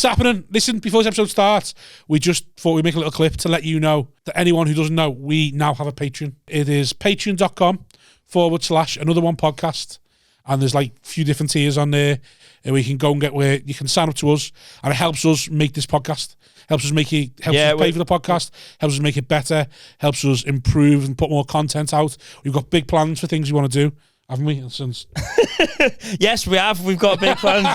It's happening. Listen, before this episode starts, we just thought we'd make a little clip to let you know that anyone who doesn't know, we now have a Patreon. It is patreon.com/another one podcast. And there's like a few different tiers on there. And we can go and get where you can sign up to us. And it helps us make this podcast. Helps us make it, helps us pay for the podcast. Helps us make it better. Helps us improve and put more content out. We've got big plans for things we want to do. Haven't we? Since yes, we have. We've got big plans.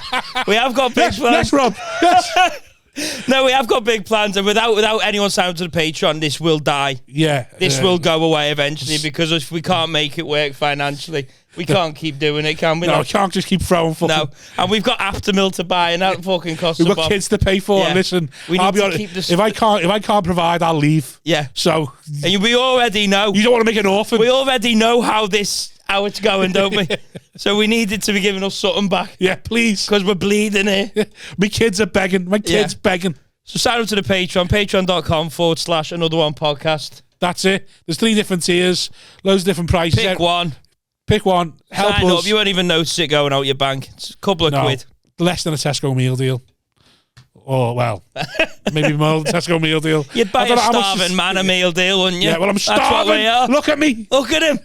We have got big plans. Yes, Rob. Yes. No, we have got big plans, and without anyone signing to the Patreon, this will die. Yeah. This will go away eventually because if we can't make it work financially, we can't keep doing it, can we? No, we can't just keep throwing fucking... No, and we've got Aftermill to buy, and that fucking costs We've got kids to pay for. Yeah. Listen, I'll be honest, if I can't provide, I'll leave. Yeah. So... And we already know. You don't want to make an orphan. We already know how it's going, don't we? So we needed to be giving us something back. Yeah, please. Because we're bleeding here. My kids are begging. My kids begging. So sign up to the Patreon, patreon.com/another one podcast. That's it. There's 3 different tiers, loads of different prices. Pick one. Help sign us. Up. You won't even notice it going out your bank. It's a couple of quid. Less than a Tesco meal deal. Or, well, maybe more than a Tesco meal deal. You'd buy a starving man a meal deal, wouldn't you? Yeah, well, I'm starving. That's what we are. Look at me. Look at him.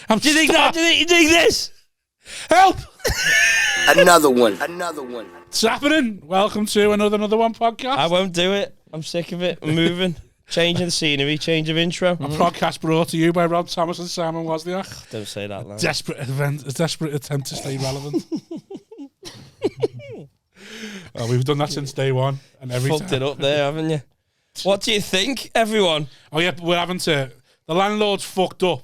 Do you think that? Do you think this? Help! Another one. It's happening. Welcome to another one podcast. I won't do it. I'm sick of it. I'm moving. Changing the scenery, change of intro. A podcast brought to you by Rob Thomas and Simon Wozniak. Don't say that loud. Desperate attempt to stay relevant. We've done that since day one. And every fucked it up there, haven't you? What do you think, everyone? Oh yeah, we're having to... The landlord's fucked up.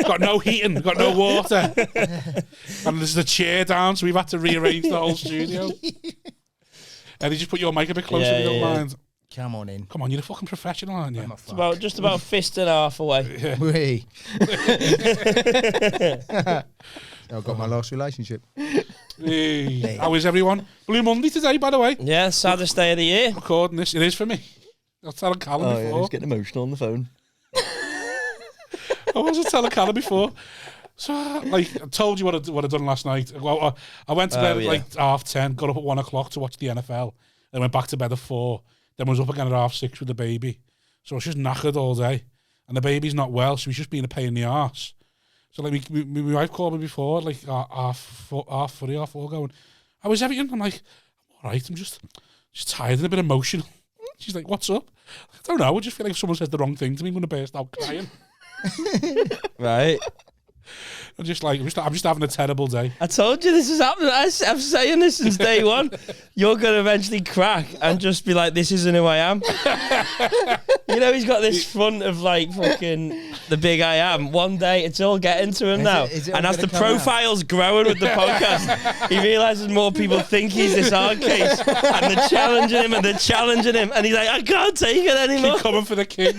Got no heating, got no water. And there's the chair down, so we've had to rearrange the whole studio. Eddie, just put your mic a bit closer if you don't mind. Come on in. Come on, you're a fucking professional, aren't you? It's just about a fist and a half away. Yeah. Oui. I got my last relationship. Hey. How is everyone? Blue Monday today, by the way. Yeah, saddest day of the year. Recording this, it is for me. I was telling Callum before. Yeah, he's getting emotional on the phone. I wasn't telling Callum before. So, like, I told you what I'd done last night. Well, I went to bed at like 10:30, got up at 1 o'clock to watch the NFL, then went back to bed at 4, then was up again at 6:30 with the baby. So I was just knackered all day. And the baby's not well, so he's just being a pain in the arse. So, like, my wife called me before, like, half 4 going, how is everything? I'm like, I'm all right, I'm just tired and a bit emotional. She's like, what's up? I don't know, I just feel like if someone says the wrong thing to me, I'm going to burst out crying. Right. I'm just having a terrible day. I told you this is happening. I'm saying this since day one. You're going to eventually crack and just be like, this isn't who I am. You know, he's got this front of like fucking the big I am. One day it's all getting to him now. And as the profile's growing with the podcast, he realises more people think he's this hard case. And they're challenging him and they're challenging him. And he's like, I can't take it anymore. Keep coming for the king.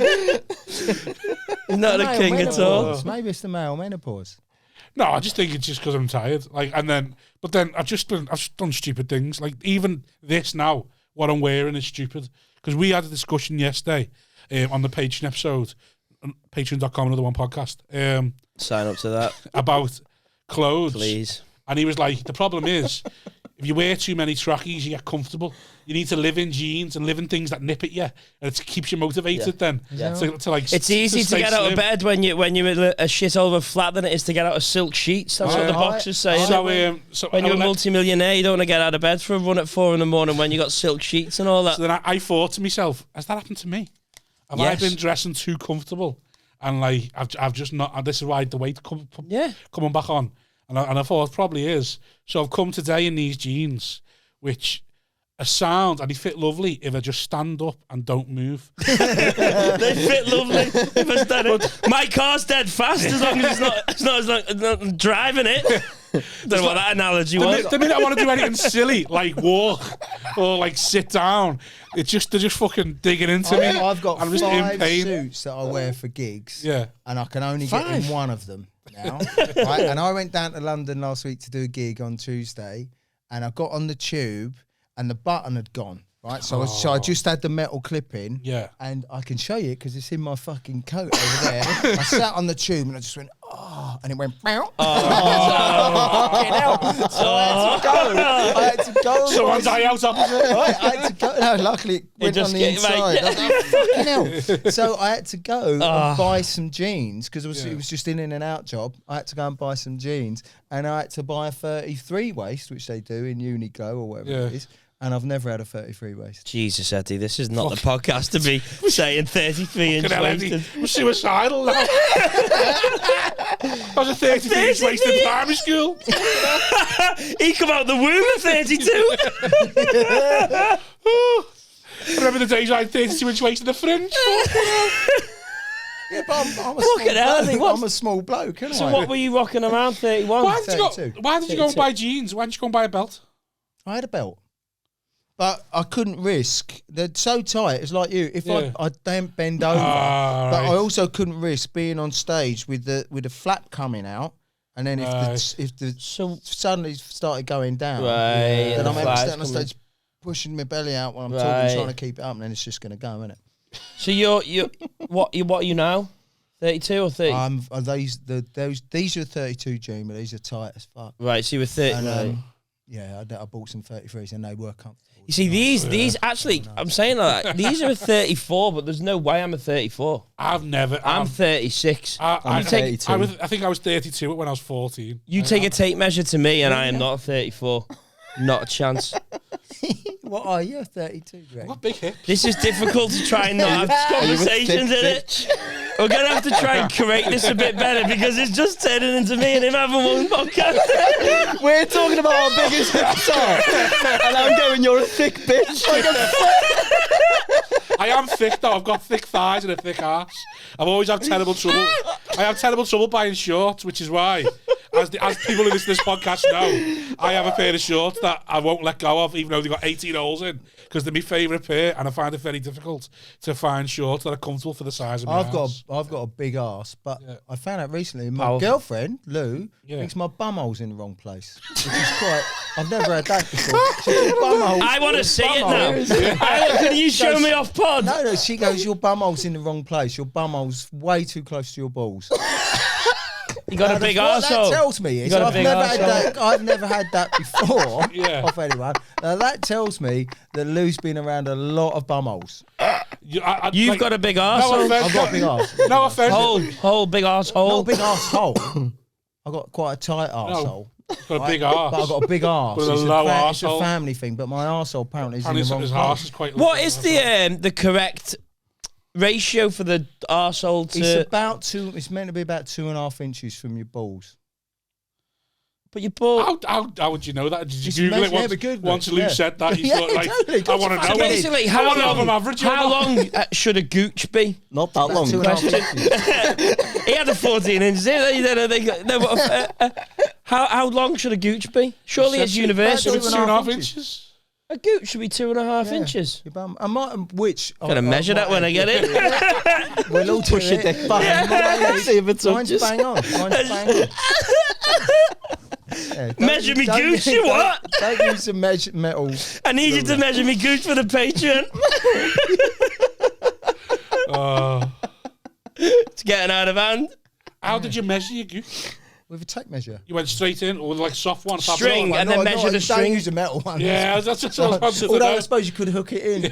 He's not a king at all. Maybe it's the male menopause. No, I just think it's just because I'm tired. Like, but then I've done stupid things. Like even this now, what I'm wearing is stupid. Because we had a discussion yesterday on the Patreon episode, patreon.com, another one podcast. Sign up to that. About clothes. Please. And he was like, the problem is, if you wear too many trackies, you get comfortable. You need to live in jeans and live in things that nip at you, and it keeps you motivated. Then, to like, it's easy to get out of bed when you're in a shithole of a flat than it is to get out of silk sheets. That's what the boxers say. So when you're a multi-millionaire, you don't want to get out of bed for a run at 4 a.m. when you got silk sheets and all that. So then I thought to myself, has that happened to me? Have I been dressing too comfortable? And like, I've just not. This is why the weight coming back on. And I thought it probably is. So I've come today in these jeans, which are sound and they fit lovely if I just stand up and don't move. They fit lovely if I stand up. My car's dead fast as long as it's not driving it. Don't know what that analogy was. The minute I want to do anything silly, like walk or like sit down, they're just fucking digging into me. I've got I'm 5 just in pain. suits that I wear for gigs. Yeah. And I can only get in one of them now. Right? And I went down to London last week to do a gig on Tuesday, and I got on the tube and the button had gone. Right, so I just had the metal clip in. Yeah. And I can show you because it's in my fucking coat over there. I sat on the tube and I just went, and it went, fucking hell. So I had to go. Someone's eye out opposite. Right, I had to go. No, luckily it went on the inside. I was like, fucking hell. So I had to go and buy some jeans because it was just in and out job. I had to go and buy some jeans and I had to buy a 33 waist, which they do in Uniqlo or whatever it is. And I've never had a 33 waist. Jesus, Eddie, this is not the podcast to be saying 33-inch waist. I'm suicidal now. I was a 33-inch waist in primary school. He come out the womb at 32. I remember the days I had 32-inch waist in the fringe. Yeah, but I'm a small bloke, isn't So I? what were you rocking around 31? Why did you go and buy jeans? Why didn't you go and buy a belt? I had a belt. But I couldn't risk. They're so tight. It's like you. If I don't bend over, but I also couldn't risk being on stage with the flap coming out, and then if the suddenly started going down, then I'm standing on stage pushing my belly out while I'm talking, trying to keep it up, and then it's just going to go, isn't it? So what are you now? 32 or 30? These are 32 June, but these are tight as fuck. Right, so you were 30. And, yeah, I bought some 33s and they were comfortable. You see, these actually, I'm saying that these are a 34, but there's no way I'm a 34. I'm 36. I'm 32. I think I was 32 when I was 14. You take a tape measure to me, and I am not a 34. Not a chance. What are you, 32, Greg? What big hips. This is difficult to try and not have conversations in it. We're going to have to try and create this a bit better because it's just turning into me and him having one podcast. We're talking about our biggest hips are, and I'm going, you're a thick bitch. I am thick though. I've got thick thighs and a thick ass. I've always had terrible trouble. I have terrible trouble buying shorts, which is why, as people who listen to this podcast know, I have a pair of shorts that I won't let go of, even though they've got 18 holes in, because they're my favourite pair, and I find it very difficult to find shorts that are comfortable for the size of my ass. I've got a big ass, but I found out recently my girlfriend Lou thinks my bumhole's in the wrong place, which is quite. I've never had that before. I want to see it now. Can you show me off pod? No, she goes, your bumhole's in the wrong place. Your bumhole's way too close to your balls. You got a big arsehole. What that tells me is I've never had that before off anyone. Now that tells me that Lou's been around a lot of bumholes. You've got a big arsehole. I've got a big arse. No offense. Whole big arsehole. Not a big arsehole. I've got quite a tight arsehole. Got a big arse. But I've got a big arse. With a low arsehole. It's a family thing, but my arsehole apparently is in the wrong place. What is the correct ratio for the arsehole to... It's about it's meant to be about 2.5 inches from your balls. But your ball... How would you know that? Did you Google it once Lou said that? You thought, like, totally. I want to know. So basically, how long should a gooch be? Not that long. 2.5 inches. He had a 14-inch. How long should a gooch be? Surely it's universal. It's 2.5 inches. A gooch should be 2.5 inches. Your bum. I might, Gonna measure that when I get it. We'll all push your dick back. See if it's Mine's bang on. Measure me gooch, you what? Don't use some metal. I need you to measure me gooch for the Patreon. It's getting out of hand. How did you measure your gooch? With a tape measure. You went straight in, or with like soft one? String, and then measure the string. Don't use a metal one. Yeah, that's what I was Although I suppose you could hook it in. You'd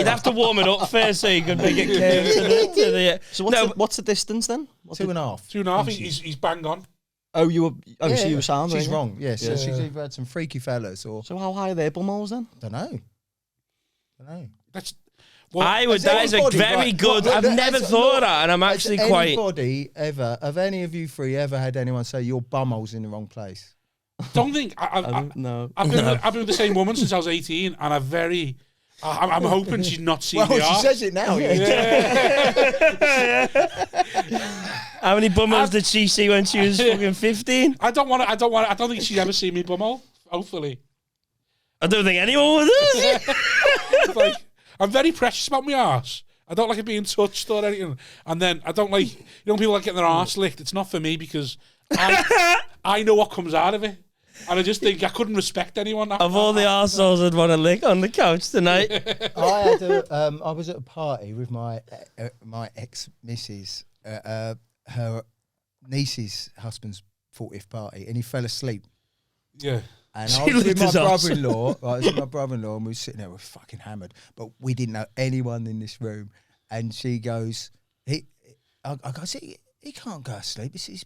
have to warm it up first so you could make it curved to the So what's the distance then? 2.5. 2.5. He's bang on. Oh, you were. So you were sound. She's wrong. Yeah, so she's either had some freaky fellas or. So how high are their bumholes then? Don't know. That's. That is a very good. I've never thought of that, and I'm actually quite. Anybody ever, have any of you three ever had anyone say your bumhole's in the wrong place? Don't think. No. I've been with the same woman since I was 18, and I'm hoping she's not seen the she arse. says it now. How many bumholes did she see when she was fucking 15? I don't think she's ever seen me bumhole. Hopefully. I don't think anyone would. Like, I'm very precious about my arse. I don't like it being touched or anything. And then I don't like, people like getting their arse licked. It's not for me because I know what comes out of it. And I just think I couldn't respect anyone. Of all the arseholes I'd want to lick on the couch tonight. I was at a party with my ex-missus, her niece's husband's 40th party, and he fell asleep. Yeah. And I was with my brother-in-law. I was with my brother-in-law, and we were sitting there, we were fucking hammered, but we didn't know anyone in this room. And she goes, I go, he can't go to sleep. It's his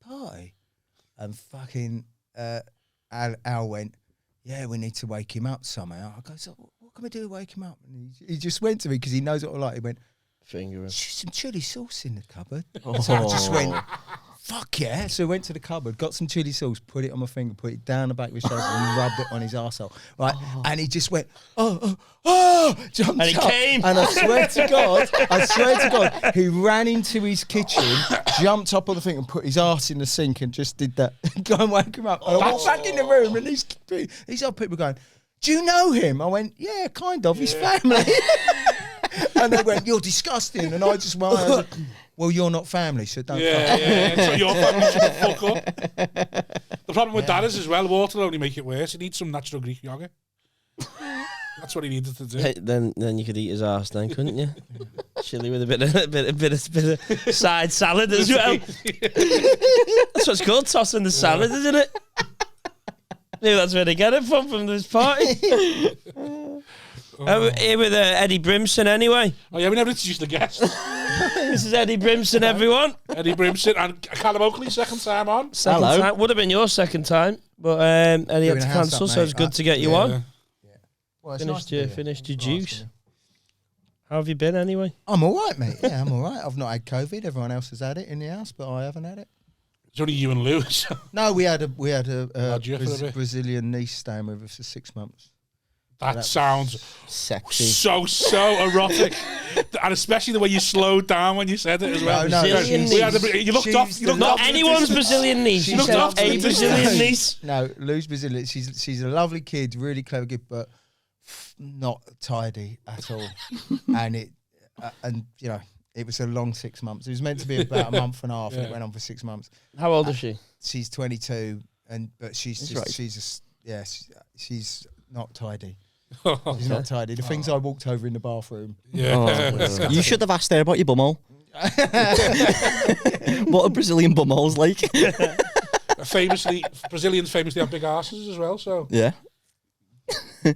party. And fucking Al went, yeah, we need to wake him up somehow. I go, so what can we do to wake him up? And he just went to me because he knows what I like. He went, finger him. Some chili sauce in the cupboard. So I just went, fuck yeah. So I went to the cupboard, got some chili sauce, put it on my finger, put it down the back of his shoulder and rubbed it on his arsehole. Right? And he just went, jumped and he up. came. And I swear to God, he ran into his kitchen, jumped up on the thing and put his arse in the sink and just did that. Go and wake him up. And I walked back in the room and these other people going, do you know him? I went, yeah, kind of, his family. And they went, you're disgusting. And I just went, like, well, you're not family, so don't fuck up. Yeah. So your family should fuck up. The problem with that is as well, water will only make it worse. He needs some natural Greek yogurt. That's what he needed to do. Hey, then you could eat his arse then, couldn't you? Chili with a bit of side salad as well. That's what it's called, tossing the salad, isn't it? Maybe that's where they get it from this party. Here with Eddy Brimson anyway. Oh yeah, we never introduced the guest. This is Eddy Brimson, everyone. Eddy Brimson and Callum Oakley, second time on. Second time. Would have been your second time, but Eddie had to cancel, so it's good to get you on. Yeah. Well, Finished your juice. How have you been anyway? I'm all right, mate. Yeah, I'm all right. I've not had COVID. Everyone else has had it in the house, but I haven't had it. It's only you and Lou. No, we had a Brazilian Brazilian niece staying with us for 6 months. That sounds sexy. So erotic. And especially the way you slowed down when you said it as well. No, you looked off. Not anyone's Brazilian niece. You looked off a Brazilian niece. No, Lou's Brazilian. She's a lovely kid, really clever kid, but not tidy at all. And you know, it was a long 6 months. It was meant to be about a month and a half, and it went on for 6 months. How old is she? She's 22, but she's not tidy. She's not tidy. The things I walked over in the bathroom. Yeah. You should have asked her about your bumhole. What a Brazilian bumhole's like. Brazilians famously have big asses as well, so Yeah.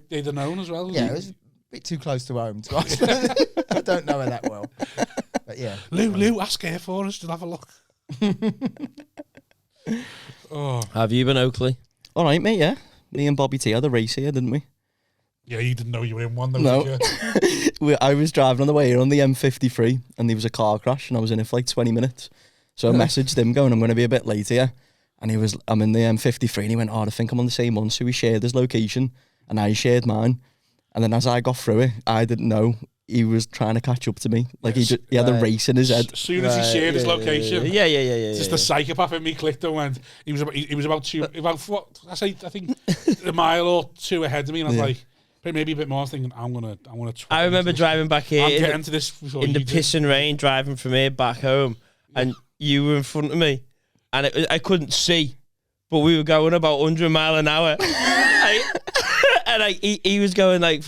they'd have known as well. Yeah, it was a bit too close to home. I don't know her that well. But yeah. Lou, ask her for us to have a look. How have you been, Oakley? All right, mate, yeah. Me and Bobby T had a race here, didn't we? Yeah, you didn't know you were in one, though, No. did you? I was driving on the way here on the M53 and there was a car crash and I was in it for like 20 minutes. So I messaged him going, I'm going to be a bit late here. And I'm in the M53 and he went, I think I'm on the same one. So we shared his location and I shared mine. And then as I got through it, I didn't know he was trying to catch up to me. Like he had a race in his head. As soon as he shared his location. Yeah. Just the psychopath in me clicked and went, he was about what, I think a mile or two ahead of me. And I was like, maybe a bit more. I was thinking, I'm gonna try. I remember driving back here I'm getting to this in the pissing rain, driving from here back home, and you were in front of me, and I couldn't see, but we were going about 100 mile an hour, he was going like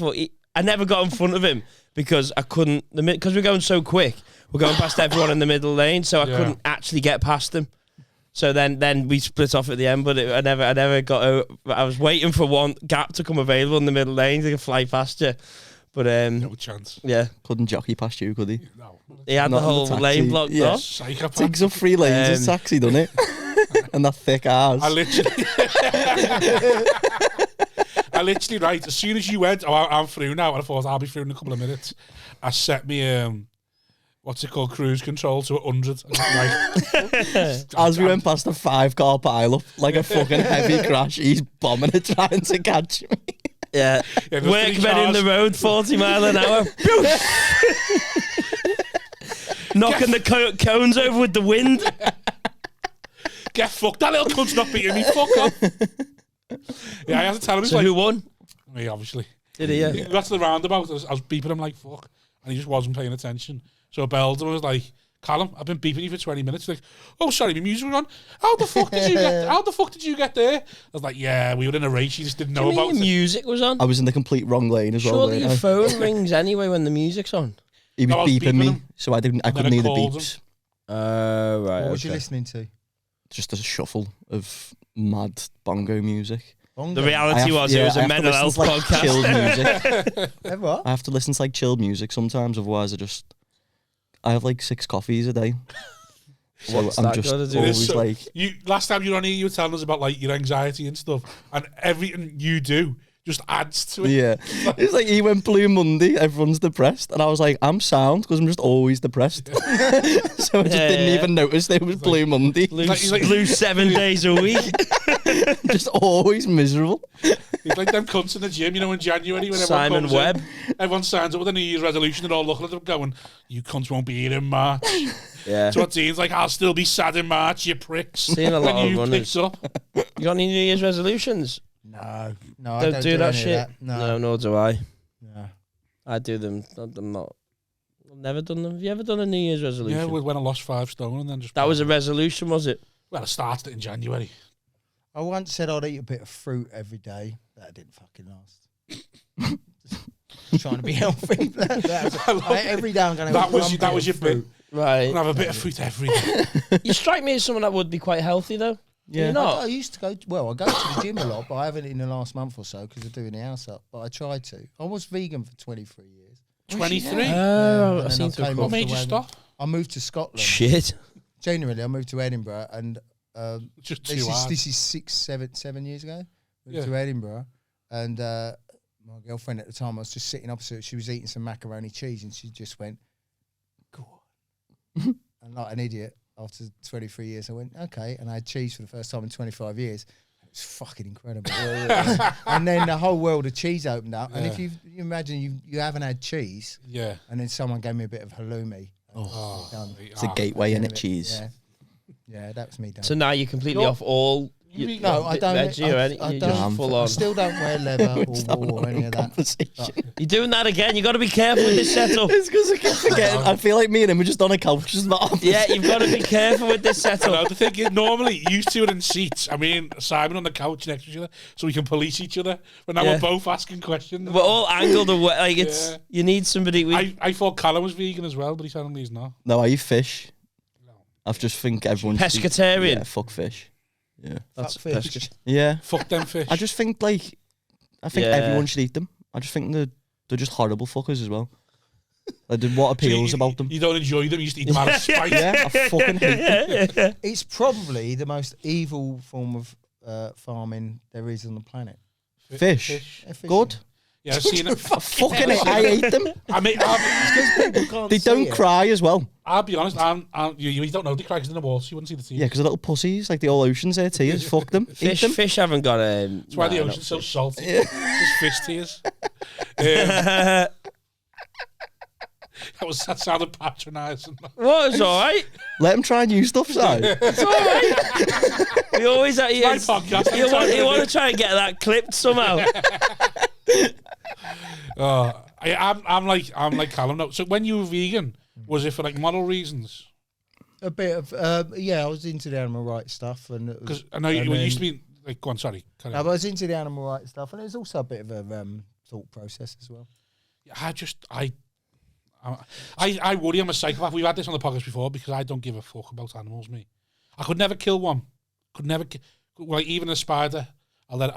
I never got in front of him because I couldn't, because we're going so quick, we're going past everyone in the middle lane, so I couldn't actually get past him. So then we split off at the end, but I never got out. I was waiting for one gap to come available in the middle lane to fly past you. But no chance. Yeah. Couldn't jockey past you, could he? No. He had Not the whole lane blocked off. Psychopath. Takes up 3 lanes as taxi, doesn't it? And that thick ass. I literally, right, as soon as you went, I'm through now, and I thought I'll be through in a couple of minutes. I set me what's it called, cruise control to 100. As we went past a 5-car pile-up, like a fucking heavy crash, he's bombing it, trying to catch me. Yeah. Workmen in the road, 40 mile an hour. Knocking the cones over with the wind. Get fucked. That little cunt's not beating me. Fuck off. Yeah, I had to tell him. So who won? Me, obviously. Did he? Yeah. He got to the roundabout. I was beeping him like fuck, and he just wasn't paying attention. So I belled him. I was like, Callum, I've been beeping you for 20 minutes. Like, oh, sorry, my music was on. How the fuck did you get there? I was like, yeah, we were in a race. You just didn't know about your music was on? I was in the complete wrong lane as well. Surely your phone rings anyway when the music's on. He was beeping me, him, so I couldn't hear the beeps. Right. What was you listening to? Just a shuffle of mad bongo music. The reality was it was a mental health podcast. Chilled music. What? I have to listen to like chilled music sometimes, otherwise I have like 6 coffees a day. So I'm just always like... Last time you were on here, you were telling us about like your anxiety and stuff, and everything you do just adds to it. Yeah. It's like he went Blue Monday, everyone's depressed, and I was like, I'm sound because I'm just always depressed. So I just didn't even notice there was Blue Monday. Lose 7 days a week. Just always miserable. It's like them cunts in the gym, you know, in January when Simon Webb. Everyone signs up with a New Year's resolution and all looking at them going, you cunts won't be here in March. Yeah. So what Dean's like, I'll still be sad in March, you pricks. Seen a lot of runners. Up. You got any New Year's resolutions? No, I don't do that shit. No, nor do I. No. I do them. I'm not. I've never done them. Have you ever done a New Year's resolution? Yeah, when I lost 5 stone and then just... That was a resolution, was it? Well, I started it in January. I once said I'd eat a bit of fruit every day. That didn't fucking last. Just trying to be healthy. Every day I'm going to have that was your fruit. Right. I'm gonna have a bit of fruit every day. You strike me as someone that would be quite healthy, though. Yeah. You're not? I used to go. I go to the gym a lot, but I haven't in the last month or so because of doing the house up. But I tried to. I was vegan for 23 years. 23? Oh, I seem to. What made you stop? I moved to Scotland. Shit. Genuinely, I moved to Edinburgh, and just too hard. This is 7 years ago. Moved to Edinburgh, and my girlfriend at the time, I was just sitting opposite her. She was eating some macaroni cheese, and she just went, "Go on," and like an idiot. After 23 years, I went, okay. And I had cheese for the first time in 25 years. It was fucking incredible. And then the whole world of cheese opened up. And if you imagine you haven't had cheese, and then someone gave me a bit of halloumi. It's a gateway, innit, cheese. Yeah, that was me done. So now you're completely off all... No, I don't. I don't. Full on. I still don't wear leather or wool or any of that. You're doing that again. You got to be careful with this setup. It's because I keep forgetting. I feel like me and him are just on a couch. Yeah, you've got to be careful with this setup. No, the thing is, normally used to it in seats. I mean, Simon on the couch next to each other, so we can police each other. But now we're both asking questions. We're all angled away. Like it's you need somebody. I thought Callum was vegan as well, but he's telling me he's not. No, I eat fish. I just think everyone's pescatarian. Yeah, fuck fish. Yeah, that's fish. Yeah, fuck them fish. I just think everyone should eat them. I just think they're just horrible fuckers as well. Like, what appeals about them? You don't enjoy them. You just eat them out of spite. Yeah, I fucking hate them. It's probably the most evil form of farming there is on the planet. Fish. Good. Yeah, I've seen it. Fucking I hate them. I mean, they don't cry as well. I'll be honest, you don't know they cry because they're in the water, so you wouldn't see the tears. Yeah, because they're little pussies, like the all oceans there, tears. Fuck them. Fish haven't got a... That's why the ocean's so salty. Just fish tears. That sounded patronising. What? It's all right. Let him try new stuff, Si. It's all right. We always at you. My podcast. You want to try and get that clipped somehow. I'm like Callum. No. So when you were vegan, was it for like moral reasons? A bit of I was into the animal rights stuff, and because I know you used to be like. Go on, sorry. No, but I was into the animal rights stuff, and it was also a bit of a thought process as well. I worry I'm a psychopath. We've had this on the podcast before because I don't give a fuck about animals. Me, I could never kill one. Could never, like even a spider. I'll let.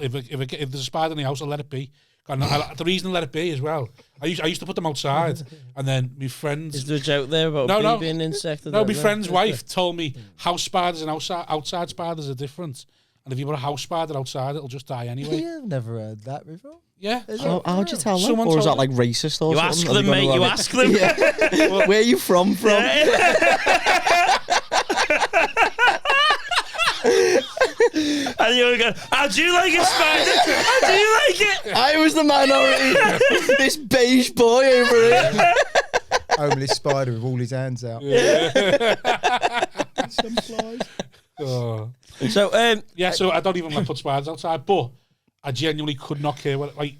If there's a spider in the house, I'll let it be. The reason I let it be as well, I used to put them outside, and then my friends... Is there a joke there about being an insect? No, my friend's wife told me house spiders and outside spiders are different, and if you put a house spider outside, it'll just die anyway. I've never heard that before. Yeah. How'd you tell them? Or is that like racist or something? You ask them, mate, you ask them. Yeah. Where are you from? And you're going, how do you like it, spider? How do you like it? I was the minority. This beige boy over here. Homeless spider with all his hands out. Yeah. Some flies. Oh. So so I don't even like put spiders outside, but I genuinely could not care what, like,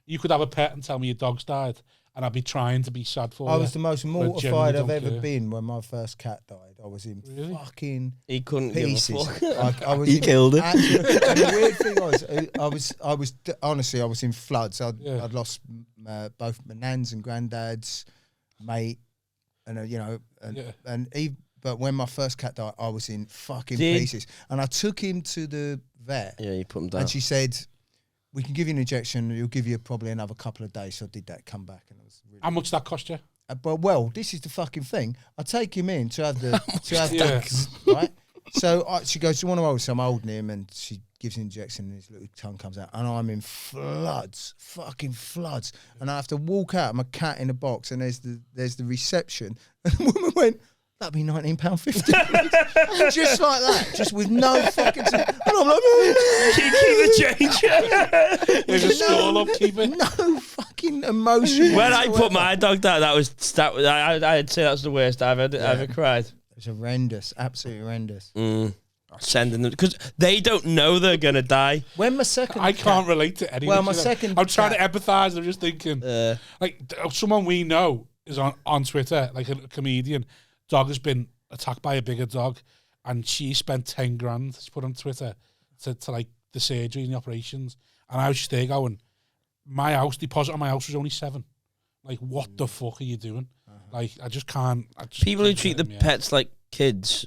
you could have a pet and tell me your dog's died, and I'd be trying to be sad for I you. was the most genuinely mortified I've don't ever care. been when my first cat died. I was in fucking He couldn't pieces. give a fuck. I was He in killed it. and the weird thing was, honestly, I was in floods. I'd lost both my nans and granddads, mate, and but when my first cat died, I was in fucking pieces. And I took him to the vet. Yeah, you put him down. And she said, "We can give you an injection. It'll give you probably another couple of days." So I did that. Come back, and it was really. How much did that cost you? But this is the fucking thing. I take him in to have the right. So she goes, "Do you want to hold?" So I'm holding him, and she gives an injection, and his little tongue comes out, and I'm in floods, fucking floods, and I have to walk out. My cat in a box, and there's the reception, and the woman went, "That'd be £19.50." Just like that, just with no fucking. And I'm like, keep the change. There's a stall up, keep it. No fucking emotion. When I put my dog down, I'd say that was the worst I've ever cried. It was horrendous, absolutely horrendous. Sending them because they don't know they're gonna die. When my second, I can't relate to any. Well, of my this, second I'm trying cat- to empathise. I'm just thinking, like someone we know is on Twitter, like a comedian. Dog has been attacked by a bigger dog, and she spent 10 grand to put on Twitter to like the surgery and the operations. And I was just there going, my house deposit on my house was only 7. Like, what the fuck are you doing? Like, I just can't. People who treat the pets like kids.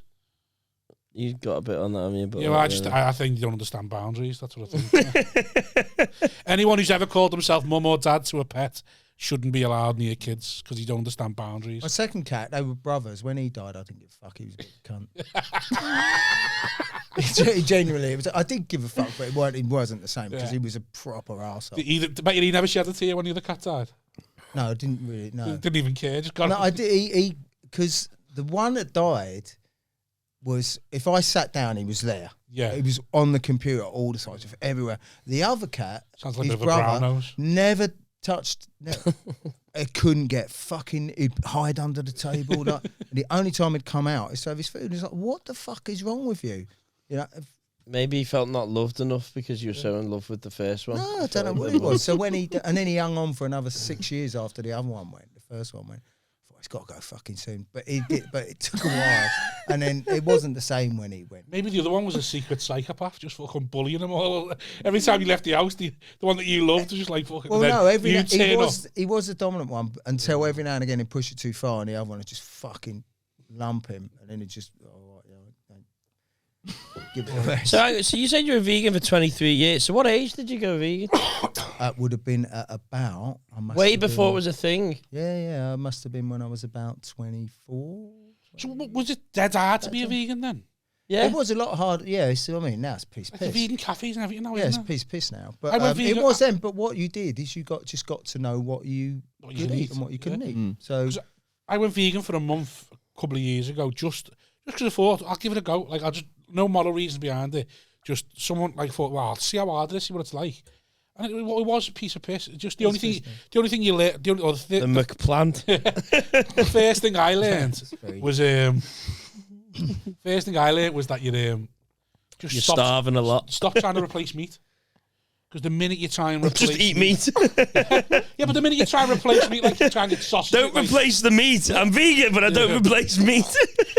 You got a bit on that, haven't you? But Yeah, well, I think you don't understand boundaries. That's what I think. Anyone who's ever called themselves mum or dad to a pet shouldn't be allowed near kids because you don't understand boundaries. My second cat, they were brothers. When he died, I think he was a big cunt. Genuinely, I did give a fuck, but it wasn't the same because he was a proper arsehole. But he never shed a tear when the other cat died. No, I didn't really. No, He didn't even care. Just got. No, I did. Because the one that died was, if I sat down, he was there. Yeah, he was on the computer all the time, just everywhere. The other cat, sounds like his a bit of a brown brother, nose. never touched. It couldn't get fucking. He'd hide under the table. And the only time he'd come out is to have his food. And he's like, "What the fuck is wrong with you?" You know. Maybe he felt not loved enough because you were so in love with the first one. No, I don't know what it was. So when then he hung on for another 6 years after the other one went. The first one went. I thought, he's got to go fucking soon. But he did. But it took a while, and then it wasn't the same when he went. Maybe the other one was a secret psychopath, just fucking bullying them all. Every time you left the house, the one that you loved was just like fucking. Well, no, he was the dominant one until every now and again he'd push it too far, and the other one would just fucking lump him, and then he'd just. Give it a rest. So you said you were vegan for 23 years. So what age did you go vegan? Would have been at about... Way before it was a thing. Yeah, I must have been when I was about 24. So was it dead hard to be a vegan then? Yeah. It was a lot harder. Yeah, so I mean, now it's piss. Like the vegan cafes and everything now, yeah, it's isn't it? piss now. But vegan, it was then. But what you did is you got to know what you could eat and what you couldn't eat. So I went vegan for a month a couple of years ago, just because I thought I'll give it a go. Like no moral reason behind it. Just someone like thought, well, I'll see how hard it is, see what it's like. And it was a piece of piss. Just the only thing you learn, the McPlant. The first thing I learned was that you're starving a lot. Stop trying to replace meat. Because the minute you try and replace just eat meat. Yeah, but the minute you try and replace meat, like you try and get sausage. Don't replace the meat. I'm vegan, but I don't replace meat.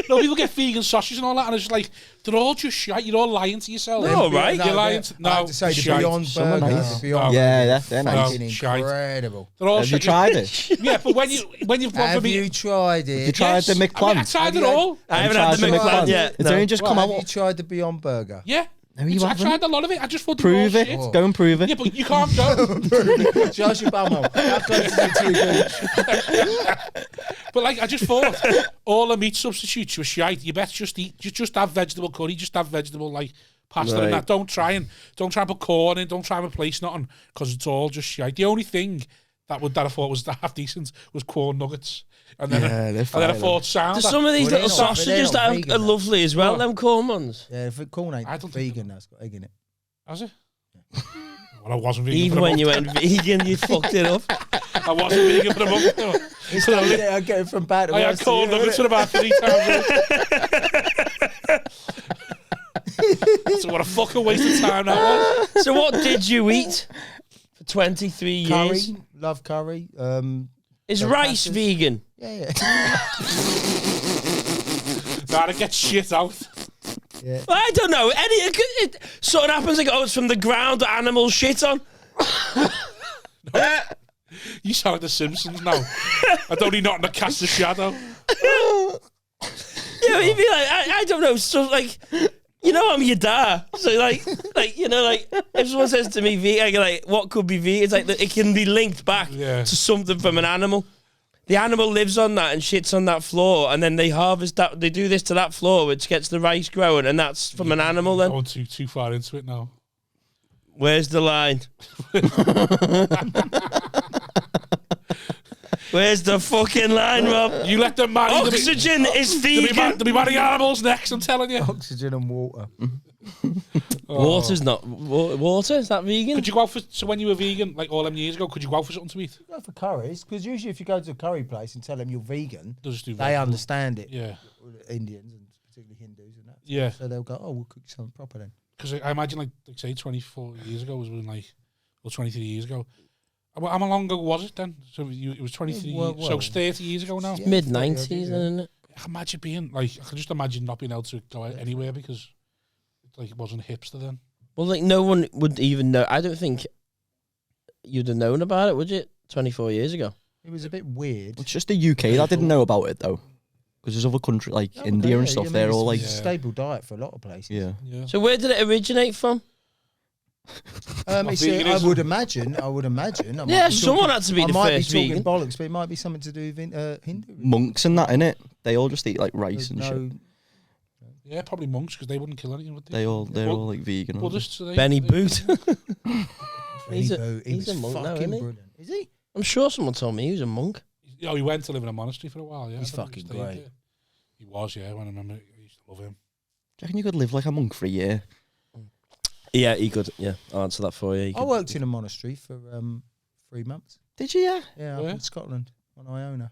No, people get vegan sausage and all that, and it's just like they're all just shite. You're all lying to yourself. No, right? You're lying to, I have to say, the Beyond Burger. nice. The Beyond Yeah, Burger they're is nice. fucking Shite. incredible. They're all Have you shit. tried it? Yeah, but when you've gone for Have me, you tried it? You tried the McPlant? I tried it Have you all. I haven't had the McPlant yet. It's only just come Have out. you tried the Beyond Burger? Yeah. No, you I haven't. tried a lot of it. I just thought Prove it. shit. Go and prove it. Yeah, but you can't go. Josh your bumhole. How close is it to you? But like, I just thought all the meat substitutes were shite. You best just eat. Just have vegetable curry. Just have vegetable like pasta and that. Don't try and put corn in. Don't try and replace nothing because it's all just shite. The only thing that I thought was half decent was corn nuggets. And then, I thought sound. There's some of these little sausages that are lovely as well. Them corn ones. Yeah, if it corn ain't vegan, that's got egg in it. Has it? Well, I wasn't vegan. Even when you went vegan, you fucked it up. I wasn't vegan for a month. No. I get it from bad to I worse. had corn nuggets for about 3 times. So what a fucking waste of time that was. So what did you eat for 23 years? Curry, love curry. Is rice Crackers. vegan? Yeah. Nah, it gets shit out. Yeah. I don't know. Something happens like, it's from the ground that animals shit on. You sound like the Simpsons now. I don't need nothing to cast a shadow. Yeah, you'd be like, I don't know, stuff like, I'm your dad. So like, if someone says to me vegan, I go like, what could be vegan? It's like, it can be linked back to something from an animal. The animal lives on that and shits on that floor, and then they harvest that. They do this to that floor, which gets the rice growing, and that's from an animal. Then going too far into it now. Where's the line? Where's the fucking line, Rob? You let them marry. Oxygen is vegan. They'll be marrying animals next. I'm telling you. Oxygen and water. Water's not water. Is that vegan? Could you go out for when you were vegan, like all them years ago? Could you go out for something to eat? Go for curries, because usually if you go to a curry place and tell them you're vegan, They'll just do they vegetable. understand it. Yeah. Indians and particularly Hindus and that. Yeah. So they'll go, we'll cook you something proper then. Because I imagine, like say, 24 years ago was when or 23 years ago. How long ago was it then? So it was 23. So it's 30 years ago now. Yeah, Mid-90s, isn't it? I can imagine being I can just imagine not being able to go out anywhere because it wasn't hipster then. Well, like no one would even know. I don't think you'd have known about it, would you? 24 years ago. It was a bit weird. It's just the UK that didn't know about it though, because there's other countries like India and stuff. They're all like, it's a staple diet for a lot of places. Yeah. So where did it originate from? I would imagine. Yeah, someone had to be the might first be talking vegan. bollocks, but it might be something to do with Hindu. monks and that, innit? They all just eat like rice and shit. Yeah, probably monks because they wouldn't kill anything, would they? They're all like vegan. aren't they? Buddhists. So Benny Boot. He's he's a monk now, fucking isn't he? brilliant. Is he? I'm sure someone told me he was a monk. Oh, he went to live in a monastery for a while. Yeah, He's I think he fucking stayed great. there. He was, yeah. When I remember, I used to love him. Do you reckon you could live like a monk for a year? Yeah, he could. Yeah, I'll answer that for you. I worked in a monastery for 3 months. Did you? Yeah. Yeah, up Where? in Scotland on Iona,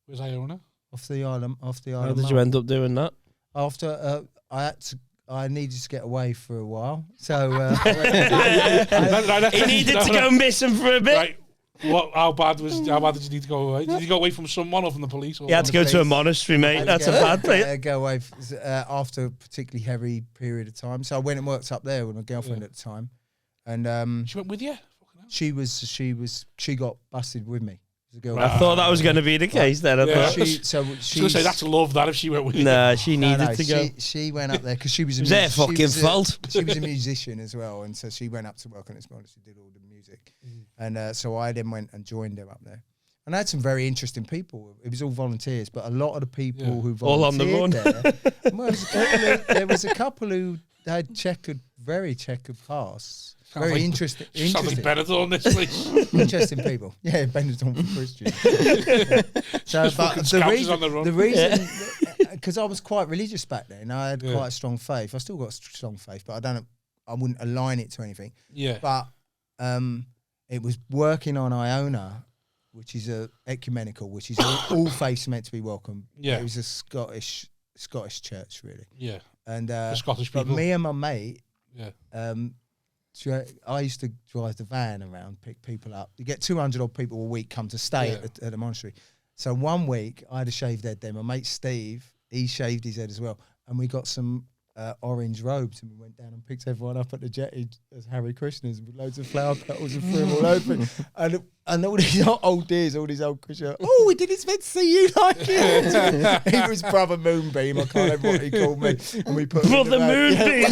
Where's Iona? off the island. How did you end up doing that? After I needed to get away for a while, so He needed to go missing for a bit. Right. How bad did you need to go away? Did you go away from someone or from the police? Or You had to go to a monastery, mate. That's a bad place. Go away after a particularly heavy period of time. So I went and worked up there with my girlfriend at the time, and She went with you? she got busted with me. The girl. I thought that was going to be the case then. I Yeah. thought. I was going to say, that's love that if she went with you. Nah, she needed to go. She went up there because she was. It was their fucking fault. She was a musician as well, and so she went up to work on this monastery, did all the music, and so I then went and joined her up there. And I had some very interesting people. It was all volunteers, but a lot of the people who volunteered All on the run. there was a couple who had very checkered pasts. Sounds Very like- interesting. Sounds like Benetton, this place. Interesting people. Yeah, Benetton for Christians. So, but scousers on the run. the reason, because I was quite religious back then, I had quite a strong faith. I still got a strong faith, but I wouldn't align it to anything. Yeah. But it was working on Iona, which is a ecumenical, which is all faiths meant to be welcome. Yeah. It was a Scottish church, really. Yeah. And The Scottish but people. me and my mate, Yeah. I used to drive the van around, pick people up. You get 200 odd people a week come to stay at the monastery. So one week I had a shaved head. Then my mate Steve, he shaved his head as well, and we got some orange robes, and we went down and picked everyone up at the jetty as Harry Krishnas with loads of flower petals and threw them all open. And all these old dears, all these old Krishnas, we didn't expect to see you like it. He was Brother Moonbeam, I can't remember what he called me. And we put Brother Moonbeam.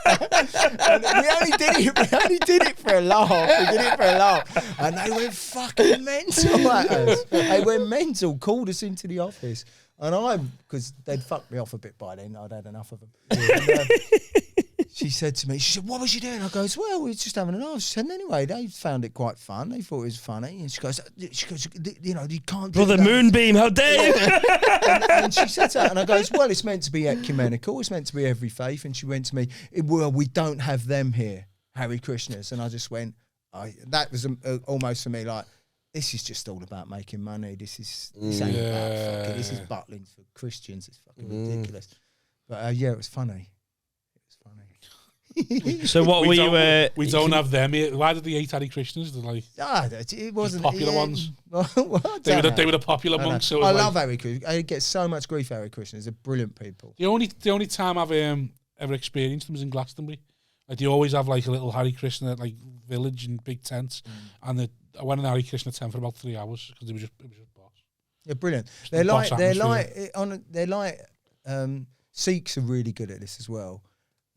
And we only did it for a laugh. We did it for a laugh. And they went fucking mental at us. They went mental, called us into the office. And because they'd fucked me off a bit by then, I'd had enough of them. And, she said to me, what was you doing? I goes, well, we were just having a laugh. She said, anyway, they found it quite fun. They thought it was funny. And she goes, you can't do Brother that. Moonbeam, how dare you? And she said that, and I goes, well, it's meant to be ecumenical. It's meant to be every faith. And she went to me, well, we don't have them here, Hare Krishnas. And I just went, that was almost for me like, this is just all about making money. This ain't about fucking. This is buttling for Christians. It's fucking ridiculous. But it was funny. It was funny. So what were you? We don't have them here. Why did they hate Hare Krishnas? They're like it wasn't popular ones. They were the popular monks. So I love Hare Krishna. I get so much grief for Hare Krishnas. They're brilliant people. The only time I've ever experienced them was in Glastonbury. Like they always have like a little Hare Krishna like village and big tents, and I went in the Hare Krishna tent for about 3 hours because it was just boss. They're brilliant. Just They're like Sikhs are really good at this as well.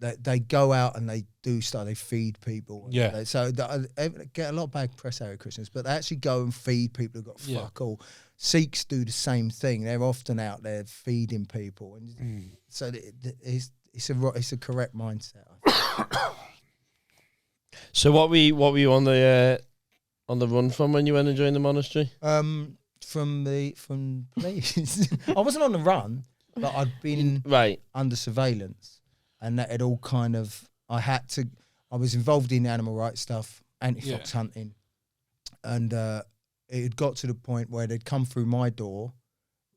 They go out and they do stuff. They feed people. Yeah. So I get a lot of bad press Hare Krishnas, but they actually go and feed people who've got fuck all. Sikhs do the same thing. They're often out there feeding people, and so it's a correct mindset. So what were you on the run from when you went and joined the monastery? From police. I wasn't on the run, but I'd been under surveillance. And that had all kind of, I was involved in animal rights stuff, anti-fox hunting. And it had got to the point where they'd come through my door,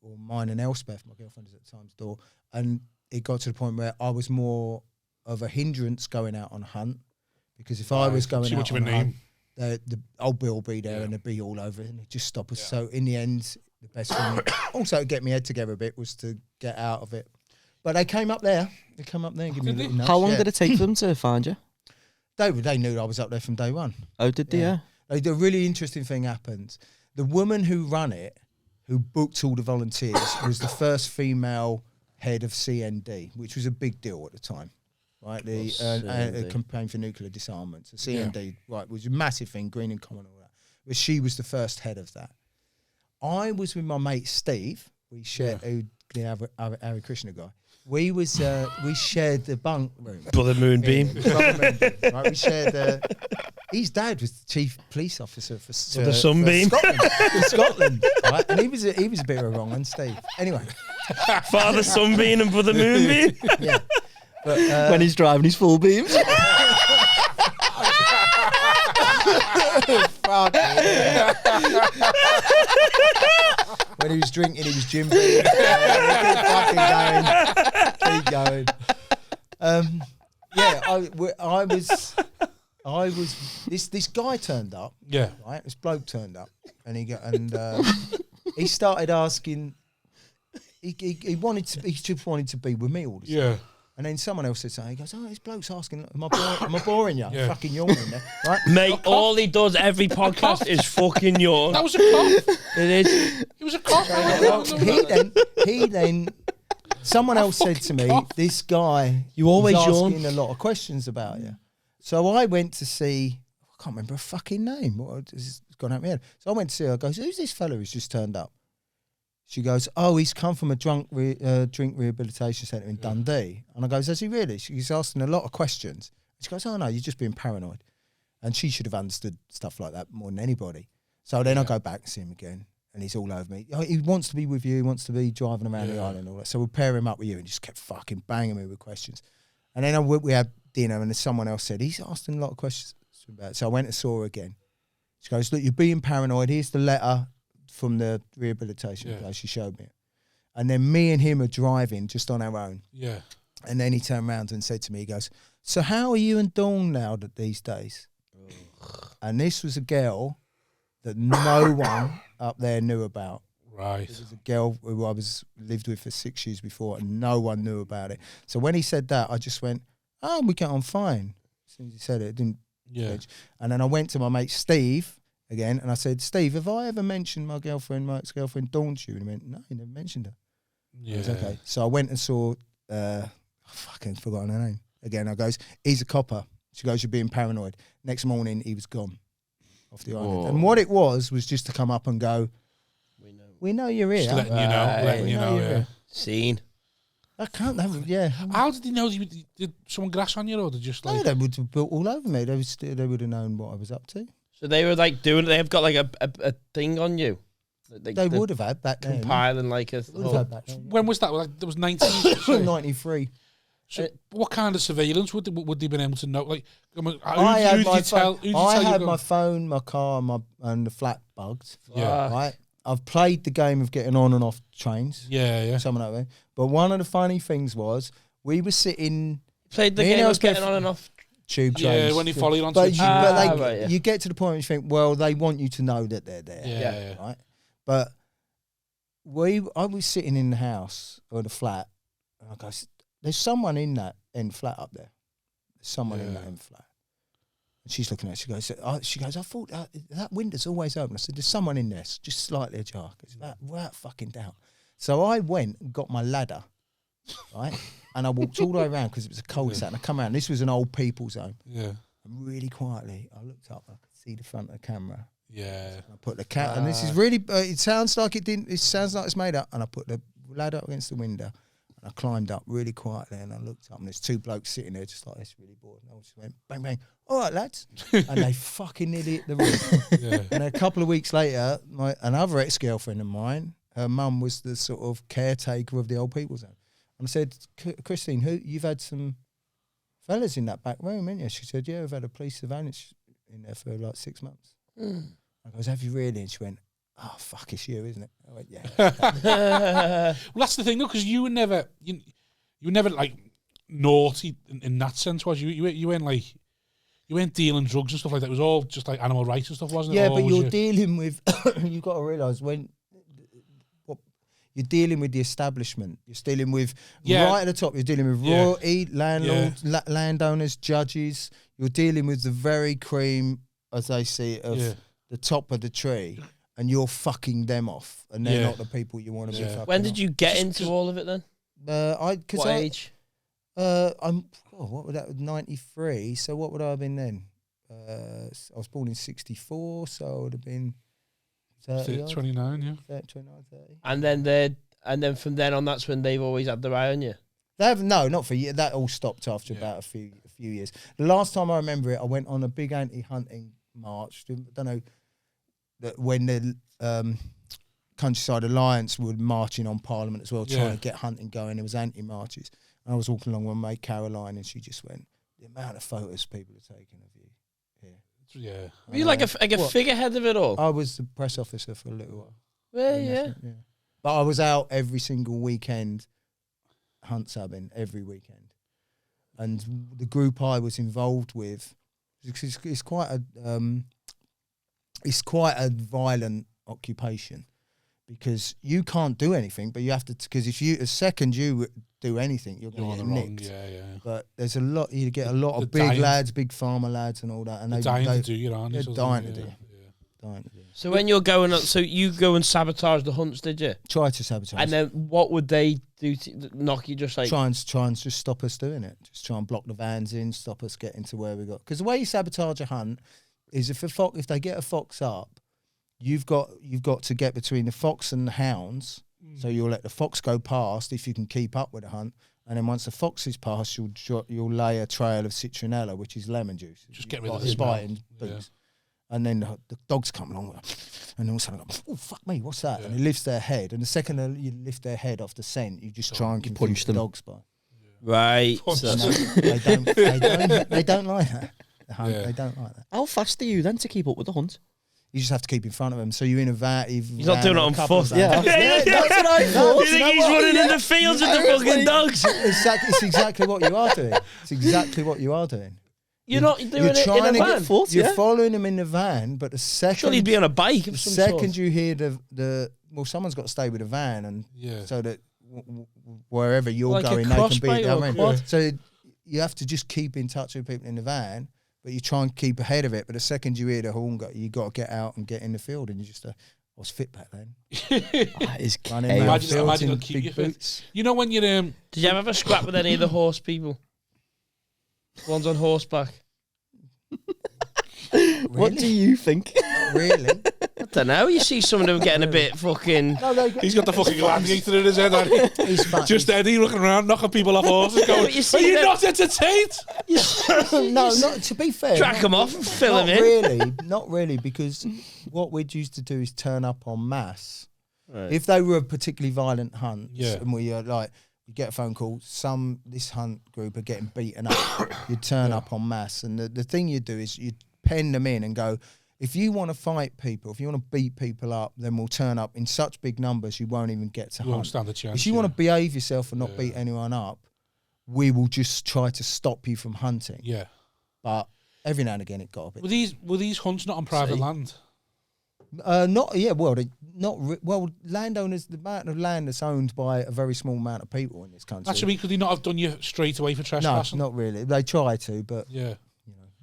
or mine and Elspeth, my girlfriend at the time's door, and it got to the point where I was more of a hindrance going out on a hunt. Because if I was going out on a hunt, the old Bill will be there and they'd be all over it and they'd just stop us. Yeah. So in the end, the best thing, also to get my head together a bit, was to get out of it. But they came up there. They come up there and give me a little nudge. How long did it take them to find you? They knew I was up there from day one. Oh, did they? Yeah. The really interesting thing happened. The woman who ran it, who booked all the volunteers, was the first female head of CND, which was a big deal at the time. Right, the campaign for nuclear disarmament. So CND, was a massive thing, Green and Common, all that. But she was the first head of that. I was with my mate Steve. We shared the Hare Krishna guy. We shared the bunk room. Brother Moonbeam. Right, we shared. His dad was the chief police officer for the Sunbeam. Scotland. Right, and he was a bit of a wrong one, Steve. Anyway, Father Sunbeam and Brother Moonbeam. Yeah. But, when he's driving his full beams. Fuck yeah. When he was drinking, he was Jim Beam. Keep going. I was. This guy turned up. Yeah. Right. This bloke turned up, and he started asking. He just wanted to be with me all the time. Yeah. And then someone else said something. He goes, "Oh, this bloke's asking, am I boring you? Yeah. Fucking yawning there, right?" Mate, all he does every podcast is fucking yawn. That was a cough. It is. It was a cough. He then, someone else said to me, "This guy, you always asking a lot of questions about you." So I went to see. I can't remember a fucking name. It's gone out of my head. So I went to see her. I goes, "Who's this fella who's just turned up?" She goes, "Oh, he's come from a drink rehabilitation centre in Dundee." And I goes, "Has he really?" She's asking a lot of questions. She goes, "Oh no, you're just being paranoid." And she should have understood stuff like that more than anybody. So then I go back and see him again, and he's all over me. "Oh, he wants to be with you. He wants to be driving around the island and all that. So we'll pair him up with you." And he just kept fucking banging me with questions. And then we had dinner, and someone else said, "He's asking a lot of questions about it." So I went and saw her again. She goes, "Look, you're being paranoid. Here's the letter from the rehabilitation place." She showed me. And then me and him are driving just on our own. Yeah. And then he turned around and said to me, he goes, "So how are you and Dawn now these days?" And this was a girl that no one up there knew about. Right. It was a girl who I lived with for 6 years before, and no one knew about it. So when he said that, I just went, "Oh, we get on fine." As soon as he said it, it didn't. Yeah. And then I went to my mate Steve again, and I said, "Steve, have I ever mentioned my ex-girlfriend Dawn to you?" And he went, "No, you never mentioned her." Yeah. Was okay. So I went and saw, I fucking forgotten her name. Again, I goes, "He's a copper." She goes, "You're being paranoid." Next morning, he was gone off the island. And what it was just to come up and go, we know you're here. Just letting you know, yeah. Scene. I can't, yeah. How did he know? Did someone grass on you, or did just like... No, they would have built all over me. They would have known what I was up to. So they were like they've got like a thing on you. They would have had back then. Compiling like a... When was that? Like, there was 93. So what kind of surveillance would they been able to know? Like, I had my phone, my car, and the flat bugged. Yeah. Right? I've played the game of getting on and off trains. Yeah. Something like that. But one of the funny things was, we were sitting Played the Me and game Els of getting get- on and off. Tube Yeah, trains. when you follow it on But, Twitch. Right, yeah. you get to the point where you think, well, they want you to know that they're there. Yeah. Right? But I was sitting in the house or the flat, and I go, there's someone in that end flat up there. There's someone in that end flat. And she's looking at it. She goes, I thought that window's always open. I said, there's someone in there, just slightly ajar. Without fucking doubt. So I went and got my ladder, right? And I walked all the way around because it was a cul-de-sac. And I come around. This was an old people's home. Yeah. And really quietly, I looked up. I could see the front of the camera. Yeah. And I put the cat, and this is really. It sounds like it didn't. It sounds like it's made up. And I put the ladder up against the window, and I climbed up really quietly. And I looked up, and there's two blokes sitting there, just like this, really bored. And I just went bang bang. All right, lads, and they fucking nearly hit the roof. Yeah. And a couple of weeks later, another ex-girlfriend of mine, her mum was the sort of caretaker of the old people's home. And I said, Christine, you've had some fellas in that back room, haven't you? She said, yeah, I've had a police surveillance in there for like 6 months. I goes, have you really? And she went, oh, fuck, it's you, isn't it? I went, yeah. Well, that's the thing, though, because you were never like naughty in that sense, was you? You weren't like, you weren't dealing drugs and stuff like that. It was all just like animal rights and stuff, wasn't it? Yeah, Or but was you're dealing with, you've got to realise you're dealing with the establishment. You're dealing with, right at the top, you're dealing with royalty, landlords, landowners, judges. You're dealing with the very cream, as they see it, of the top of the tree, and you're fucking them off, and they're not the people you want to be fucking. When did you get into all of it then? What age? What would that? 93. So what would I have been then? I was born in 64, so I would have been 30. 29, yeah. 29, 30. And then from then on, that's when they've always had their eye on you. No, not for you. That all stopped after about a few years. The last time I remember it, I went on a big anti-hunting march. I don't know that when the Countryside Alliance were marching on Parliament as well, trying to get hunting going. There was anti-marches. And I was walking along with my mate Caroline, and she just went, the amount of photos people are taking of you here. Yeah. Were you like a figurehead of it all? I was the press officer for a little while. Yeah. But I was out every single weekend, hunt subbing every weekend. And the group I was involved with, it's quite a violent occupation, because you can't do anything, but you have to, because the second you do anything, you're going to get nicked. Yeah. But there's a lot, you get a lot of big farmer lads and all that, and they're dying to do you, aren't they? They're dying to do. So when you're going on, so you go and sabotage the hunts, did you? Try to sabotage. And then what would they do to knock you? Just like try and just stop us doing it. Just try and block the vans in, stop us getting to where we got. Because the way you sabotage a hunt is if they get a fox up, you've got to get between the fox and the hounds. So you'll let the fox go past if you can keep up with the hunt, and then once the fox is past, you'll lay a trail of citronella, which is lemon juice. Just get rid of the spiting boots. And then the dogs come along, and all of a sudden, oh fuck me, what's that? And it lifts their head, and the second you lift their head off the scent, you just try and confuse the dogs by. Right. So they don't like that. They don't like that. How fast are you then to keep up with the hunt? You just have to keep in front of them. So you're in a van. He's not doing it on foot. Yeah. That's what I thought. You think he's running in the fields with the fucking dogs? It's exactly what you are doing. It's exactly what you are doing. You're not doing it in a van. You're following them in the van, but the second... Surely he'd be on a bike of some sort. You hear someone's got to stay with the van, and so that wherever you're going, they can be there. So you have to just keep in touch with people in the van, but you try and keep ahead of it. But the second you hear the horn, you got to get out and get in the field, and you just... I was fit back then. That is imagine it'll keep you fit. You know when you're... Did you ever have a scrap with any of the horse people? One's on horseback. Really? What do you think? Really? I don't know. You see some of them getting a bit fucking... He's got the fucking gladiator in his head, hasn't he? He's fat. Just Eddie looking around, knocking people off horses, going, are you not entertained? No, not to be fair. Track them off and fill them in. Not really, because what we'd used to do is turn up en masse. Right. If they were a particularly violent hunt, and we are like... You get a phone call, this hunt group are getting beaten up. You turn up en masse. And the thing you do is you pen them in and go, if you want to fight people, if you want to beat people up, then we'll turn up in such big numbers you won't even get to hunt. Won't stand a chance. If you want to behave yourself and not beat anyone up, we will just try to stop you from hunting. Yeah. But every now and again it got a bit. Were these hunts not on private land? Well, landowners, the amount of land that's owned by a very small amount of people in this country. That's what I mean. Could they not have done you straight away for trespassing? No, not really. They try to, but yeah.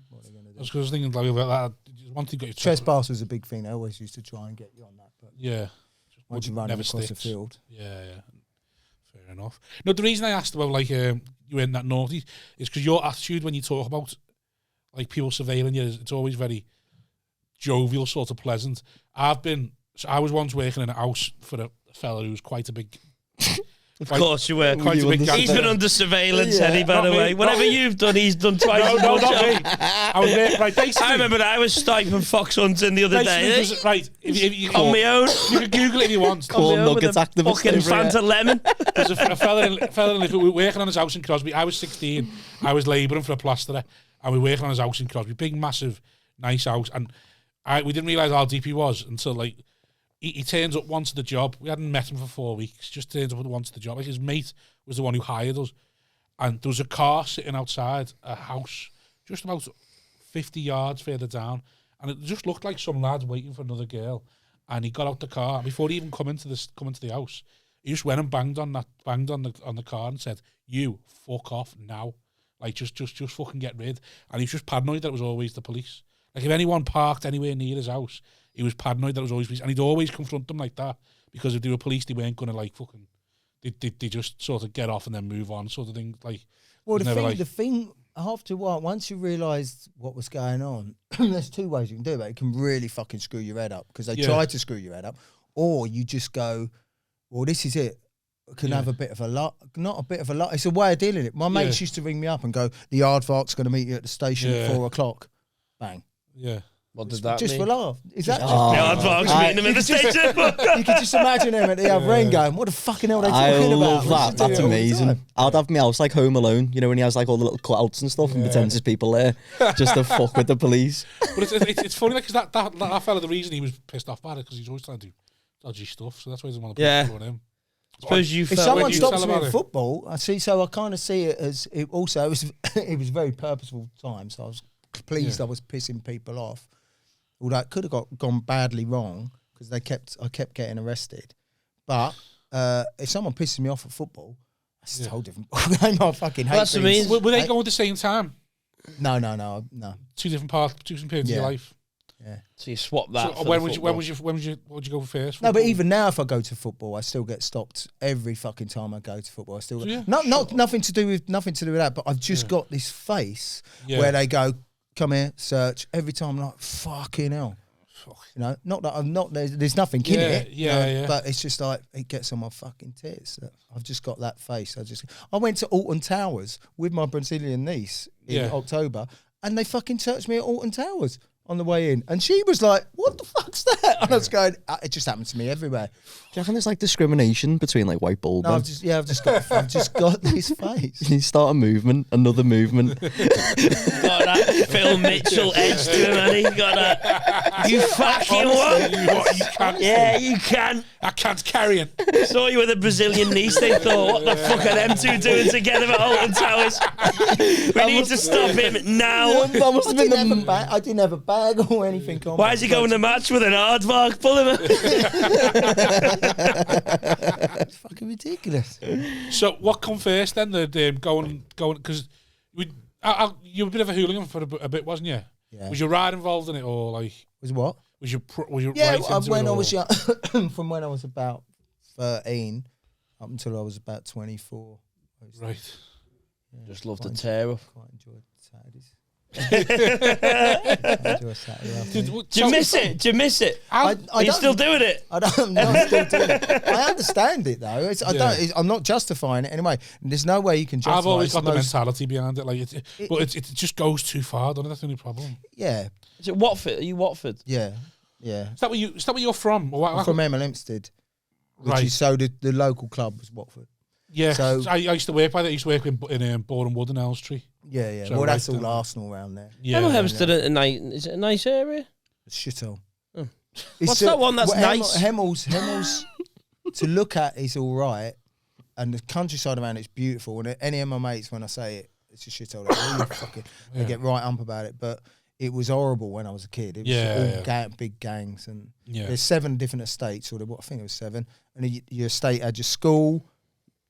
What are they going to do? I was thinking like about that. One thing got you Trespass was a big thing. They always used to try and get you on that. But yeah. once you run across the field. Yeah. Fair enough. No, the reason I asked about like you weren't that naughty is because your attitude when you talk about like people surveilling you, it's always very jovial, sort of pleasant. I was once working in a house for a fella who was quite a big. Of course you were. Quite a big He's been under surveillance, Eddie, by the way. Whatever you've done, he's done twice as much. Not me. I was there, right, basically. I remember I was sniping fox hunting the other day. Right, if you on my own. You can Google it if you want. Corn nuggets activist. Fucking Fanta lemon. There's a fella in Liverpool. We were working on his house in Crosby. I was 16. I was labouring for a plasterer. And we were working on his house in Crosby. Big, massive, nice house. And we didn't realise how deep he was until, like, he turns up once at the job. We hadn't met him for 4 weeks. Just turns up once at the job. Like, his mate was the one who hired us. And there was a car sitting outside a house just about 50 yards further down. And it just looked like some lad waiting for another girl. And he got out the car. Before he even come into the house, he just went and banged on the car and said, "You fuck off now. Like, just fucking get rid." And he was just paranoid that it was always the police. Like, if anyone parked anywhere near his house, he was paranoid that it was always police. And he'd always confront them like that, because if they were police, they weren't going to, like, fucking... They just sort of get off and then move on, sort of thing. Like, well, the thing, after a while, once you realised what was going on, there's two ways you can do it. It can really fucking screw your head up, because they try to screw your head up. Or you just go, well, this is it. Can have a bit of a lot, not a bit of a lot. It's a way of dealing with it. My mates used to ring me up and go, "The aardvark's going to meet you at the station at 4 o'clock." Bang. Yeah. What does that just mean? for laugh. Is that the aardvark's meeting him at the station? You can just imagine him at the other end going, "What the fucking hell are they talking I about?" love that. That's amazing. I'd have my house like Home Alone, you know, when he has like all the little cutouts and stuff and pretends there's people there just to fuck with the police. But it's funny, because that fella, the reason he was pissed off by it, because he's always trying to do dodgy stuff, so that's why he doesn't want to put on him. If someone stops me at football, I kind of see it as it also. It was a very purposeful time, so I was pleased I was pissing people off. Although it could have gone badly wrong, because I kept getting arrested. But if someone pisses me off at football, that's a whole different game. I fucking hate. That's amazing. Were they going at the same time? No. Two different periods of your life. Yeah. So you swap that. So when would you go for first? No, but even now, if I go to football, I still get stopped every fucking time I go to football. I still nothing to do with that. But I've just got this face where they go, "Come here, search." Every time I'm like, "Fucking hell." You know, not that I'm not. There's nothing in it. But it's just like it gets on my fucking tits. I've just got that face. I went to Alton Towers with my Brazilian niece in October, and they fucking searched me at Alton Towers on the way in, and she was like, "What the fuck's that?" And I was going, "It just happens to me everywhere." Do you reckon there's like discrimination between like white bald men? I've just got this face. You start a movement, another movement. Got that Phil Mitchell edge to him, and he got that. You fucking what? You can't. Yeah, you can. I can't carry it. Saw you with a Brazilian niece. They thought, "What the fuck are them two doing together at Alton Towers? We need to stop him now." That must have been I didn't have a bag or anything on. Why is he going to match with an aardvark? Pull him out. It's fucking ridiculous. So what come first then? The going because you were a bit of a hooligan for a bit, wasn't you? Yeah. Was your ride involved in it, or like was what? Was you yeah? Right into when it, I was young, from when I was about 13 up until I was about 24. Right. Yeah, Just love to tear up. Quite enjoyed Saturdays. Enjoy Saturday afternoon. Do you miss it? Do you miss it? Are you still doing it? I don't. No, I'm still doing it. I understand it though. I'm not justifying it anyway. There's no way you can justify. I've always got the mentality behind it, like it just goes too far, doesn't it? That's the only problem. Yeah. Is it Watford? Are you Watford? Yeah. Is that where you're from? I'm from Hemel Hempstead, which is so the local club was Watford. Yeah. So I used to work by that. I used to work in Boreham Wood and Elstree. Yeah. So well, that's all Arsenal around there. Yeah. Hemel Hempstead, is it a nice area? It's shithole. Oh. What's that one that's nice? Hemel's to look at is all right, and the countryside around it's beautiful. And any of my mates, when I say it, it's a shithole. They get right up about it. But it was horrible when I was a kid. It was all big gangs, and there's 7 different estates, or I think it was 7. And your estate had your school,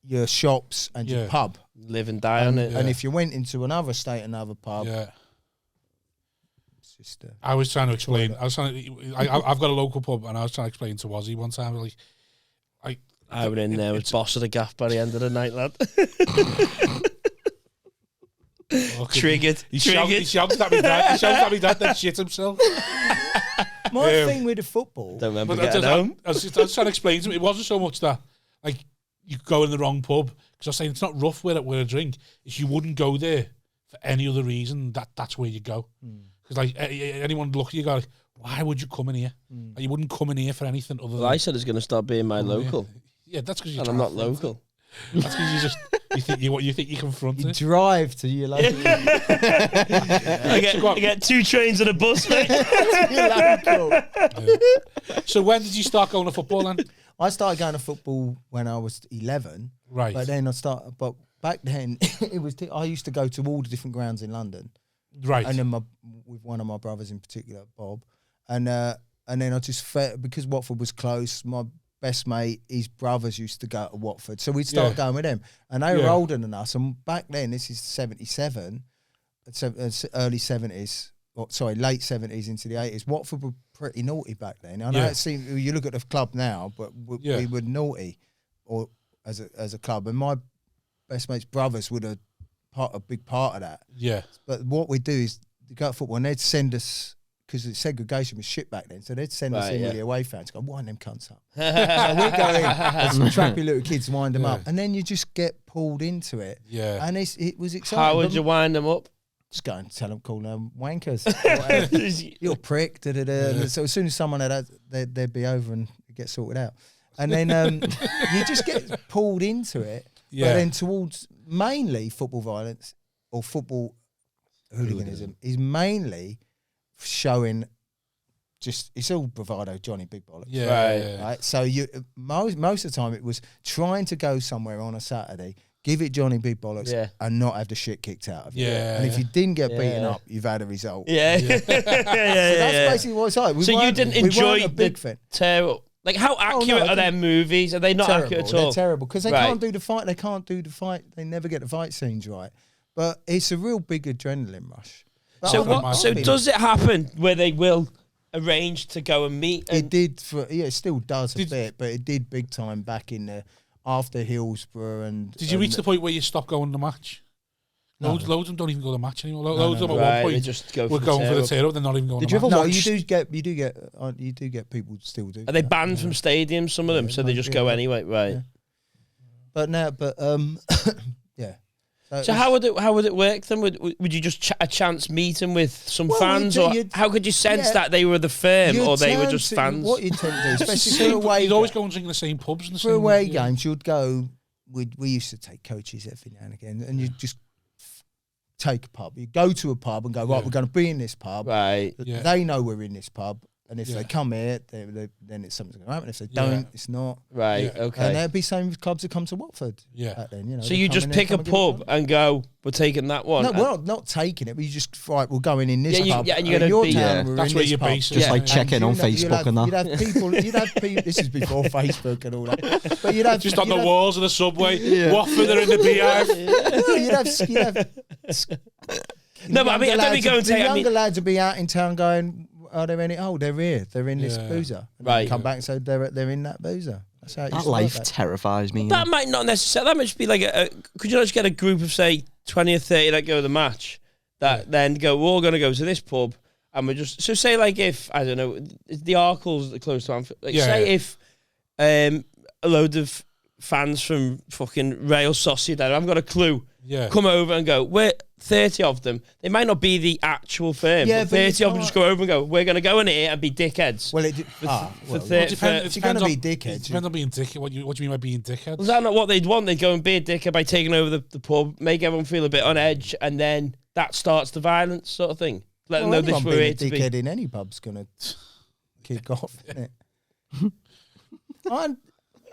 your shops, and your pub. Live and die on it. And if you went into another estate, another pub. Yeah. It's just, I was trying to explain. I've got a local pub, and I was trying to explain to Wazzy one time, like, I went in there with boss of the gaff by the end of the night, lad. Triggered. He shouted at me dad, then shit himself. My thing with the football. Don't remember getting home. I was trying to explain to him, it wasn't so much that, like, you go in the wrong pub. Because I was saying it's not rough where I drink. It's you wouldn't go there for any other reason. That's where you go. Because, like, anyone look at you go, like, why would you come in here? Like, you wouldn't come in here for anything other than... Well, I said it's going to stop being my local. Yeah, that's because you're... And I'm not local. That's because you think you confront it. Drive to your local. I get 2 trains and a bus, mate. So when did you start going to football then? I started going to football when I was 11. Right. But then but back then it was I used to go to all the different grounds in London. Right. And then with one of my brothers in particular, Bob. And then I just felt, because Watford was close, my best mate, his brothers used to go to Watford. So we'd start going with them. And they were older than us. And back then, this is 77, early 70s, late 70s into the 80s. Watford were pretty naughty back then. I know it seemed, you look at the club now, but we were naughty or as a club. And my best mate's brothers would have a big part of that. Yeah. But what we do is go to football and they'd send us, because segregation was shit back then, so they'd send us in with the away fans, go, wind them cunts up. And we'd go in as some trappy little kids, wind them up. And then you just get pulled into it. Yeah. And it was exciting. How would you wind them up? Just go and tell them, call them wankers. You're a prick. So as soon as someone had that, they'd be over and it get sorted out. And then you just get pulled into it. Yeah. But then towards mainly football violence or football hooliganism is mainly showing just, it's all bravado, Johnny Big Bollocks. Yeah. Right. So most of the time it was trying to go somewhere on a Saturday, give it Johnny Big Bollocks and not have the shit kicked out of you. Yeah. And if you didn't get beaten up, you've had a result. Yeah. So that's basically what it's like. So you didn't enjoy the terror. Like, how accurate are their movies? Are they not accurate at all? They're terrible because they can't do the fight. They can't do the fight. They never get the fight scenes right. But it's a real big adrenaline rush. So does it happen where they will arrange to go and meet? It did it still does a bit, but it did big time back in the after Hillsborough and. Did you reach the point where you stopped going to match? Loads of them don't even go to the match anymore. Loads of them at one point they just go we're going for the tear up. They're not even going. Did to you match. No, you do get people still do. Are they banned from stadiums? Some of them, so they just go anyway, right? Yeah. But yeah. So how would it work then? Would you just a chance meeting with some fans, or how could you sense that they were the firm or they were just fans? What you tend to do, especially for away, you'd always go and drink in the same pubs and the for same away games. You'd go. We used to take coaches every now and again, and you'd just take a pub. You go to a pub and go, right, we're going to be in this pub. Right. They know we're in this pub. And if they come here, then it's something's going to happen. If they don't, it's not. Right, okay. And that'd be same with clubs that come to Watford. Yeah. Then, so you just pick a pub and go, we're taking that one? No, we're not taking it, but you just, right, we're going in this pub. Yeah, and you're going to be that's where you're based. Just like checking on Facebook and that. You'd have people, this is before Facebook and all that. But you'd have just on the walls of the subway, Watford are in the beehive. You'd have no, but I mean, I don't be going to the younger lads would be out in town going, are there any? Oh, they're here. They're in this boozer. And right. Come back and say they're in that boozer. That's how that life terrifies me. That might not necessarily. That might just be like could you not just get a group of say 20 or 30 that go to the match that then go, we're all going to go to this pub and we're just say like if I don't know the Arkles that are close to Anfield. Like if a load of fans from fucking Real Sociedad, I've got a clue. Come over and go, we're 30 of them. They might not be the actual firm, but 30 of them just go over and go, we're going to go in here and be dickheads. Well, if you're going to be dickheads. It depends on being dickhead. What do you mean by being dickheads? Was that not what they'd want? They'd go and be a dickhead by taking over the pub, make everyone feel a bit on edge, and then that starts the violence sort of thing. Let them know this we're here to be. Dickhead in any pub's going to kick off, isn't it?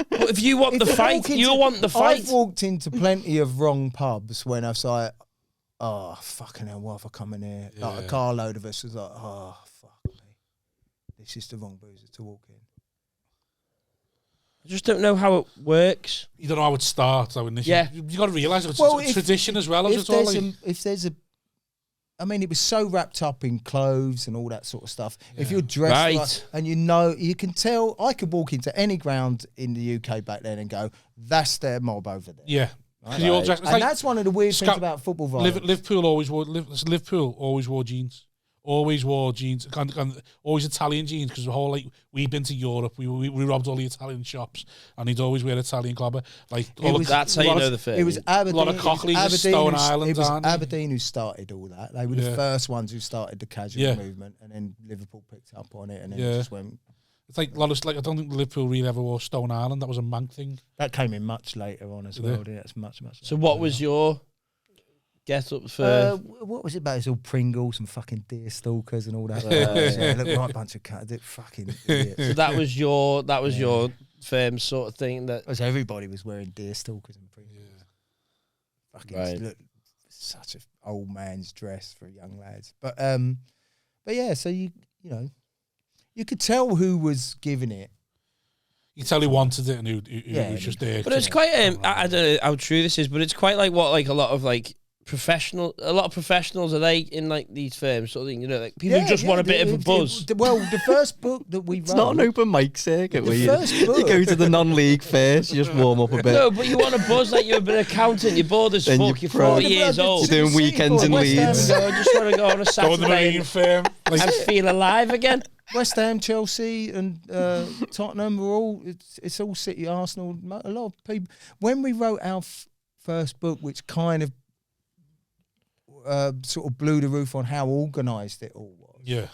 But if you want the fight, you want the fight. I've walked into plenty of wrong pubs when I was like, oh, fucking hell, why have I come in here? Yeah. Like a carload of us was like, oh, fuck me. This is the wrong boozer to walk in. I just don't know how it works. You don't know how it starts. Yeah. You got to realise it's Well, a tradition as well. If there's a, I mean, it was so wrapped up in clothes and all that sort of stuff. Yeah. If you're dressed Right. like, and you can tell, I could walk into any ground in the UK back then and go, that's their mob over there. Yeah. Right? You're all dressed, And like, that's one of the weird things about football violence. Liverpool always wore jeans. Always wore jeans, and always Italian jeans, because the whole, like, we'd been to Europe, we robbed all the Italian shops, and he'd always wear Italian clobber. Like, That's how you know the firm. It was Aberdeen. A lot of Cockleys at Stone Island, It was aren't they? Aberdeen who started all that. They were the first ones who started the casual movement, and then Liverpool picked up on it, and then it just went. It's like a lot of, like, I don't think Liverpool really ever wore Stone Island. That was a Manc thing. That came in much later on as well. Didn't it? That's much. So what was your get up for? What was it about? It's all Pringles and fucking deer stalkers and all that. Yeah, look, right bunch of fucking idiots. So that was your firm sort of thing. That Because everybody was wearing deer stalkers and Pringles. Yeah. Fucking look, such an old man's dress for young lads. But yeah, so you know, you could tell who was giving it. You tell who wanted it and who was just there. But it's quite I don't know how true this is, but it's quite like what, like a lot of professionals are they in like these firms sort of thing, you know, like people who just want a bit of a buzz. Well, the first book that we wrote, It's not an open mic circuit where you book- go to the non-league first, you just warm up a bit. No, but you want a buzz like you're a bit of accountant, you're bored as Then fuck, you're you're 40 years You're old. You're doing weekends in West Ham Leeds. I just want to go on a Go in the Saturday marine firm. Like, and feel alive again. West Ham, Chelsea, and Tottenham were all. It's all City, Arsenal. A lot of people. When we wrote our first book, which kind of sort of blew the roof on how organised it all was. yeah.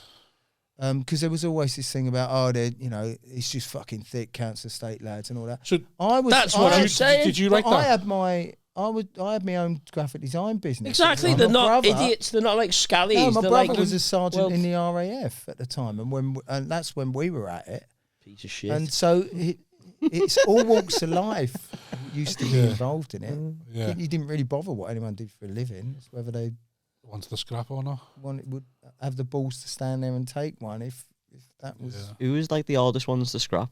Because there was always this thing about it's just fucking thick council estate lads and all that. So That's what I'm saying. Did you write I that? had my own graphic design business. Exactly, And they're my not brother- idiots. They're not like scallies. No, my they're brother like was a sergeant well, in the RAF at the time, and that's when we were at it. piece of shit. And so it's all walks of life used to be involved in it. Yeah. You didn't really bother what anyone did for a living. It's whether they Wanted the scrap or not? would have the balls to stand there and take one if that was. Yeah. Who was like the hardest ones to scrap?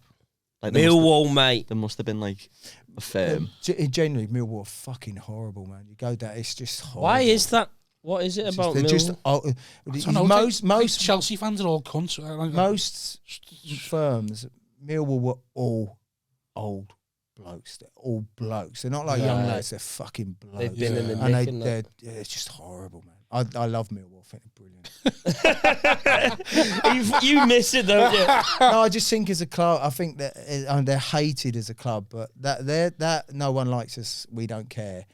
Like there must Millwall, mate. have been like a firm. Generally, Millwall are fucking horrible, man. You go there, it's just horrible. Why is that? What is it It's about they're just Millwall? most Chelsea fans are all cunts. most firms, Millwall were all old blokes. They're all blokes. They're not like young Right. lads. They're fucking blokes. They've been in the and nick and that. it's just horrible, man. I love Millwall. I think they're brilliant. you miss it, don't you? No, I just think as a club, I think that they're hated as a club, but that no one likes us, we don't care,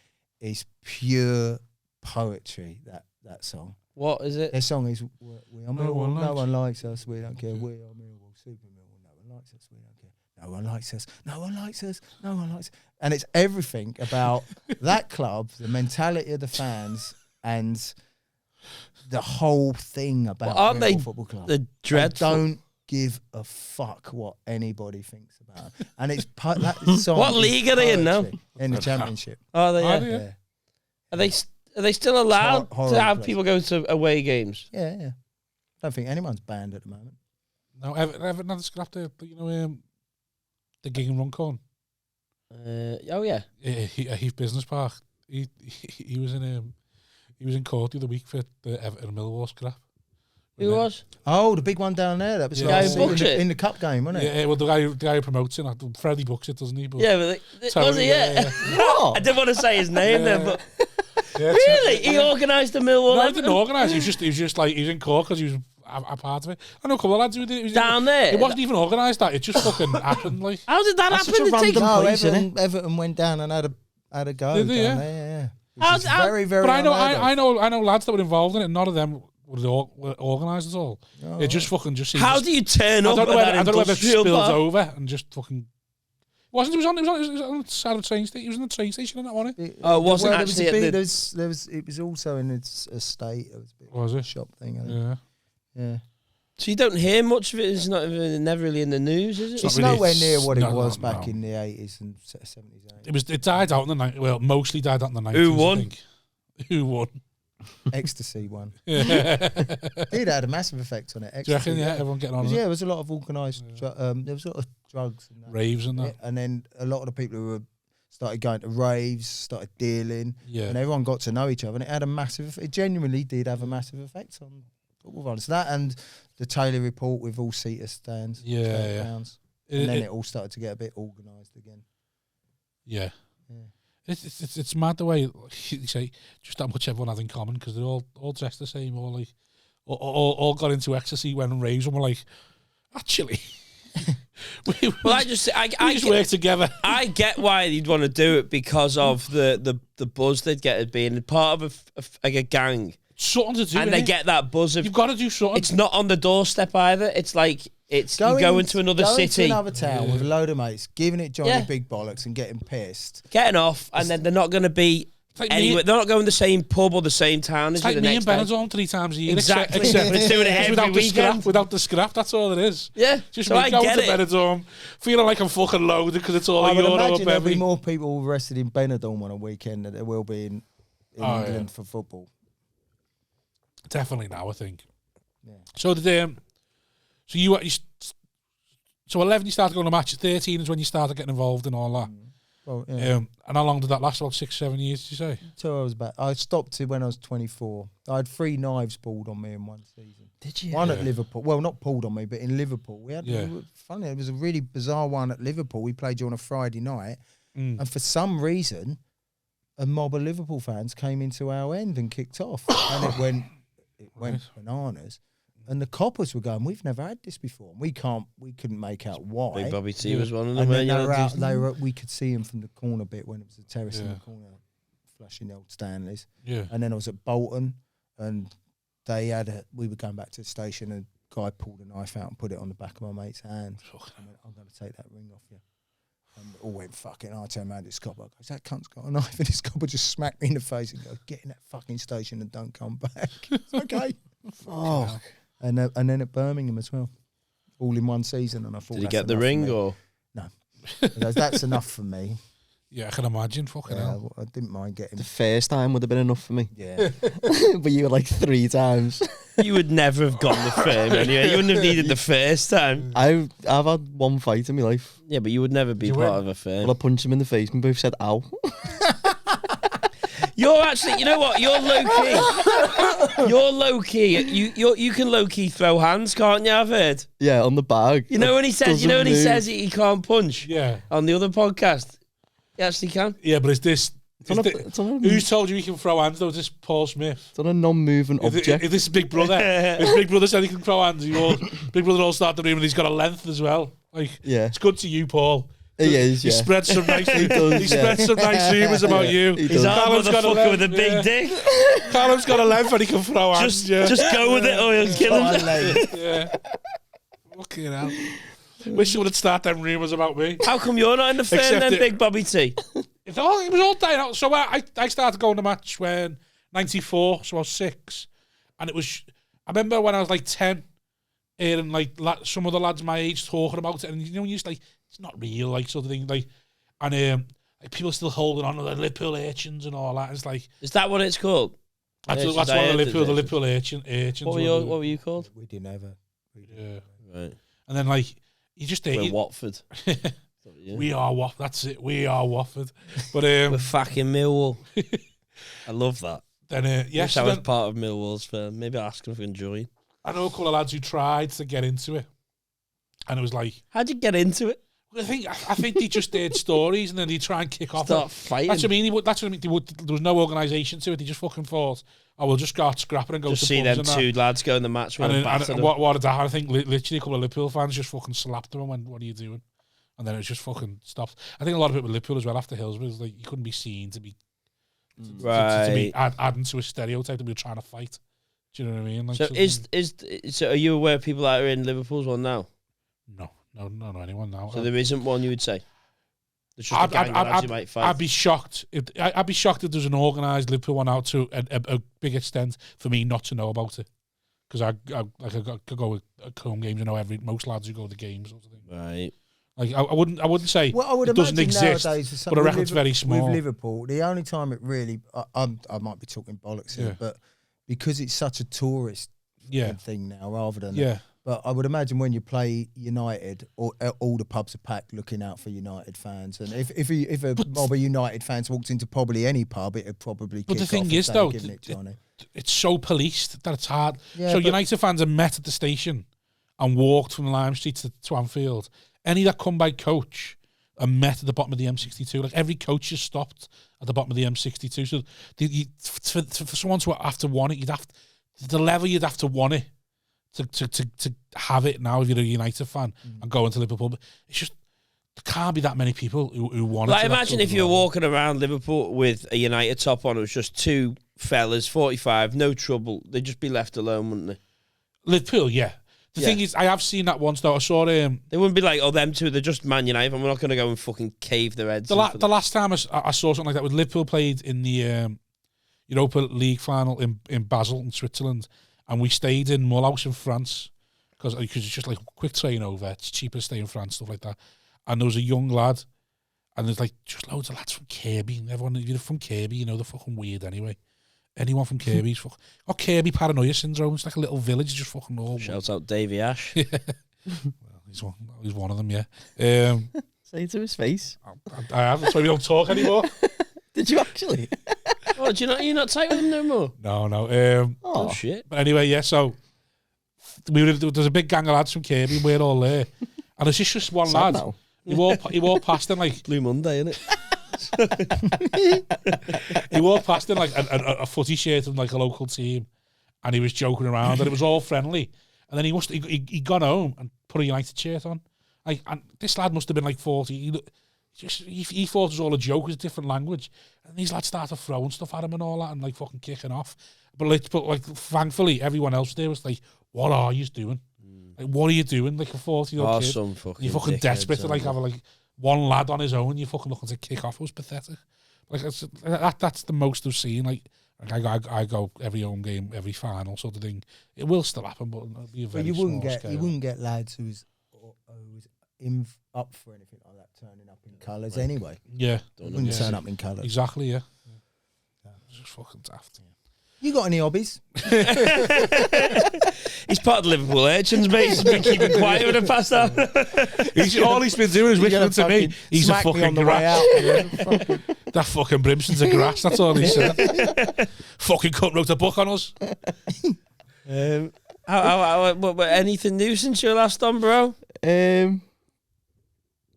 is pure poetry. That song. What is it? Their song is we are Millwall. No one likes us. We don't care. We are Millwall. Super Millwall. No one likes us. We don't care. No one likes us. No one likes us. No one likes. And it's everything about that club, the mentality of the fans, and the whole thing about Well, aren't they Millwall Football Club. the dreadful? I don't give a fuck what anybody thinks about it. And it's that song. What is league are they in now? poetry. In the Championship. Are they? Are Yeah. they? Yeah. Are they still allowed horrible to have place. people go to away games? Yeah. Don't think anyone's banned at the moment. No, Everton had a scrap there. The gig in Runcorn. Oh yeah. Heath Business Park. He was in court the other week for the Everton Millwall scrap. Who was? Oh, the big one down there. That was Yeah. like Guy who booked it? in the cup game, wasn't it? Yeah, well, the guy who promotes it, Freddie books it, doesn't he? But Yeah, but was he? Yeah. What? I didn't want to say his name then, but Yeah, really, he organised the Millwall. No, he Everton? didn't organise. He was just like he was in court because he was a part of it. I know a couple of lads who did it. Down there? It wasn't even organised. That it just fucking happened. Like How did that That's happen? such a It takes- random No, place, isn't Everton went down and had a go Did they, down yeah? there. How's- Which is very, very. but I unheard of. know lads that were involved in it. None of them were organised at all. Oh, It just fucking just. How do you turn up? I don't know at that whether it industrial spilled park? over and just fucking. It was on the side of the train station. He was in the train station and that one. Oh, it wasn't Well, actually at the- there was. It was also in its estate. It was a bit Was it? shop thing. I think. Yeah. Yeah. So you don't hear much of it. It's not never really in the news, is it? It's nowhere near what it was back in the 80s and 70s. It died out in the 90s. Well, mostly died out in the 90s. Who won? I think. Who won? Ecstasy won. Yeah. It had a massive effect on it. Do you reckon? Yeah, everyone getting on. Yeah, there was a lot of organised. There was a lot of drugs and that. Raves and that. Yeah, and then a lot of the people who started going to raves, started dealing, Yeah. and everyone got to know each other, and it had a massive. It genuinely did have a massive effect on football violence. That and the Taylor report with all seater stands. Yeah. Grounds. And then it all started to get a bit organised again. Yeah. It's mad the way you say just how much everyone has in common because they're all dressed the same, all got into ecstasy when raves and we're like, actually, we just work together. I get why you'd want to do it because of the buzz they'd get at being part of a gang. Something to do, and they get that buzz of you've got to do something. It's not on the doorstep either. It's like you go into another city, to another town with a load of mates, giving it Johnny big bollocks and getting pissed, getting off, and then they're not going to be anywhere. They're not going to the same pub or the same town as you the next day. It's like me and Benidorm 3 times a year. Exactly. Except it's doing it every weekend. Without the scrap, that's all it is. Yeah. Just so me going to Benidorm, feeling like I'm fucking loaded because it's all a Euro. I would imagine there'll be more people arrested in Benidorm on a weekend than there will be in England for football. Definitely now, I think. Yeah. So so 11 you started going to match. 13 is when you started getting involved in all that. Well, yeah. And how long did that last? About 6-7 years, did you say? Until I was back. I stopped it when I was 24. I had 3 knives pulled on me in one season. Did you? One at Liverpool. Well, not pulled on me, but in Liverpool. We were funny. It was a really bizarre one at Liverpool. We played you on a Friday night, and for some reason, a mob of Liverpool fans came into our end and kicked off, and it went bananas. And the coppers were going, we've never had this before. We couldn't make out why. Big Bobby T was one of them. And we could see him from the corner bit when it was a terrace in the corner, flashing the old Stanleys. Yeah. And then I was at Bolton, and we were going back to the station, and a guy pulled a knife out and put it on the back of my mate's hand. I went, I'm going to take that ring off you. And it all went fucking. I turned around to this copper. I goes, that cunt's got a knife, and this copper just smacked me in the face and goes, get in that fucking station and don't come back. Okay. Fuck. And then at Birmingham as well, all in one season. And I thought, did he get the ring or no? That's enough for me. Yeah, I can imagine. Fucking hell. I didn't mind getting. The first time would have been enough for me. Yeah, but you were like 3 times. You would never have gotten the firm anyway. You wouldn't have needed the first time. I've had one fight in my life. Yeah, but you would never be part of a firm. Well, I punched him in the face and both said ow. You're actually, you know what? You're low key. You're low key. You can low key throw hands, can't you? I've heard. Yeah, on the bag. You know when he says, he can't punch. Yeah. On the other podcast, he actually can. Yeah, but is this? Who's told you he can throw hands though? Is this Paul Smith? It's on a non-moving object. Is this Big Brother? If Big Brother said he can throw hands, Big Brother all start the room and he's got a length as well. Like, it's good to you, Paul. He is, He spreads some nice. He spreads some nice rumours about you. He's a motherfucker with a big dick. Callum's got a length and he can throw hands. Just go with it or you'll kill him. Yeah. Fucking hell. Wish you would start them rumours about me. How come you're not in the firm then, Big Bobby T? It was all dying out. So I started going to match when 94, so I was 6. And it was, I remember when I was like 10, hearing like some of the lads my age talking about it, and when you're just like, it's not real, like sort of thing, like, and like people still holding on to the Liverpool urchins and all that. It's like, is that what it's called? That's what the Liverpool urchins. What were you called? We didn't ever. Yeah, right. And then like you just we're Watford. We are Watford. That's it. We are Watford. But we're fucking Millwall. I love that. Then yes, I was part of Millwall's firm. Maybe I'll ask him if I can join. I know a couple of lads who tried to get into it, and it was like, how'd you get into it? I think they just did stories and then they try and kick off. Start fighting. That's what I mean. There was no organisation to it. They just fucking thought, oh, we'll just go scrapping and go just to see them two lads go in the match. And what did that? I think literally a couple of Liverpool fans just fucking slapped them and went, what are you doing? And then it just fucking stopped. I think a lot of people with Liverpool as well after Hillsborough was like, you couldn't be seen to be to be adding to a stereotype that we were trying to fight. Do you know what I mean? Like, so are you aware of people that are in Liverpool's one now? No, anyone now. So there isn't one, you would say? There's just a gang of lads you might fight. I'd be shocked. I'd be shocked if there's an organised Liverpool one out to a big extent for me not to know about it. because I could go with home games. Most lads who go to the games, sort of thing. Right. Like I wouldn't say Well, I would it doesn't imagine exist, nowadays, but I reckon it's very small. With Liverpool, the only time it really, I might be talking bollocks here, but because it's such a tourist thing now, rather than But I would imagine when you play United, all the pubs are packed, looking out for United fans. And if a mob of United fans walked into probably any pub, it'd probably. But the thing is, though, it's so policed that it's hard. Yeah, so United fans are met at the station and walked from Lime Street to Anfield. Any that come by coach are met at the bottom of the M62. Like every coach is stopped at the bottom of the M62. So for someone to have to want it, the level you'd have to want it to have it now if you're a United fan and go into Liverpool. It's just there can't be that many people who want it. Like imagine if you were walking around Liverpool with a United top on, it was just two fellas, 45, no trouble. They'd just be left alone, wouldn't they? Liverpool, yeah. The thing is, I have seen that once though. I saw them. They wouldn't be like, oh, them two, they're just Man United, and we're not going to go and fucking cave their heads. The last time I saw something like that, with Liverpool played in the Europa League final in Basel in Switzerland, and we stayed in Mulhouse in France because it's just like a quick train over. It's cheaper to stay in France, stuff like that. And there was a young lad, and there's like just loads of lads from Kirby, and everyone, if you're from Kirby, you know they're fucking weird anyway. Anyone from Kirby's fucking got Kirby paranoia syndrome. It's like a little village, just fucking all. Shout out Davey Ash. Well, he's one of them, yeah. Say it to his face. I have. That's why we don't talk anymore. Did you actually? Oh, you're not tight with him no more? No. Oh shit. But anyway, yeah. So there's a big gang of lads from Kirby, and we're all there, and there's just one lad. Now. He walked past him like Blue Monday, innit? He walked past in like a footy shirt from like a local team, and he was joking around, and it was all friendly. And then he gone home and put a United shirt on. Like, and this lad must have been like 40. He thought it was all a joke, it was a different language. And these lads started throwing stuff at him and all that, and like fucking kicking off. But thankfully, everyone else there was like, "What are you doing? Like, what are you doing? Like a 40-year-old kid, you're fucking desperate to like have one lad on his own, you're fucking looking to kick off." It was pathetic. Like that's the most I've seen. Like I go every home game, every final sort of thing. It will still happen, but it'll be a very you small scale. You wouldn't get lads who's up for anything like that turning up in colours anyway. Yeah, wouldn't turn up in colours. Exactly. Yeah. It's just fucking daft. You got any hobbies? He's part of the Liverpool urchins, mate. He's been keeping quiet with the past hour. All he's been doing is whistling to me. He's a fucking grass. That fucking Brimson's a grass. That's all he said. Fucking cunt wrote a book on us. Anything new since you last on, bro?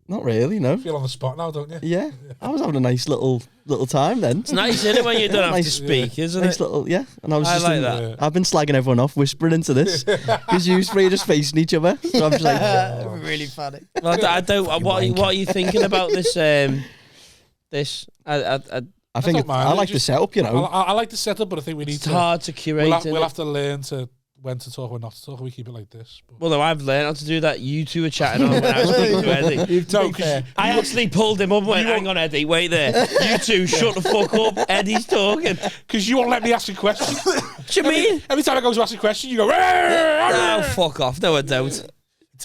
Not really, no. You feel on the spot now, don't you? Yeah. I was having a nice little time then. It's nice, isn't it, when you don't have to speak, isn't nice it? Little, yeah. And I was just like that. I've been slagging everyone off, whispering into this, because you three are just facing each other. So I'm just like, really funny. Well, I don't. What are you thinking about this? This. I think I like the setup, you know. I like the setup, but I think we need it's hard to curate. We'll have to learn to when to talk, when not to talk. We keep it like this. But. Well, no, I've learned how to do that. You two were chatting on when I was speaking to Eddie. No, because I actually pulled him up and went, hang on, Eddie, wait there. You two, shut the fuck up. Eddie's talking. Because you won't let me ask a question. What do you mean? Every time I go to ask a question, you go, oh, fuck off. No, I don't.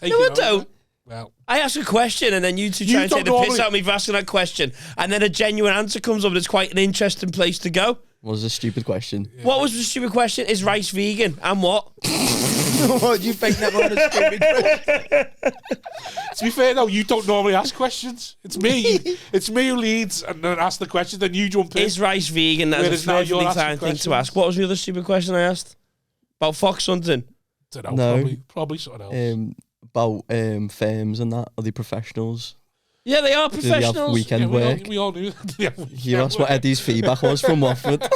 I don't. Well, I ask a question and then you two try and take the piss out of me for asking that question. And then a genuine answer comes up and it's quite an interesting place to go. What was a stupid question? Yeah. What was the stupid question? Is rice vegan? And what? What do you think that was a stupid question? To be fair though, you don't normally ask questions. It's me. It's me who leads and then asks the question, then you jump in. Is rice vegan? That's a perfectly fine thing to ask. What was the other stupid question I asked? About fox hunting? Don't know, no. Probably something else. About firms and that. Are they professionals? Yeah, they are professionals. Do they have weekend work? We all knew. You asked what Eddie's feedback was from Watford.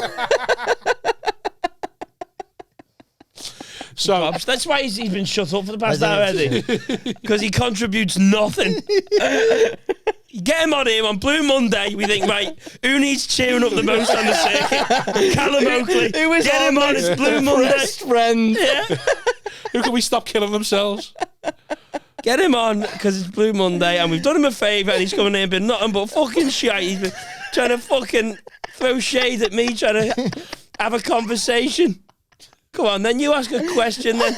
So that's why he's been shut up for the past hour, Eddie. Because he contributes nothing. Get him on here on Blue Monday. We think, right, who needs cheering up the most on the circuit? Callum Oakley. Get him on. It's Blue Monday. Friend. Yeah. Who can we stop killing themselves? Get him on, because it's Blue Monday, and we've done him a favour, and he's coming in and been nothing but fucking shite. He's been trying to fucking throw shade at me, trying to have a conversation. Come on, then you ask a question. Then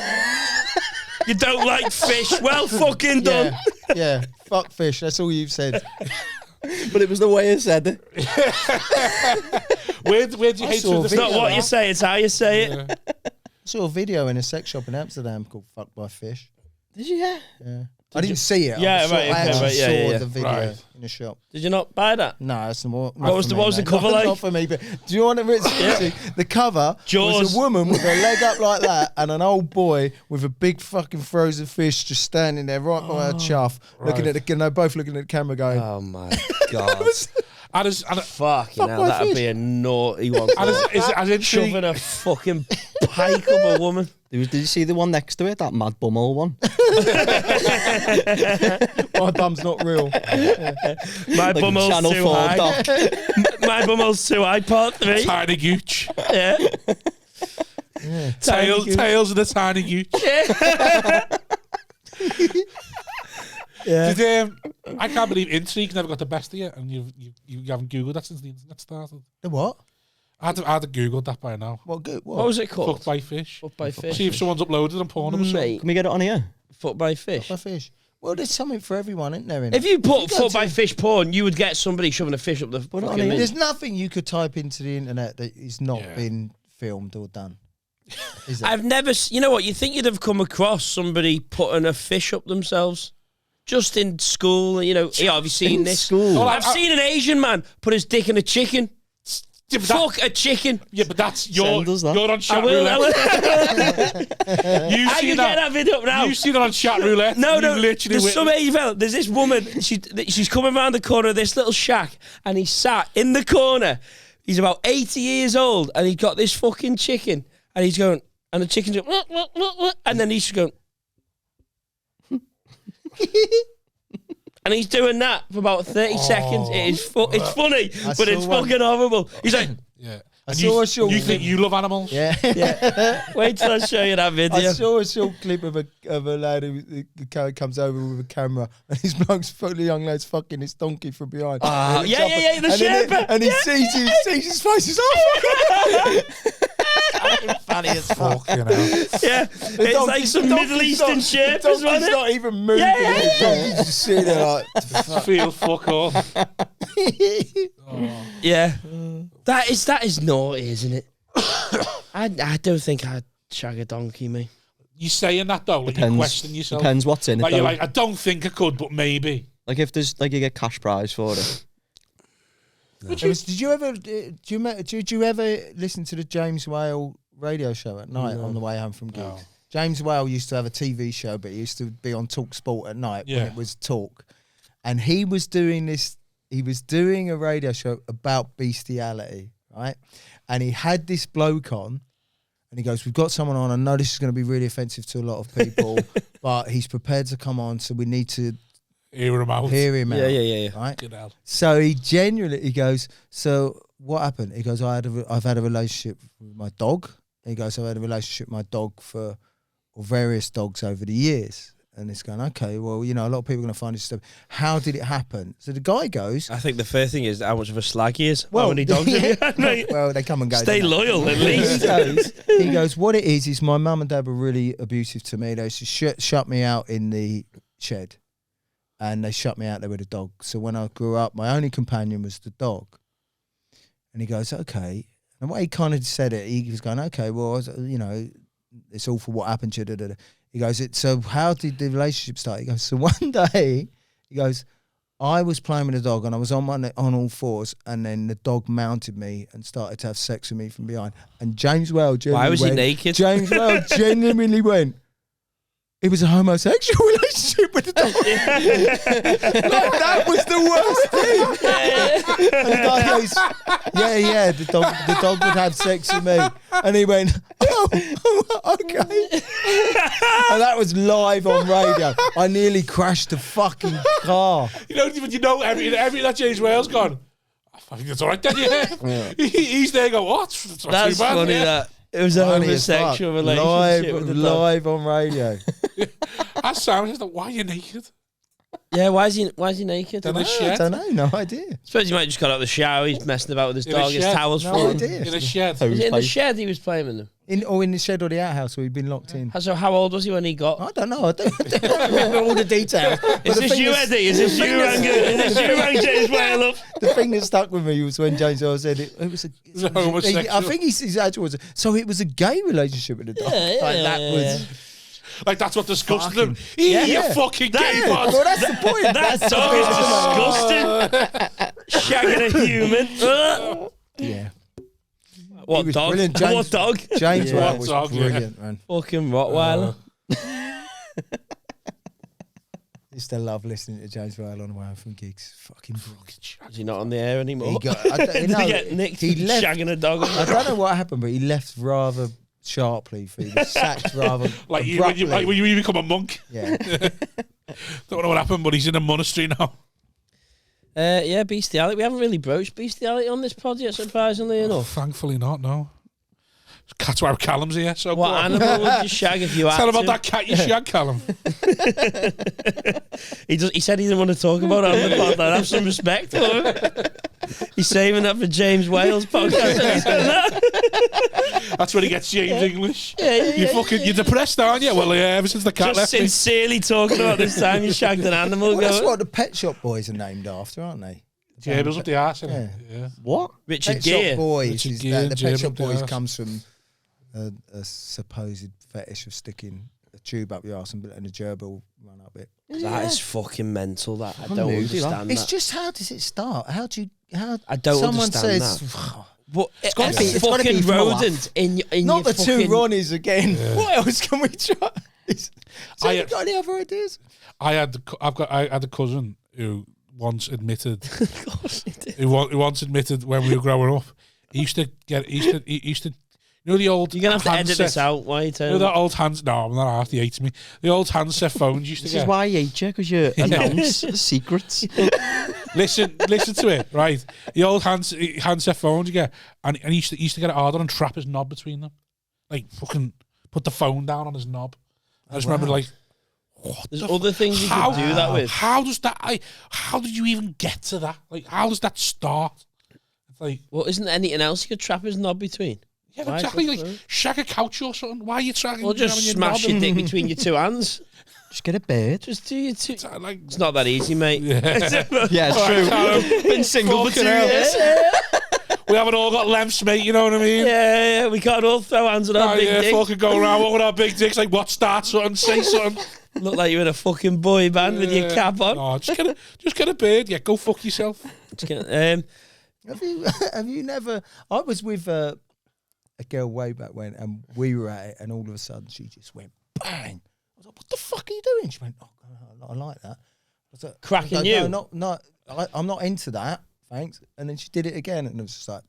you don't like fish. Well, fucking done. Yeah, fuck fish. That's all you've said. But it was the way I said it. Where do you hate saw a the It's not video what of you that. say; it's how you say it. I saw a video in a sex shop in Amsterdam called "Fucked by Fish." Did you? Yeah. Yeah, I didn't see it. Yeah, I saw, right, I okay, actually right, yeah, saw yeah. the video Right. in the shop. Did you not buy that? No, that's not. What was the cover like? Not for me. But do you want to? The cover Jaws. was a woman with her leg up like that, and an old boy with a big fucking frozen fish just standing there right by her chuff, looking at the. And they're both looking at the camera, going, Oh my god! Fucking hell, my that'd fish. be a naughty one. And is it as intriguing? Shoving a fucking pike up a woman. Did you see the one next to it? That mad bumhole one. "My bum's not real." My Like bumhole's Channel too 4 high. doc. My bumhole's too high. Part 3. Tiny gooch. Yeah. Tails of the tiny gooch. Yeah. I can't believe intrigue never got the best of you, and you haven't Googled that since the internet started. The what? I'd have Googled that by now. What good? What was it called? Fucked by fish. Fuck by fish. See if someone's uploaded on porn or something. Mate, Can we get it on here? fuck by fish. By fish. Well, there's something for everyone, isn't there? In If it? you put go fuck to- by fish porn, you would get somebody shoving a fish up the fucking on here. lid. There's nothing you could type into the internet that is not Yeah. been filmed or done. Is it? I've never, you know what? You think you'd have come across somebody putting a fish up themselves, just in school. You know, yeah, have you seen In this? school. Well, I've seen an Asian man put his dick in a chicken. Yeah, but that- Fuck a chicken. yeah, but that's Send us that. you're on I chat will. I roulette. will. You I see can get that video up now. You see that on chat roulette. No, You no. literally There's some witnessed- Asian fella. There's this woman. She's coming around the corner of this little shack, and he's sat in the corner. He's about 80 years old, and he's got this fucking chicken, and he's going, and the chicken's going, "Wah, wah, wah, wah," and then he's just going, and he's doing that for about 30 seconds. It is it's funny, but it's saw one. fucking horrible. He's like, Yeah. I And saw a short you clip. think you love animals? Yeah. wait till I show you that I video. saw a short clip of a lad who comes over with a camera, and his young lad's fucking his donkey from behind. Ah, And he yeah, jumps- yeah, yeah, the and then shepherd. and he sees his face. He's funny as fuck. Fucking hell. Yeah, it's like some Middle Eastern shit. The donkey's not even moving. Yeah, yeah, The donkey's just sitting there like. Feel fuck all. Yeah, that is naughty, isn't it? I don't think I'd shag a donkey, me. You saying that though, like you Depends. question yourself. Depends what's in it. Like you're though. like, I don't think I could, but maybe. Like if there's like you get cash prize for it. Did you ever listen to the James Whale radio show at night on the way home from gigs? No. James Whale used to have a TV show, but he used to be on Talk Sport at night when Yeah. it was Talk, and he was doing this. He was doing a radio show about bestiality, right? And he had this bloke on, and he goes, "We've got someone on. I know this is going to be really offensive to a lot of people, but he's prepared to come on, so we need to Hear him out. hear him out." Yeah. Right? Fucking hell. So he goes, "So what happened?" He goes, I've had a relationship with my dog. He goes, "I've had a relationship with my dog or various dogs over the years." And it's going, okay, well, you know, a lot of people are going to find this stuff. How did it happen? So the guy goes, I think the first thing is how much of a slag he is. well, How many dogs have you had, mate? well, they come and go. Stay don't they? loyal, at least. He goes, what it is my mum and dad were really abusive to me. They used to shut me out in the shed, and they shut me out there with a dog. So when I grew up, my only companion was the dog. And he goes, okay. And the way he kind of said it, he was going, okay, well, you know, it's all for what happened to you. Da, da, da. He goes, so how did the relationship start? He goes, so one day, he goes, I was playing with the dog and I was on all fours, and then the dog mounted me and started to have sex with me from behind. And James Whale Why was he went, naked? James Whale genuinely went, it was a homosexual relationship with the dog. Like, that was the worst thing. And the guy goes, yeah, the dog would have sex with me. And he went, oh, okay. And that was live on radio. I nearly crashed the fucking car. You know, every that James Whale's gone. I think it's all right then, yeah. He's there going, what? It's not That's too bad, funny, yeah. that. It was a Funny as fuck. homosexual relationship with the dog. live on radio. That sounds like, why are you naked? Yeah, why is he naked? In a I shed? don't know, no idea. Suppose he might just got out of the shower, he's messing about with his In a dog, his shed? towel's No falling. idea. In a shed. Was it in the shed he was playing with them? In the shed or the outhouse where he'd been locked in. So how old was he when he got? I don't know. I don't remember all the details. Is this you, Eddie? Is this you, rang James Whale up? The thing that stuck with me was when James Whale said it was I think his actual was. So it was a gay relationship with the dog. Like that's what disgusted him. You fucking gay bud. Well, that's the point. That dog is disgusting. Shagging a human. Yeah. What dog? What dog? James Whale was dog, brilliant, man. Fucking Rottweiler. Used to love listening to James Whale on the way home from gigs. Fucking brilliant. Is he not on the air anymore? He got, Did he get nicked shagging a dog? I don't know what happened, but he left rather sharply. He was sacked rather like when you become a monk. Yeah. Don't know what happened, but he's in a monastery now. Yeah, bestiality. We haven't really broached bestiality on this pod yet, surprisingly enough. Thankfully not, no. That's why Callum's here. So what animal would you shag if you had Tell to? about that cat you shag, Callum. He said he didn't want to talk about it on the pod. Have some respect for him. He's saving that for James Wales podcast. That's when he gets James English. Yeah, You're depressed, aren't you? Well, yeah, ever since the cat just left sincerely talking about this time you shagged an animal. Well, that's what the Pet Shop Boys are named after, aren't they? Gerbils up the arse, innit? Yeah. What? Richard Pet Gere. Shop Boys. Richard Gere, The Pet Shop Gerbils up the Boys arse. comes from a supposed fetish of sticking a tube up your arse and a gerbil run up it. That is fucking mental. That I don't movie, understand. It's That. just how does it start? I don't someone understand says, that. But It's gotta be- a it's gotta be fucking from a laugh. rodent in not your the two fucking... Ronnies again. Yeah. What else can we try? So you had- got any other ideas? I had a cousin who once admitted who once admitted when we were growing up, he used to you know the old You're gonna have to edit handset- this out. Why are you You telling know me? that old hands? No, I'm not after he hates me. The old handset phones used to This get. is why I hate you, because you announce secrets. Listen to it, right? The old handset phones you get, and he used to get it harder and trap his knob between them, like fucking put the phone down on his knob. I just remember like, what There's the other things you how- could do that with. How does that? How did you even get to that? Like, how does that start? It's like, Well, isn't there anything else you could trap his knob between? yeah, Why exactly. is that Like, shag a couch or something. Why are you dragging? Or just your smash knob your dick between your two hands. Just get a bird. Just do your two. It's like, It's not that easy, mate. Yeah, it's true. Been single for 2 Fucking hell. years. we haven't all got lamps, mate. You know what I mean? Yeah, we can't all throw hands on our Oh, big yeah, dicks. fucking go around with our big dicks. Like, what? Start something, say something. Look like you're in a fucking boy band with your cap on. Oh, just get a beard. Yeah, go fuck yourself. Have you never? I was with a girl way back when, and we were at it, and all of a sudden she just went bang. I was like, "What the fuck are you doing?" She went, "Oh, I like that." I was like, Cracking "No, you? not. I'm not into that. Thanks." And then she did it again, and it was just like,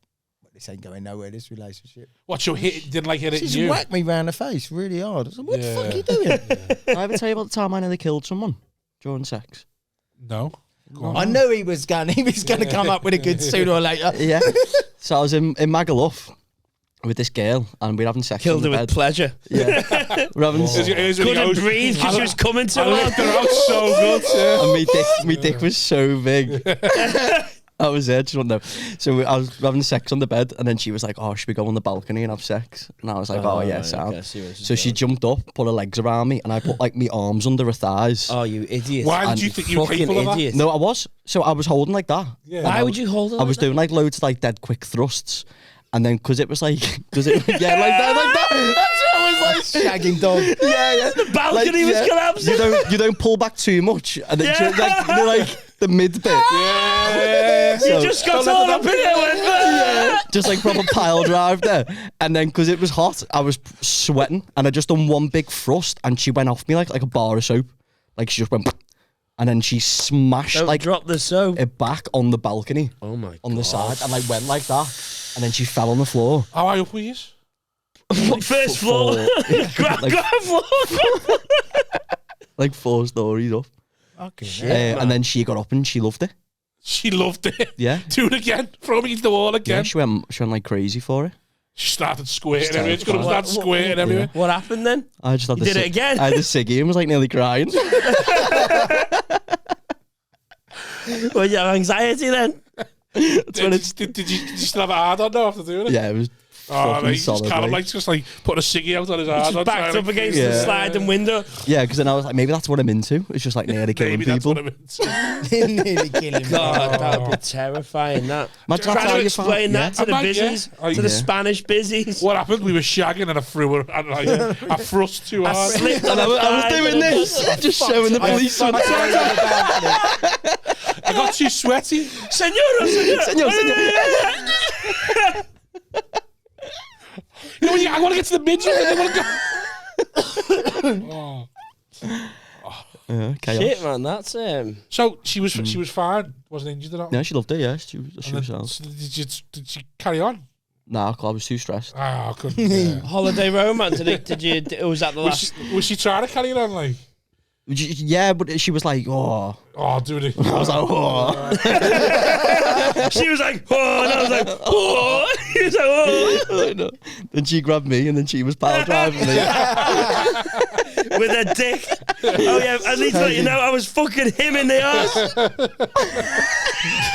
well, "This ain't going nowhere. This relationship." What? So didn't like hit it? She in just you? whacked me round the face really hard. I was like, "What the fuck are you doing?" Did I ever tell you about the time I nearly killed someone during sex? No. Go on. I knew he was going to come up with a good sooner or later. Yeah. So I was in Magaluf with this girl, and we're having sex Killed her on the with bed. pleasure. Yeah. We're having Here's when he Couldn't goes, breathe because she was coming to I looked her. her out so good. Yeah. and my dick was so big. I was there, just want to know. So I was having sex on the bed, and then she was like, "Oh, should we go on the balcony and have sex?" And I was like, "Oh, yeah, right, sound." okay, I see where this is So she going. jumped up, put her legs around me, and I put like my arms under her thighs. Oh, you idiot. Why And did you think you were Fucking capable of that? idiot. No, I was. So I was holding like that. Yeah. Why would you hold it I was like that? doing like loads of like dead quick thrusts, and then because it was like, yeah, like that. That's what I was like. Shagging dog. Yeah. The balcony was collapsing. You don't pull back too much, and then like the mid bit. Yeah. So- You just got all up in it. Went, Just like proper pile drive there, and then because it was hot, I was sweating, and I just done one big thrust, and she went off me like a bar of soap, like she just went, and then she smashed Don't like drop the soap. it back on the balcony Oh my on the side, and like went like that, and then she fell on the floor. How high up were you? First floor. Ground floor. Like 4 stories up. Okay. And then she got up and she loved it. She loved it. Yeah. Do it again. Throw me into the wall Yeah, again. she went like crazy for it. She started squirting Started everywhere. She could have started squirting everywhere. What happened then? I just had You the did it again? I had the ciggy and was like nearly crying. Well, you have anxiety then? Did you still have a hard on though after doing it? Yeah, it was fucking solid. Callum, like. just like putting a ciggy out on his arm. Just backed up against the sliding window. Yeah, because then I was like, maybe that's what I'm into. It's just like nearly killing people. Nearly killing me. God, that would be terrifying. That. Imagine Trying that's how to you explain that to the busies, to the Spanish busies. What happened? We were shagging and I threw her, and I thrust too hard. I was doing this, just showing the police. I got too sweaty. Senora. You know, I want to get to the midget. I want to go. Chaos. Shit, man, that's So she was fine. Wasn't injured at all. Yeah, she loved it. Yeah, she was out. So did you carry on? Nah, I was too stressed. I couldn't. Yeah. holiday romance. Did you? Was that the last? Was she trying to carry it on? Like, Yeah, but she was like, oh, dude. I was like, oh. She was like, oh, and I was like, oh. He was like, oh. No. Then she grabbed me, and then she was power driving me. With her dick. Oh yeah, I need to let you know I was fucking him in the ass.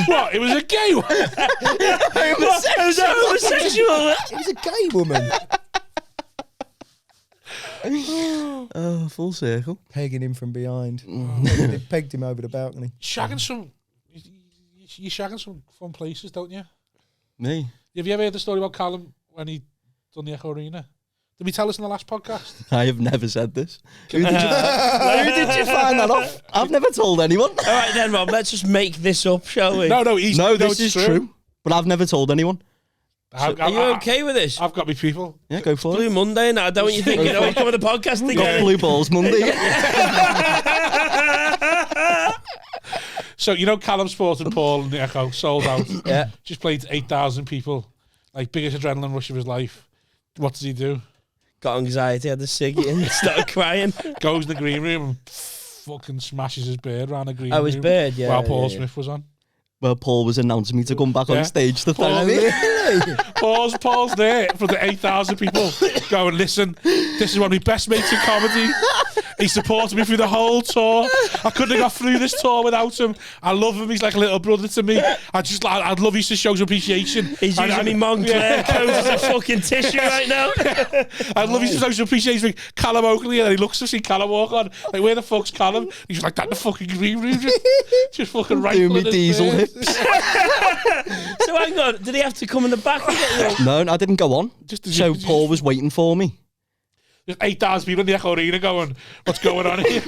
What? It was a gay one. It was homosexual. It was a gay woman. Oh, full circle. Pegging him from behind. They pegged him over the balcony. Shagging some. You're shagging some fun places, don't you? Me? Have you ever heard the story about Callum when he done the Echo Arena? Did we tell us in the last podcast? I have never said this. Who did you find that off? I've never told anyone. All right then, Rob. Let's just make this up, shall we? No, this is true. But I've never told anyone. Are you okay with this? I've got me people. Yeah, go for Blue it. Monday now. I don't want you thinking, oh, we come on the podcast Got together. blue balls Monday. So, you know, Callum Sport and Paul and the Echo sold out. Yeah. Just played 8,000 people. Like, biggest adrenaline rush of his life. What does he do? Got anxiety, had the ciggy and started crying. Goes in the green room and fucking smashes his beard around the green room. Oh, his beard, yeah. While Paul yeah. Smith was on. Well, Paul was announcing me to come back on stage to thank me. Paul's there for the 8,000 people going, listen, this is one of my best mates in comedy. He supported me through the whole tour. I couldn't have got through this tour without him. I love him. He's like a little brother to me. I'd love you to show some appreciation. He's using me Montclair coat as a fucking tissue right now. I'd love you to show some appreciation. Like Callum Oakley, and then he looks to see Callum walk on. Like, where the fuck's Callum? He's like, that in the fucking green room. Just fucking right. Do me diesel hips. So hang on, did he have to come in the back and get you? No, I didn't go on. So Paul was waiting for me. There's 8,000 people in the Echo Arena going, what's going on here?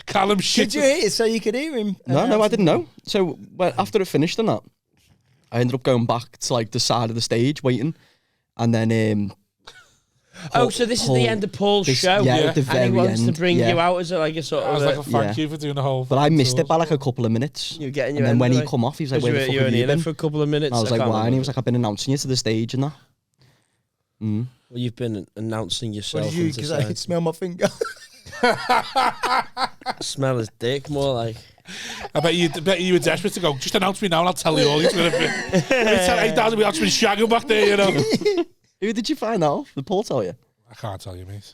Callum shit. Did you hear it so you could hear him? No, I didn't know. So after it finished and that, I ended up going back to like the side of the stage waiting. And then so this is the end of Paul's show. Yeah, at the and very he wants end. to bring you out as like a sort of... I was like a thank you for doing the whole... But I missed it by like a couple of minutes. You're getting and your then when he away. come off, he was like, where the fuck you have only you in it been? for a couple of minutes. And I was like, can't why? And he remember. was like, I've been announcing you to the stage and that. Well, you've been announcing yourself. What did you? Because I could smell my finger. Smell his dick, more like. I bet you were desperate to go, just announce me now and I'll tell you all. You're going to be 8,000 people been shagging back there, you know. Who did you find that off? Did Paul tell you? I can't tell you, mate.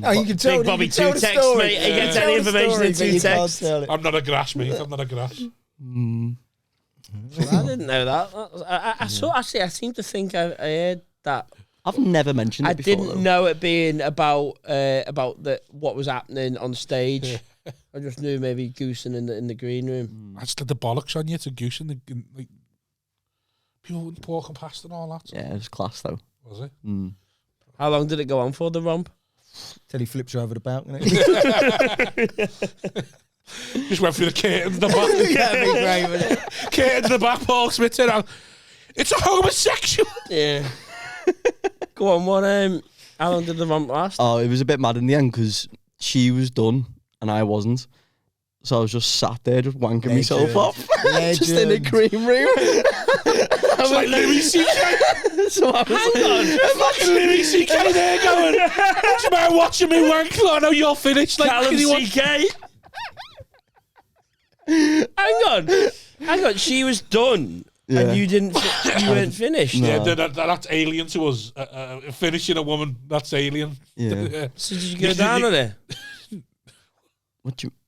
Oh, you can tell. Big Bobby you can tell two the texts, story. mate. He You gets can any tell the information story, in but two you can't texts. tell it. I'm not a grass, mate. I'm not a grass. I didn't know that. I saw. Actually, I seem to think I heard that. I've never mentioned it I before. didn't know it being about what was happening on stage. I just knew maybe goosing in the green room. I just had the bollocks on you to goose in like people walking past and all that. Yeah, it was class though. Was it? How long did it go on for, the romp? Till he flips her over the balcony. Just went through the curtains in the back. That'd be great, wouldn't it? Curtains in the back, Paul Smith turned around. It's a homosexual. Yeah. Go on, what? How long did the romp last? Oh, it was a bit mad in the end because she was done and I wasn't. So I was just sat there, just wanking myself off, just in a green room. It's like Louis C.K. So I was Fucking Louis C.K. there going, what's the matter watching me wank? I know you're finished. Like, Callum C.K. Hang on. She was done, and you didn't. You weren't finished. Yeah, that's alien to us. Finishing a woman, that's alien. Yeah. So did you go down on it?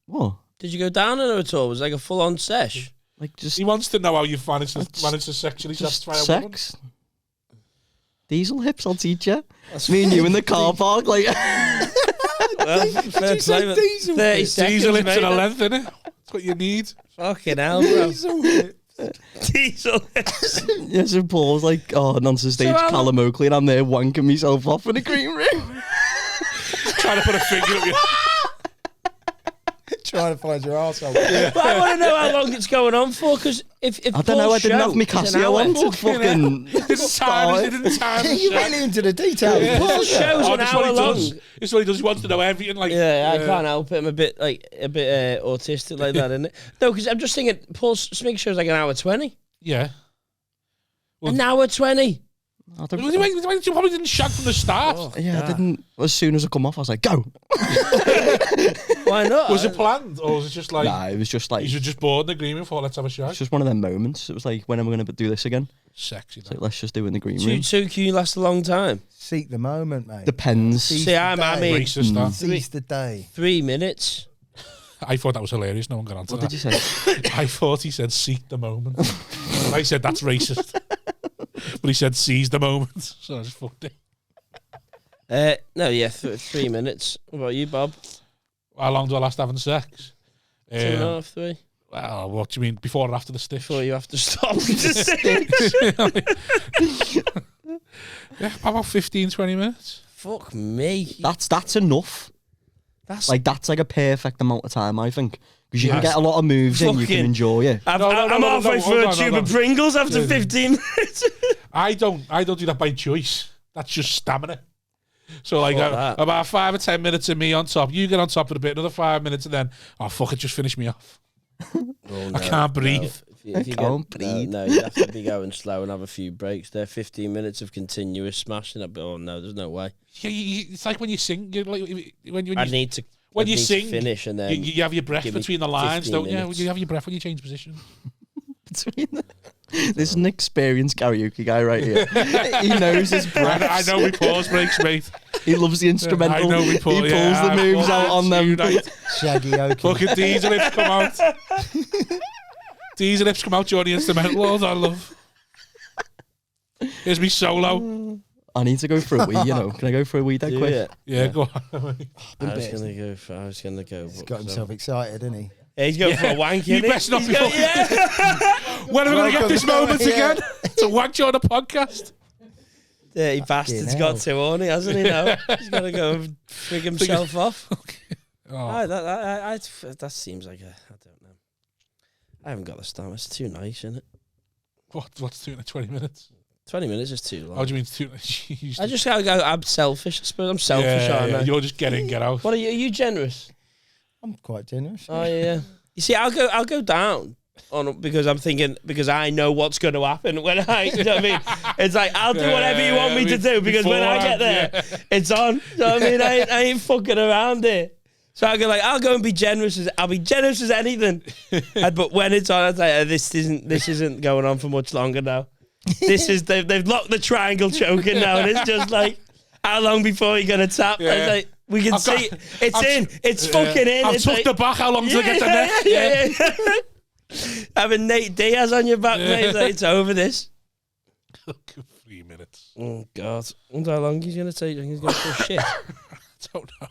What? Did you go down on her at all? Was it like a full-on sesh? Like just He wants to know how you've managed to sexually just satisfy a woman. sex. Diesel hips, I'll teach you. That's me and you in the car park, like. Well, fair play, but 30 seconds, Diesel lips mate. and a length, innit? That's what you need. Fucking hell, bro. Diesel hips. Diesel hips. Yeah, so Paul's like, oh, nonsense stage, So Callum Oakley, and I'm there wanking myself off in the green room. Trying to put a finger up your... Trying to find your arsehole. But I want to know how long it's going on for, because if I don't know, I didn't have my Paul's show is an Casio hour- on to fucking Didn't time the You're shot. really into the details. Paul's show's an That's what hour he long. does. It's what he does. He wants to know everything. Like, Yeah, I can't help it. I'm a bit autistic like that, isn't it? No, because I'm just thinking Paul's Smig show's like an hour 20. Yeah. Well, An hour 20. I don't, You probably didn't shag from the start. yeah, I didn't. As soon as I come off, I was like, go. Why not? Was it planned, or was it just like Nah, it was just like, you were just bored in the green room for let's have a shag? it's just one of them moments. It was like, when am I going to do this again? Sexy. It's like, let's just do it in the green Two room. can you last a long time? Seek the moment, mate. Depends. Seize See, the I day. mean, Racist. That. Seize the day. 3 minutes. I thought that was hilarious. No one got onto What that. did you say? I thought he said seek the moment. I said that's racist. But he said seize the moment. So I just fucked it. No, yeah, 3 minutes. What about you, Bob? How long do I last having sex? 2.5, 3. Well, what do you mean? Before or after the stiff? Before you have to stop. Yeah, about 15, 20 minutes. Fuck me. That's enough. That's That's like a perfect amount of time, I think. Because you can Yes. get a lot of moves in, you can Fucking- enjoy it. I'm No, halfway through hold a on, tube hold of on. Pringles after 15 minutes. I don't do that by choice. That's just stamina. So like Fuck that. about 5 or 10 minutes of me on top. You get on top of a bit, another 5 minutes, and then fuck it, just finish me off. I can't breathe. If you Can't get, breathe. No, you have to be going slow and have a few breaks there. 15 minutes of continuous smashing up. Oh no, there's no way. Yeah, it's like when you sing. Like when I you need to. when I you need to sing, finish and then you have your breath give me between the lines, 15 don't you? minutes. You have your breath when you change position. This is an experienced karaoke guy right here. He knows his breath. I know we pause breaks, mate. He loves the instrumental. I know we He pause. pulls the moves out on them. Shaggy Oakley. Fucking Diesel lips come out. Diesel lips come out during the instrumental. All I love. Here's me solo. I need to go for a wee, you know. Can I go for a wee dead quick? Yeah. Yeah, go on. I was gonna go. I was gonna go. He's got himself excited, isn't he? Yeah, he's going for a wank. You isn't he? best not He's be going- fucking- Yeah. When are we going to get Welcome this to- moment yeah. again? To wank you on a podcast? Dirty bastard's hell. got too horny, hasn't he? Now he's gonna go and frig himself off. Oh, That seems like I don't know. I haven't got the stamina. It's too nice, isn't it? what's doing in 20 minutes? 20 minutes is too long. How do you mean too? Jeez. I just gotta go. I'm selfish. I suppose I'm selfish, aren't I? You're just get in, get out. What are you? Are you generous? I'm quite generous. Oh yeah. You see, I'll go down on because I'm thinking because I know what's going to happen when you know what I mean? It's like I'll do whatever you want me to do because when I get there, it's on. You know what I mean? I ain't fucking around here. So I'll go and be generous. I'll be generous as anything. But when it's on, I'd say this isn't going on for much longer now. They've locked the triangle choking now, and it's just like how long before you're gonna tap? Yeah. It's like, we can see it's fucking in. I've It's took like, the back. How long till I get the neck? yeah. Having Nate Diaz on your back, mate. It's like, it's over this. 3 minutes. Oh God! I wonder how long he's gonna take. He's gonna feel shit. Don't know.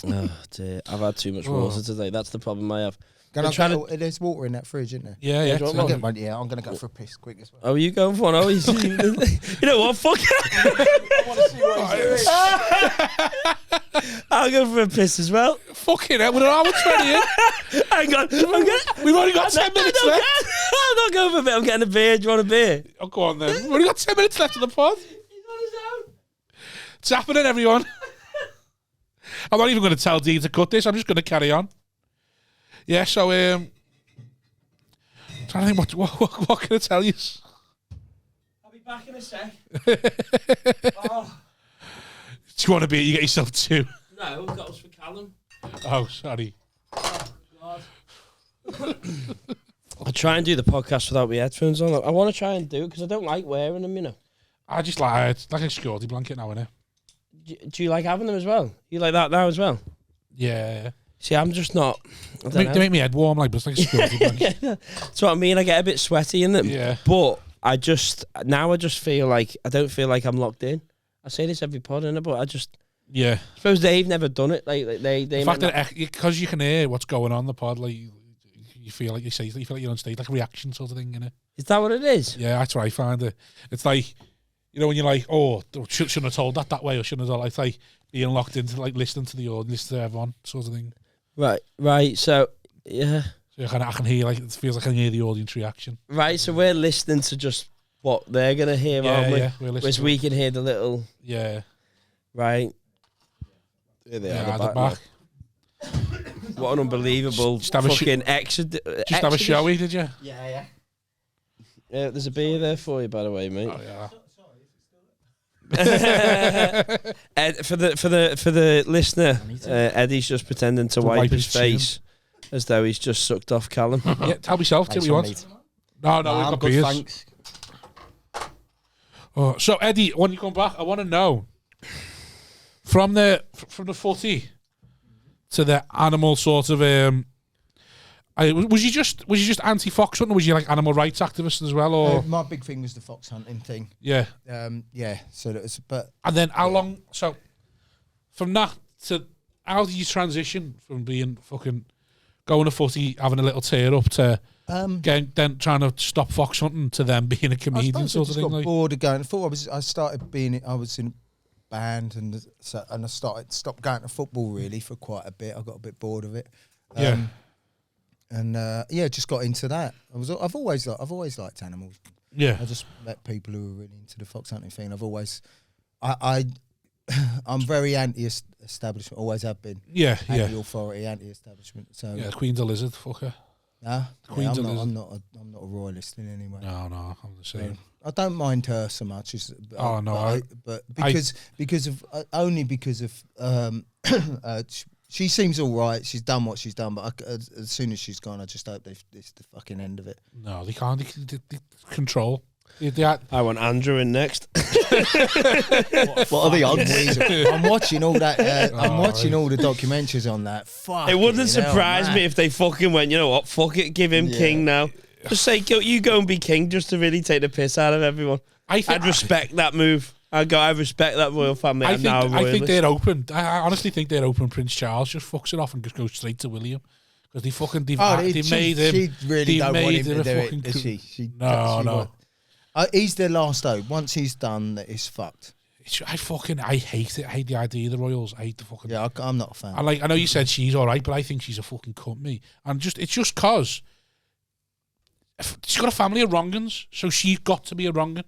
Oh dear! I've had too much water today. That's the problem I have. There's water in that fridge, isn't there? Yeah, yeah. do you want I'll more? get one. Yeah, I'm going to go for a piss quick as well. Oh, are you going for one? Oh, he's, you know what? Fuck it. I'll go for a piss as well. Fucking hell, we're an hour 20 in. Hang on. We've only got 10 minutes left. I'm not going for a bit. I'm getting a beer. Do you want a beer? Oh, go on then. We've only got 10 minutes left of the pod. He's on his own. It's happening, everyone. I'm not even going to tell Dee to cut this. I'm just going to carry on. Yeah, so, trying to think what can I tell you? I'll be back in a sec. Do you want a beer? You get yourself two. No, we've got us for Callum. Oh, sorry. I try and do the podcast without my headphones on. I want to try and do it because I don't like wearing them, you know. I just like it's like a security blanket now, innit? Do you like having them as well? You like that now as well? Yeah. See, I'm just not. They make my head warm, like, but it's like a security blanket. That's what I mean. I get a bit sweaty in them. Yeah. But I just feel like I don't feel like I'm locked in. I say this every pod, innit? But I just suppose they've never done it. Like they the fact that because you can hear what's going on in the pod, like you feel like you feel like you're on stage, like a reaction sort of thing, innit? Is that what it is? Yeah, that's what I find it. It's like, you know, when you're like, oh, shouldn't have told that way, or shouldn't have told. It's like being locked into like listening to the audience, listening to everyone, sort of thing. Right. So yeah. So I can hear, like, it feels like I can hear the audience reaction. Right. So we're listening to just what they're gonna hear, aren't we? Yeah, we're listening. Whereas we can hear the little. Yeah. Right. There they Yeah, are. the back. What an unbelievable fucking exit. Just have a showy, did you? Yeah. There's a beer there for you, by the way, mate. Oh yeah. For the listener, Eddie's just pretending to wipe his face as though he's just sucked off Callum. Yeah, tell myself, do what you want. No, we've got good, beers. thanks. Oh, so Eddie, when you come back, I want to know from the footy to the animal sort of. Was you just anti-fox hunting, or was you like animal rights activist as well? Or my big thing was the fox hunting thing. Yeah. So that was, but and then how long? So from that to how did you transition from being fucking going to footy, having a little tear up to then trying to stop fox hunting to then being a comedian sort of thing? I got bored of going. I was in a band and I stopped going to football really for quite a bit. I got a bit bored of it. And just got into that. I've always liked animals. Yeah, I just met people who were really into the fox hunting thing. I'm very anti-establishment. Always have been. Yeah, anti-authority, anti-establishment. So yeah, Queen's a lizard, fucker. Nah, Queen's a lizard. I'm not a royalist in any way. No, I'm the same. I don't mind her so much. But because of she seems all right. She's done what she's done, but as soon as she's gone, I just hope it's the fucking end of it. No, they can't. They control. I want Andrew in next. What are the odds? I'm watching all that. I'm watching all the documentaries on that. Fuck. It wouldn't surprise me if they fucking went, you know what? Fuck it, give him king now. Just say, you go and be king, just to really take the piss out of everyone. I'd respect that move. I respect that royal family. I think they're open. I honestly think they're open. Prince Charles just fucks it off and just goes straight to William because they fucking they made him. She really don't want him to do it, does she? No. He's their last hope. Once he's done, it's fucked. I hate it. I hate the idea of the royals. I hate the fucking. Yeah, I'm not a fan. I know you said she's all right, but I think she's a fucking cunt, me. And it's just cause she's got a family of wrong'uns, so she's got to be a wrong'un.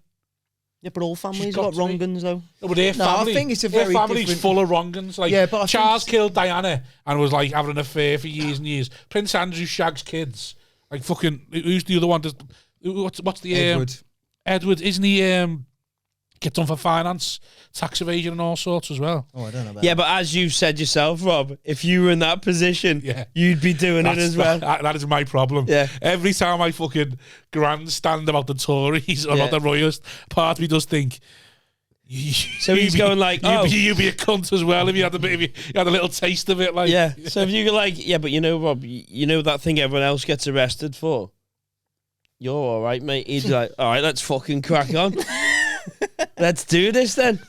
Yeah, but all families got wrong'uns though. No, but their family, I think it's a their very family's different... full of wrong'uns. Like, yeah, but Charles killed Diana and was like having an affair for years and years. Prince Andrew shags kids. Like fucking, who's the other one? What's the Edward? Edward, isn't he? Gets on for finance, tax evasion, and all sorts as well. Oh, I don't know about but as you said yourself, Rob, if you were in that position, you'd be doing it as well. That is my problem. Yeah. Every time I fucking grandstand about the Tories or about the royalists, part of me does think. So he's going like, you'd be a cunt as well if you had a little taste of it, like. Yeah. So if you go like, but you know, Rob, you know that thing everyone else gets arrested for. You're all right, mate. He's like, all right, let's fucking crack on. Let's do this then.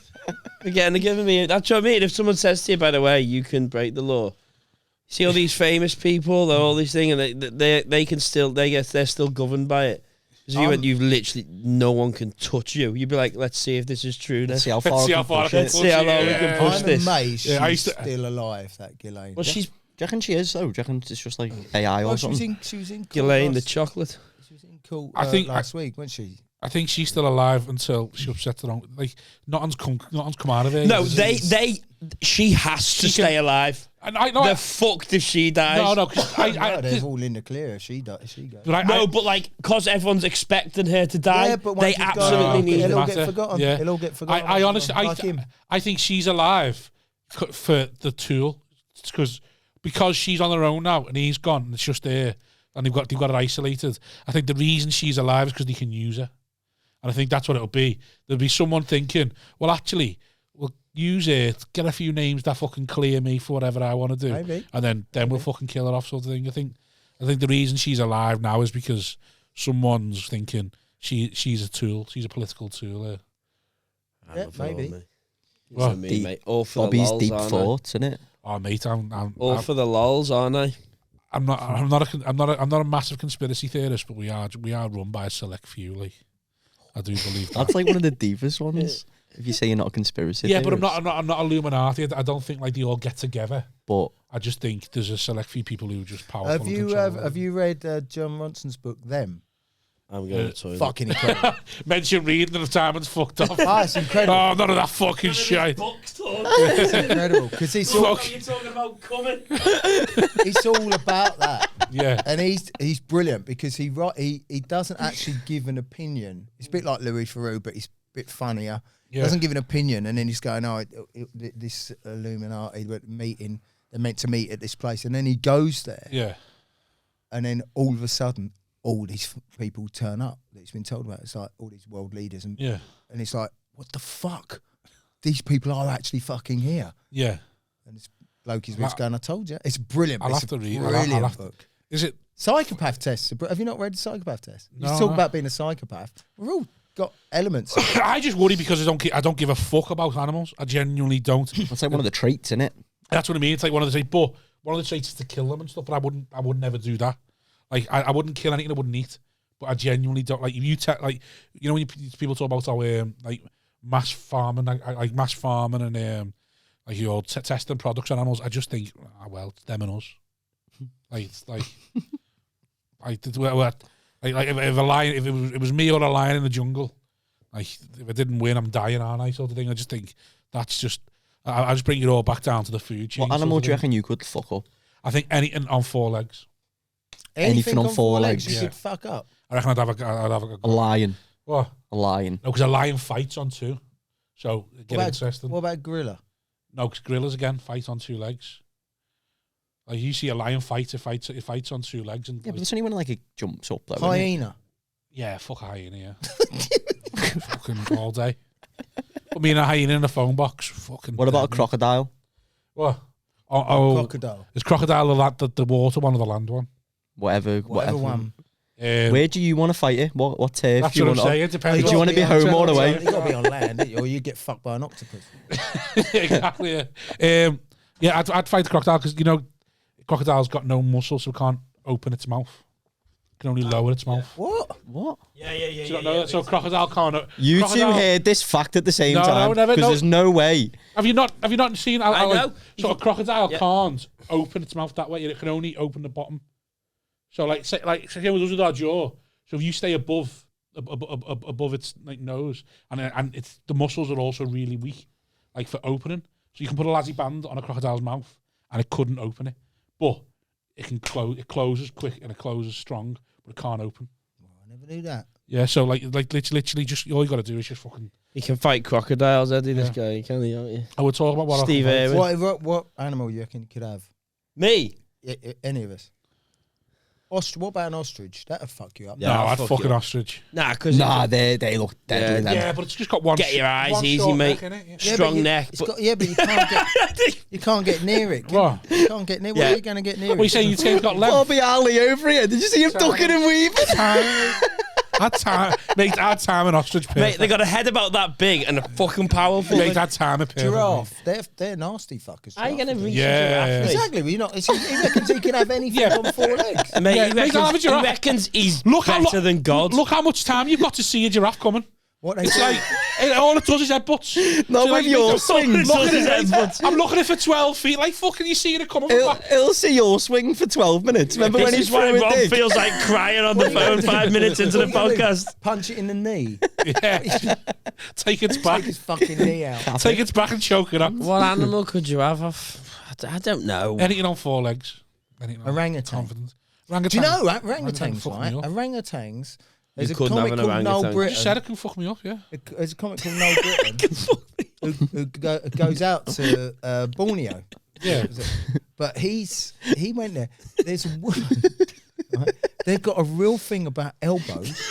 Again, they're giving me. That's what I mean. If someone says to you, by the way, you can break the law. See all these famous people, all these things, and they can still they're still governed by it. Because you've literally no one can touch you. You'd be like, let's see if this is true. Let's see how far we can push it. Let's see how long we can push this. I'm amazed she's still alive, that Ghislaine. Well, she's. Do you reckon she is though? Do you reckon it's just like AI or something? She was in Ghislaine the chocolate. She was in court last week, wasn't she? I think she's still alive until she upsets her own. Like nothing's come out of it. No, she has to stay alive. And I the fuck does she die? No, they're all in the clear if she goes. But because everyone's expecting her to die, they absolutely need it'll her. get forgotten. Yeah. It'll get forgotten. I honestly, I think she's alive for the tool, because she's on her own now and he's gone. And it's just there, and they've got her isolated. I think the reason she's alive is because they can use her, and I think that's what it'll be. There'll be someone thinking, well, actually, we'll use it, get a few names that fucking clear me for whatever I want to do, Maybe. and then we'll fucking kill her off, sort of thing. I think the reason she's alive now is because someone's thinking she's a tool. She's a political tool. Yeah, maybe. Well, Me, mate. All for Bobby's the lols, deep aren't thoughts, isn't it? Oh, mate, All for the lols, aren't I? I'm not a massive conspiracy theorist, but we are run by a select few. Like, I do believe that. That's like one of the deepest ones. If you say you're not a conspiracy Yeah, theorist. but I'm not Illuminati. I don't think like they all get together. But I just think there's a select few people who are just powerful. Have you read John Ronson's book, Them? I'm going to the toilet. Fucking incredible. Mention reading and the time it's fucked off. It's incredible. Oh, none of that fucking shit. It's incredible because it's all, You're talking about coming. it's all about that. Yeah. And he's brilliant because he doesn't actually give an opinion. It's a bit like Louis Theroux, but he's a bit funnier. Yeah. Doesn't give an opinion, and then he's going, this Illuminati meeting, they're meant to meet at this place, and then he goes there, Yeah. and then all of a sudden, all these people turn up that he's been told about. It's like all these world leaders, and it's like, what the fuck? These people are actually fucking here. Yeah. And this bloke is going, I told you. It's brilliant. I'll It's have to a read. brilliant book. Is it? Psychopath tests. Have you not read the psychopath test? You No, talk no. about being a psychopath. We're all got elements. I just worry because I don't give a fuck about animals. I genuinely don't. that's like one of the traits, isn't it? That's what I mean. It's like one of the traits, but one of the traits is to kill them and stuff. But I would never do that. Like I wouldn't kill anything I wouldn't eat. But I genuinely don't like. If you like, you know, when people talk about how like mass farming, like mass farming and like you're testing products on animals. I just think, well, it's them and us. Like it's like, like if a lion, if it was me or a lion in the jungle, like if I didn't win, I'm dying, aren't I? Sort of thing. I just think that's just. I just bring it all back down to the food chain. What animal do you reckon you could fuck up? I think anything on 4 legs. Anything on 4 legs? You Yeah. could fuck up. I reckon I'd have A lion. What? A lion. No, because a lion fights on 2. So get interesting. What about gorilla? No, because gorillas again fight on 2 legs. Like you see a lion fight, it fights on 2 legs, and Yeah, but it's only when like it jumps up though. Hyena. yeah, fuck a hyena, yeah, fucking all day. Put me in a hyena in a phone box, fucking. What about a dead, mate. crocodile? What? Oh, Crocodile. is crocodile the water one or the land one? Whatever one. Where do you want to fight it? What turf That's do you what want I'm saying. on? It depends. Do you want to be home or away? You got to be on land, don't you? Or you get fucked by an octopus. Exactly. Yeah, I'd fight the crocodile because you know, crocodile's got no muscle, so it can't open its mouth. It can only lower its mouth. What? Do you not know that? So crocodile can't. You crocodile, two heard this fact at the same No, time never, because no. there's no way. Have you not seen? I know. So a crocodile can't open its mouth that way. It can only open the bottom. So say with us with our jaw. So if you stay above its like nose, and it's the muscles are also really weak, like for opening. So you can put a lassie band on a crocodile's mouth, and it couldn't open it, but it can close. It closes quick and it closes strong, but it can't open. I never knew that. Yeah. So like literally, just all you got to do is just fucking. You can fight crocodiles, Eddie. This guy, can't you? I would talk about what Steve I can fight. Irwin. What animal you reckon you could have? Me? Any of us? What about an ostrich? That'd fuck you up. Yeah. No, I'll I'd fuck fucking you. ostrich. Nah, because They look deadly. them. Yeah, but it's just got one. Get your eyes one easy, short mate. neck, innit? Yeah. strong neck. It's But got, but you can't get you can't get near it. What? You can't get near. What Yeah. are you going to get near? What are you saying? Your tail's got length? Bobby Ali over here. Did you see him ducking and weaving? I'd time an ostrich. mate, Perfect. they got a head about that big and a fucking powerful. Mate, I'd time it. Perfect. Giraffe. They're nasty fuckers. How are you going to reach Yeah, a giraffe, yeah. mate? Exactly. Well, you're not. He reckons he can have anything Yeah. on 4 legs. Mate, Yeah, he, mate, I'll have a reckons, he giraffe. reckons he's Look how better than God. Look how much time you've got to see a giraffe coming. What they It's say? like all it does is headbutts. Not So, with like, your mate, swings. look at it, His mate. headbutts. I'm looking at it for 12 feet. Like fucking, you seeing it coming from back. He'll see your swing for 12 minutes. Remember when This he is why threw a Rob dick? feels like crying on the phone 5 minutes into the podcast. Punch it in the knee. Yeah. Take its back. Take his fucking knee out. Take its back and choke it up. What animal could you have? I don't know. Anything on 4 legs. Anything on Orangutan. confidence. Do you know Orangutan orangutans? fuck Right? me up. Orangutans. There's a couldn't have comic an called Noel orangutan. You said Britain. it can fuck me up, yeah. There's a comic called Noel Britain who goes out to Borneo. Yeah. But he went there. There's a woman. Right? They've got a real thing about elbows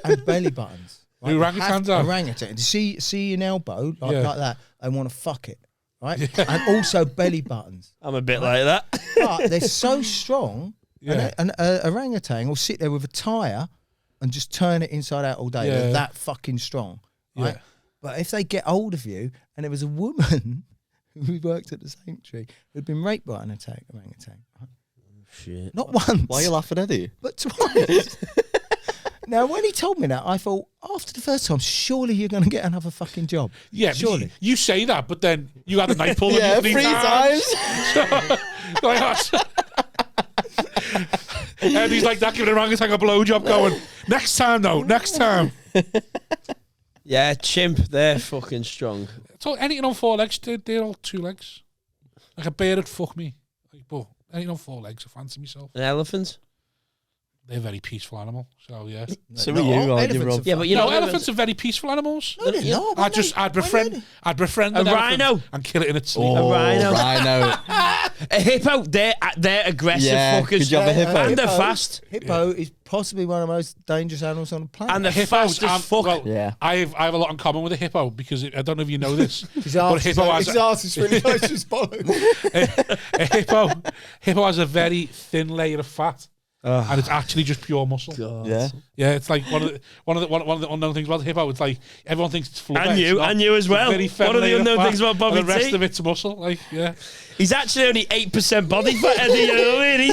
and belly buttons. The orangutans are. Orangutan. See an elbow like that. They want to fuck it, right? Yeah. And also belly buttons. I'm a bit like that. But they're so strong. Yeah. And an orangutan will sit there with a tire and just turn it inside out all day. Yeah. They're that fucking strong, right? Yeah. But if they get hold of you, and there was a woman who worked at the sanctuary who'd been raped by an orangutan, right? Shit. Not once. Why are you laughing, Eddie? But twice. Now, when he told me that, I thought, after the first time, surely you're going to get another fucking job. Yeah, surely. You say that, but then you had a night pull Yeah, on you 3 times. And he's like that, giving orangutan a blowjob going, next time, though, next time. Yeah, chimp, they're fucking strong. So anything on 4 legs, they're all 2 legs. Like a bear would fuck me. Like, but anything on 4 legs, I fancy myself. An elephant? They're a very peaceful animal, so yeah. So are you, aren't you, Rob? Yeah, but you know, elephants are very peaceful animals. No, they're not. I'd befriend an rhino elephant and kill it in its sleep. A rhino. Rhino. A hippo, they're aggressive fuckers. Could you have a hippo? And they're fast. Hippo is possibly one of the most dangerous animals on the planet. And they're fast as fuck. Well, Yeah. I have a lot in common with a hippo because I don't know if you know this, his but arse, hippo has his arse is really close to his bottom. a hippo has a very thin layer of fat. And it's actually just pure muscle. God. Yeah. Yeah, it's like one of the unknown things about the hippo. It's like everyone thinks it's flubber. And you, as well. Very One of the unknown things about Bobby and the rest T. of it's muscle. Like, yeah, He's actually only 8% body fat, Eddie, you know what I mean?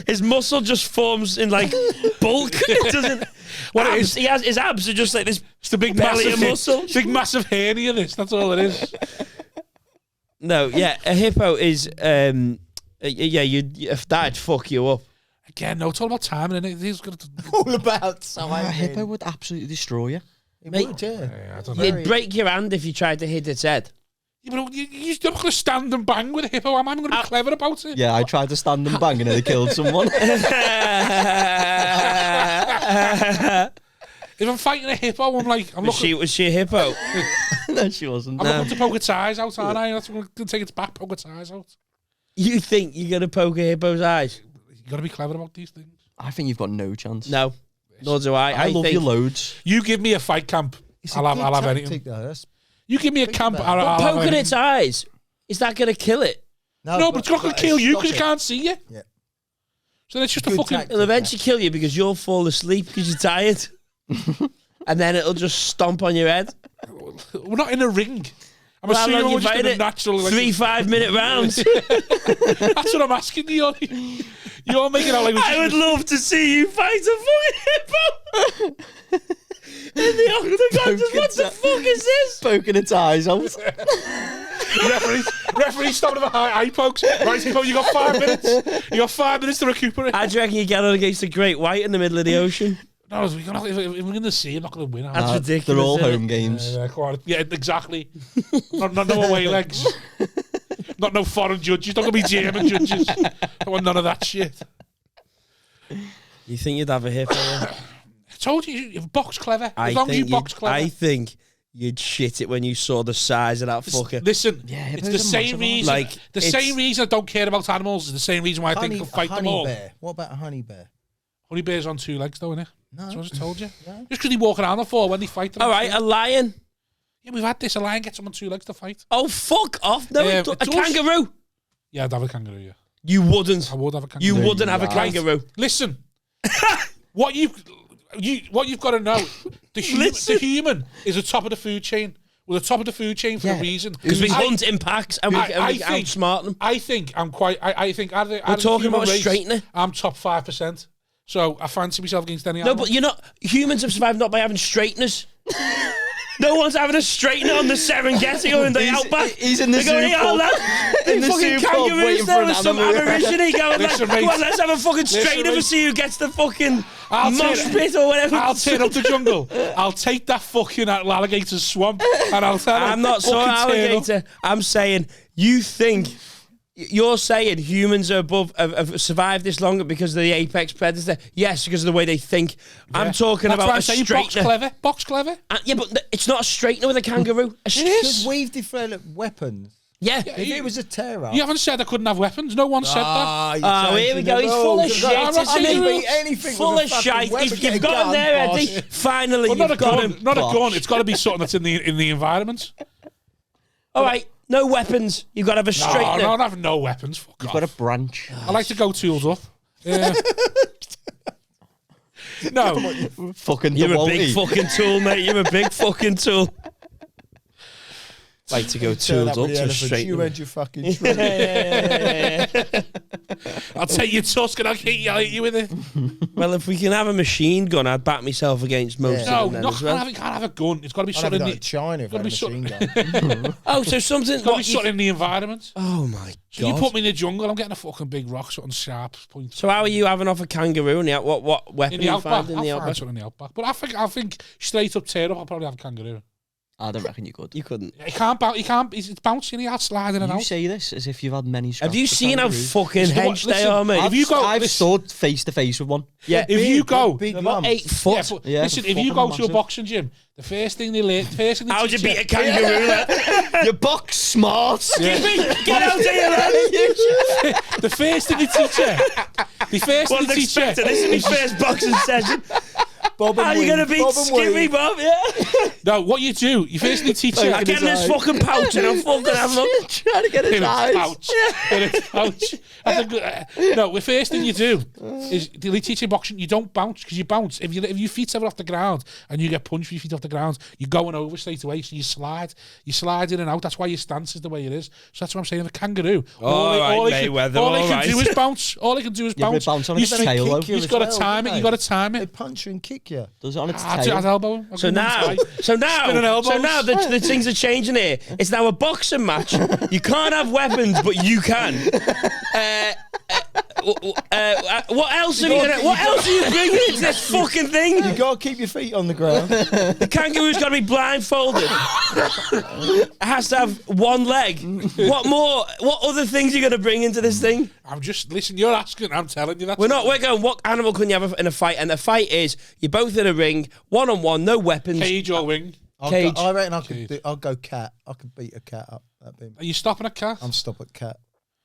His muscle just forms in like bulk. It doesn't. What it abs, is- he has his abs are just like this. it's the big Belly massive of muscle. big massive hernia. That's all it is. No, yeah, a hippo is. If that'd fuck you up. Again, no, it's all about timing. And he's got to. All about A timing. hippo would absolutely destroy you. It Mate. would, yeah. Yeah, I don't know. You'd break your hand if you tried to hit its head. Yeah, but you're not going to stand and bang with a hippo. I'm going to be clever about it. Yeah, I tried to stand and bang and nearly killed someone. If I'm fighting a hippo, I'm looking. Was she a hippo? No, she wasn't. I'm looking to poke its eyes out, aren't I? That's what I'm going to take its back, poke its eyes out. You think you're gonna poke a hippo's eyes? You got to be clever about these things. I think you've got no chance. No, nor do I. I love think you loads. You give me a fight camp, It's a I'll good have tactic, anything. though. That's- You give me a camp, about I'll have poking anything. its eyes. Is that gonna kill it? No, but it's not going to kill you stop because it it. can't see you. Yeah. So it's just a Good fucking. tactic. It'll eventually kill you because you'll fall asleep because you're tired, and then it'll just stomp on your head. We're not in a ring. I'm Well, how assuming long we're you just in fighting a it? natural. Like, 3 5-minute rounds. That's what I'm asking you. You're making it out like. I would love to see you fight a fucking hippo in the octagon. Just, what the fuck is this? Poking its eyes out. referee stopping with eye pokes. Right, hippo, you got 5 minutes. You got 5 minutes to recuperate. How do you reckon you get on against a great white in the middle of the ocean? No, if we're in the sea, I'm not going to win. That's ridiculous. They're all isn't it? home games. Yeah, quite. Yeah, exactly. not no away legs. Not no foreign judges. Not going to be German judges. I want none of that shit. You think you'd have a hippo? Yeah? I told you, you box clever. As long as you box clever. I think you'd shit it when you saw the size of that fucker. Listen, Yeah, it's hippos the are same massive, reason. Like, the it's- same reason I don't care about animals is the same reason why I think I can fight them honey all. bear. What about a honey bear? Honey bear's on 2 legs, though, innit? No. That's what I just told you. No. Just because they walk around on 4 when they fight them. All right, a lion. Yeah, we've had this. A lion gets them on 2 legs to fight. Oh, fuck off. No, it a does. kangaroo. Yeah, I'd have a kangaroo, yeah. You wouldn't. I would have a kangaroo. You wouldn't have a Right. kangaroo. Listen, what you've got to know, the human is the top of the food chain. We're the top of the food chain for a reason. Because we I- hunt in packs and we outsmart them. I think I'm quite. I think out of the We're talking human about a race, straightener. I'm top 5%. So I fancy myself against any No, animal. but you're not. Humans have survived not by having straighteners. No one's having a straightener on the Serengeti or in the outback. He's in the They're going, zoo "Yeah, pub." lad, In the fucking zoo pub kangaroos waiting there for an with some animal. aborigine going, Listen, like, mate. "Come on, let's have a fucking Listen, straightener to mate. see who gets the fucking I'll mosh turn- pit or whatever." I'll turn up the jungle. I'll take that fucking alligator swamp and I'll tell him. I'm not so fucking turn up. alligator. I'm saying you think. You're saying humans are have survived this longer because of the apex predator? Yes, because of the way they think. I'm talking That's why about I'm a saying box straightener. clever. Box clever. Yeah, but it's not a straightener with a kangaroo. Because we've developed weapons. Yeah. If it was a terror. You haven't said I couldn't have weapons. No one said that. Oh, here we go. He's full of shit, isn't he? Anything Full of shite. You've got him there, Eddie. Finally, But not a you've got gun. him. Not a gun. It's got to be something that's in the environment. All right, no weapons. You've got to have a No, straightener. no, I have no weapons. Fuck You've off. got a branch. I like to go tools up. Yeah. No. Fucking You're a Dewalty. big fucking tool, mate. You're a big fucking tool. Like to go Turn tools up with the to elephants. straighten You them. and your fucking tree. I'll take your tusk and I'll hit you with it. Well, if we can have a machine gun, I'd back myself against most No, of them then not as well. can't have a gun. It's got to be I'd have it something. like China if I gotta had a be machine gun. Oh, so something... It's got to be what you- something in the environment. Oh, my So God. you put me in the jungle, I'm getting a fucking big rock, something sharp point. So how are you having off a kangaroo? And what weapon In you the outback, find in I'll the find outback? something in the outback. But I think straight up tear up, I'll probably have a kangaroo. I don't reckon you could. You couldn't. He can't bounce. He can't. It's bouncing. He can't slide in and You out. say this as if you've had many scraps. Have you with seen how kangaroos. fucking Listen, hench they listen, are, mate? if you go, I've listen, stood face to face with one. Yeah, if you go, big about lumps. 8 foot. yeah, but Yeah, listen, if you fucking go to a massive. boxing gym, the first thing they learn, How'd you teach beat a kangaroo? Like? You box smart. Get out of here, man! the first thing they teach you, Wasn't expecting this in my first boxing session. Bob and How you Wing, gonna beat Bob and Skippy Wing. Bob? Yeah. No, what you do, you first thing they teach you. I get in this fucking pouch and I'm fucking having a... Trying to get his In its eyes. pouch. In its pouch. That's a good, no, the first thing you do is they teach you boxing. You don't bounce because you bounce. If your feet's ever off the ground and you get punched with your feet off the ground, you're going over straight away. So you slide in and out. That's why your stance is the way it is. So that's what I'm saying. The kangaroo. All right, Mayweather, all he all can right. do is bounce. All he can do is Yeah, but bounce. bounce on You his just- tail, though. kick you You've as got to well, time don't it. they? You got to time They it. punch you and kick you. Does it on its I'd tail? elbow him. I'll So give him now, one try. so now the things are changing here. It's now a boxing match. You can't have weapons, but you can. What else are you gonna? What else are you bringing into this fucking thing? You got to keep your feet on the ground. The kangaroo's got to be blindfolded. It has to have one leg. What more? What other things are you gonna bring into this thing? I'm just listen. You're asking. I'm telling you that. We're going. What animal can you have in a fight? And the fight is you're both in a ring, 1-on-1, no weapons. Cage or wing. Cage. I reckon I'll go cat. I could beat a cat up. That'd be, Are you stopping a cat? I'm stop at cat.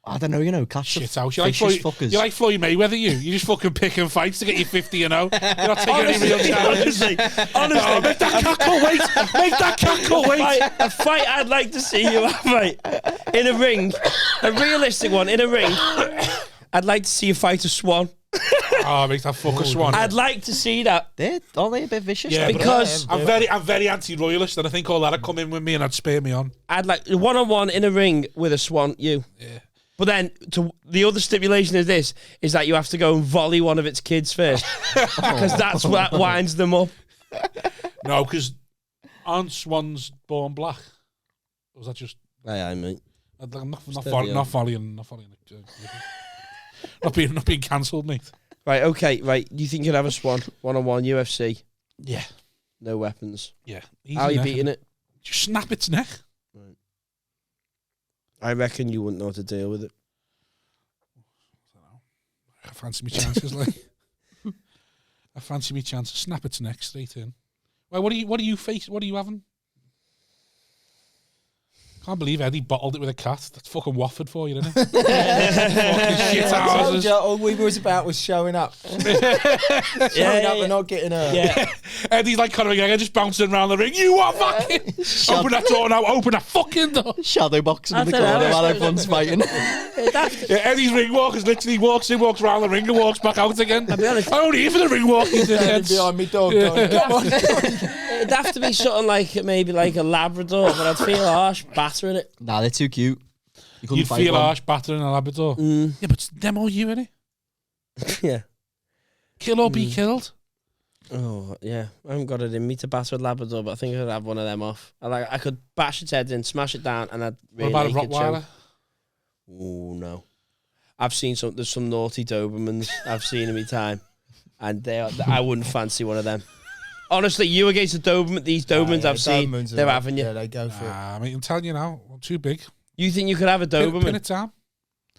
I don't know, cats Shit are out. You like vicious Floyd, fuckers. you like Floyd Mayweather, you just fucking picking fights to get you 50 and 0. You're not taking any real challenges. honestly, Oh, make that cat cut weight. Make that cat cut weight. a fight I'd like to see you have, mate. In a ring, a realistic one, in a ring. I'd like to see you fight a swan. Oh, make that fucker swan. I'd like to see that. Aren't they a bit vicious? Yeah, because I'm very anti-royalist, and I think all that'd come in with me and I'd spare me on. I'd like 1-on-1 in a ring with a swan, you. Yeah. But then the other stipulation is this, is that you have to go and volley one of its kids first. Because that's what winds them up. No, because aren't swans born black? Or was that just... Aye, mate. I'm not volleying. Not being cancelled, mate. Right, okay, right. You think you'd have a swan, 1-on-1, UFC, Yeah. no weapons. Yeah. How are you beating it? Just snap its neck. I reckon you wouldn't know how to deal with it. I fancy me chances, like. I fancy me chances. Snap its neck straight in. Well, what do you face? What are you having? Can't believe Eddie bottled it with a cat. That's fucking Watford for you, isn't it? Fucking shit houses. All we was about was showing up. Showing up and not getting hurt. Yeah. Eddie's like Conor McGregor just bouncing around the ring. You are fucking open that door now. Open that fucking door. Shadow boxing in the I don't corner know. while everyone's fighting. Yeah, Eddie's ring walkers literally walks in, walks around the ring, and walks back out again. I'll be honest. I'm only here for the ring walking. Standing behind me dog going, come on. It'd have to be something like maybe like a Labrador, but I'd feel harsh battering it. Nah, they're too cute. You couldn't You'd fight feel one. harsh battering a Labrador. Yeah, but them all you, innit? Yeah. Kill or be killed. Oh, yeah. I haven't got it in me to batter a Labrador, but I think I'd have one of them off. I could bash its head in, smash it down, and I'd really What about a make it choke. Rottweiler? Oh, no. I've seen there's some naughty Dobermans I've seen in my time, and I wouldn't fancy one of them. Honestly, you against the Doberman, these Dobermans I've seen, Dobermans they're are- having you. Yeah, they go for it. I mean, I'm telling you now, I'm too big. You think you could have a Pin Doberman? it down.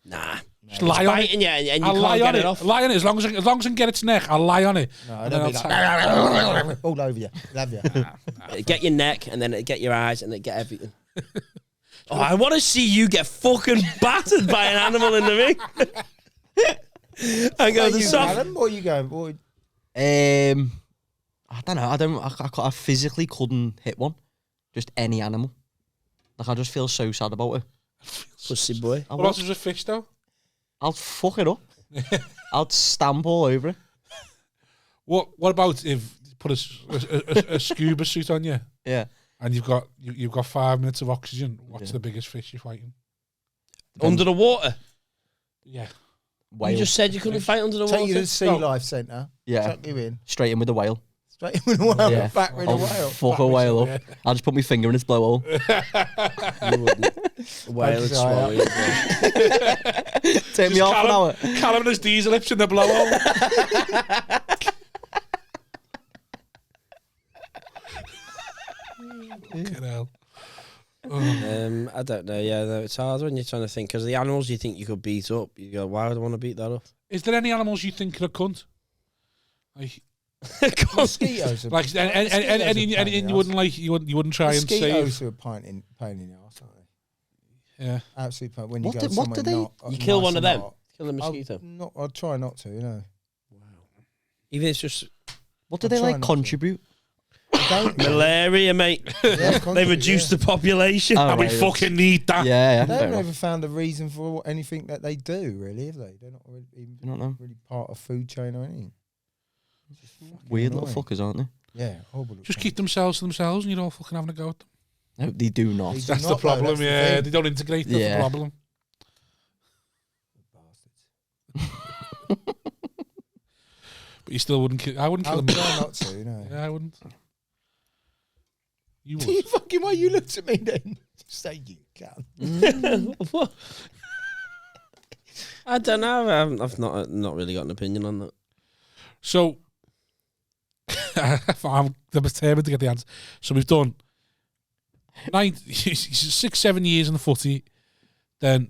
Nah. Just lie on it. Biting you and you I'll lie can't on get it. it off. Lie on it as long as I can get its neck. I'll lie on it. No, And don't then be I'll like, all over you. Love you. Get your neck, and then get your eyes, and then get everything. Oh, I want to see you get fucking battered by an animal in the ring. I go, Are the you soft. Callum, or are you going? Boy? I don't know. I physically couldn't hit one. Just any animal. Like, I just feel so sad about it. Pussy boy. I What would. else is a fish, though? I'll fuck it up. I'll stamp all over it. What about if you put a scuba suit on you? Yeah. And you've got 5 minutes of oxygen. What's the biggest fish you're fighting? Under the water. Yeah. Whale. You just said you couldn't fight under the water. Take you to the Sea Life Centre. Yeah. Chuck you in. Straight in with the whale. Straight in with a whale. Yeah. Back with a I'll whale. fuck a whale up. Yeah. I'll just put my finger in its blowhole. You wouldn't. Whale would swallow you. Take me off an hour. Callum and his diesel lips in the blowhole. Fucking hell. I don't know. Yeah, no, it's hard when you're trying to think because the animals you think you could beat up, you go, "Why would I want to beat that up?" Is there any animals you think are a cunt? Like Mosquitoes. any you wouldn't like? You wouldn't try and save. Mosquitoes are a pain in the arse, aren't they? Yeah, Absolute pain. When you What go do- what somewhere do they- not, You kill nice one of and them. hot. Kill a mosquito. I'll try not to. Even if it's just What do I'll they try like not to. contribute? Don't malaria, mate. They reduced the population. Oh, and we right, fucking need that. Yeah, They fair haven't enough. ever found a reason for anything that they do, really, have they? They're not really, I don't know. really part of food chain or anything. Weird little annoying. fuckers, aren't they? Yeah, horrible. little Just thing. keep themselves to themselves, and you're all fucking having a go at them. No, they do not. They do That's not, the though, problem. that's the Yeah, thing. they don't integrate. That's Yeah. the problem. But you still wouldn't kill. I wouldn't kill I'll them. try not to, no. Yeah, I wouldn't. You Do you would. fucking why you looked at me then? Just say you can. What? I don't know. I've not really got an opinion on that. So, I'm determined to get the answer. So we've done 6-7 years in the footy. Then,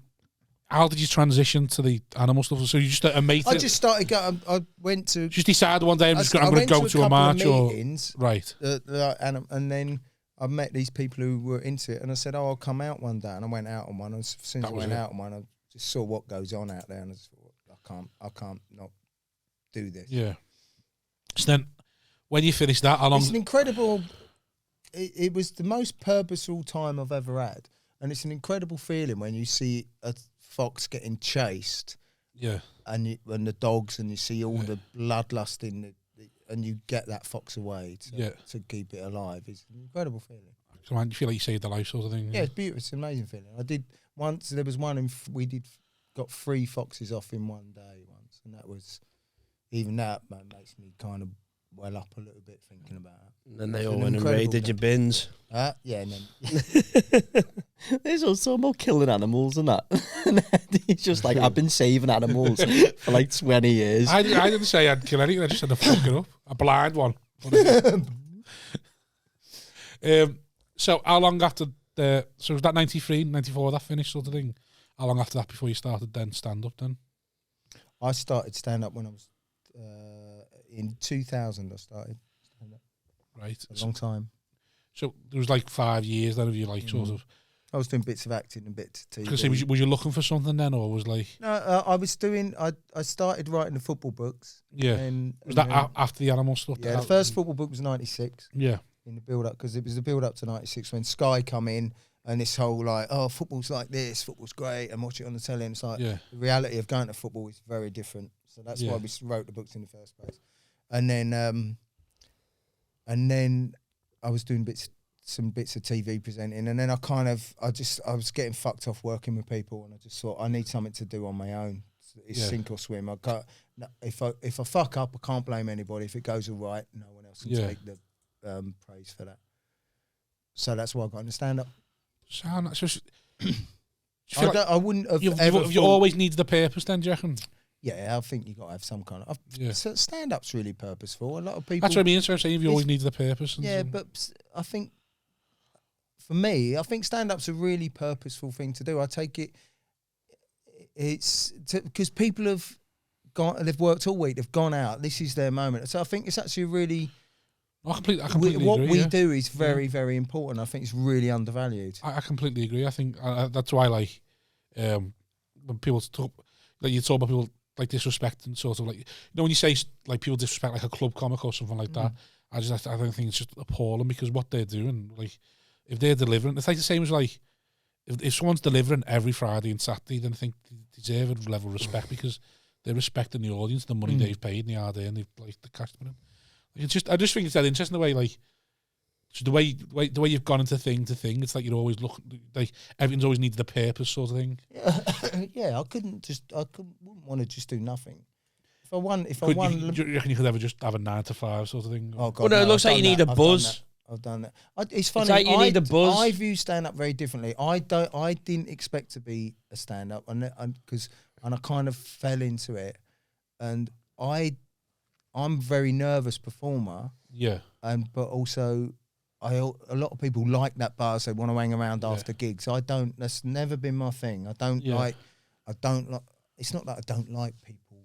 how did you transition to the animal stuff? So you just a mate. I just started going. I went to. just decided one day I'm going to went go to a couple march of or meetings, right. and then I met these people who were into it, and I said, "Oh, I'll come out one day." And I went out on one. As soon as I went out on one, I just saw what goes on out there, and I just thought, I can't not do this. Yeah. So then, when you finished that, how long? It's an incredible. It was the most purposeful time I've ever had, and it's an incredible feeling when you see a fox getting chased, Yeah. and the dogs, and you see all the bloodlust in and you get that fox away to keep it alive. It's an incredible feeling. Come on, you feel like you saved a life, sort of thing. Yeah, it's beautiful. It's an amazing feeling. I did once. There was one, got 3 foxes off in one day once, and that was even that makes me kind of well up a little bit thinking about it. And then they It's all an went and incredible raided your day. bins. Yeah, and then There's also about killing animals and that. He's just like, I've been saving animals for like 20 years. I didn't say I'd kill anything. I just said to fuck it up. A blind one. So how long after so was that 93, 94 that finished sort of thing? How long after that before you started then stand up then? I started stand up when I was in 2000. I started stand up. Right. A long time. So there was like 5 years then of you like sort of. I was doing bits of acting and bits of TV. Because was you looking for something then, or was like? No, I was doing. I started writing the football books. Yeah. Was that after the animal stuff? Yeah, the first football book was 96. Yeah. In the build up, because it was the build up to 96 when Sky come in and this whole like, oh, football's like this, football's great, and watch it on the telly. And it's like the reality of going to football is very different. So that's why we wrote the books in the first place. And then I was doing some bits of TV presenting, and then I was getting fucked off working with people, and I just thought I need something to do on my own. It's sink or swim. I can't. No, if I fuck up, I can't blame anybody. If it goes all right, no one else can take the praise for that. So that's why I got into stand up. I wouldn't have you always needed a purpose then, do you reckon? Yeah, I think you got to have some kind of. So stand up's really purposeful. A lot of people. That's what I mean. So I'm saying if you always needed a purpose. But I think for me, I think stand up's a really purposeful thing to do. I take it. It's because people have gone. They've worked all week. They've gone out. This is their moment. So I think it's actually really. I completely what agree, we do is very, very important. I think it's really undervalued. I completely agree. I think that's why, like, when people talk, like you talk about people like disrespecting, sort of like, you know, when you say like people disrespect like a club comic or something like that, I don't think it's just appalling because what they're doing, like, if they're delivering, it's like the same as like, if someone's delivering every Friday and Saturday, then I think they deserve a level of respect because they're respecting the audience, the money they've paid, and the hard earned, they've like the cash them in. I just think it's that interesting the way like. So the way you've gone into thing to thing, it's like you're always looking like everything's always needed a purpose sort of thing. Yeah, I wouldn't want to just do nothing. If I won, do you reckon you could ever just have a 9 to 5 sort of thing? Oh God, well, no, it looks like you need a buzz. I've done that. It's funny. It's like you need a buzz. I view stand up very differently. I didn't expect to be a stand up, and I kind of fell into it, and I'm a very nervous performer. Yeah, but also. A lot of people like that buzz. They want to hang around after gigs. I don't. That's never been my thing. I don't like. It's not that I don't like people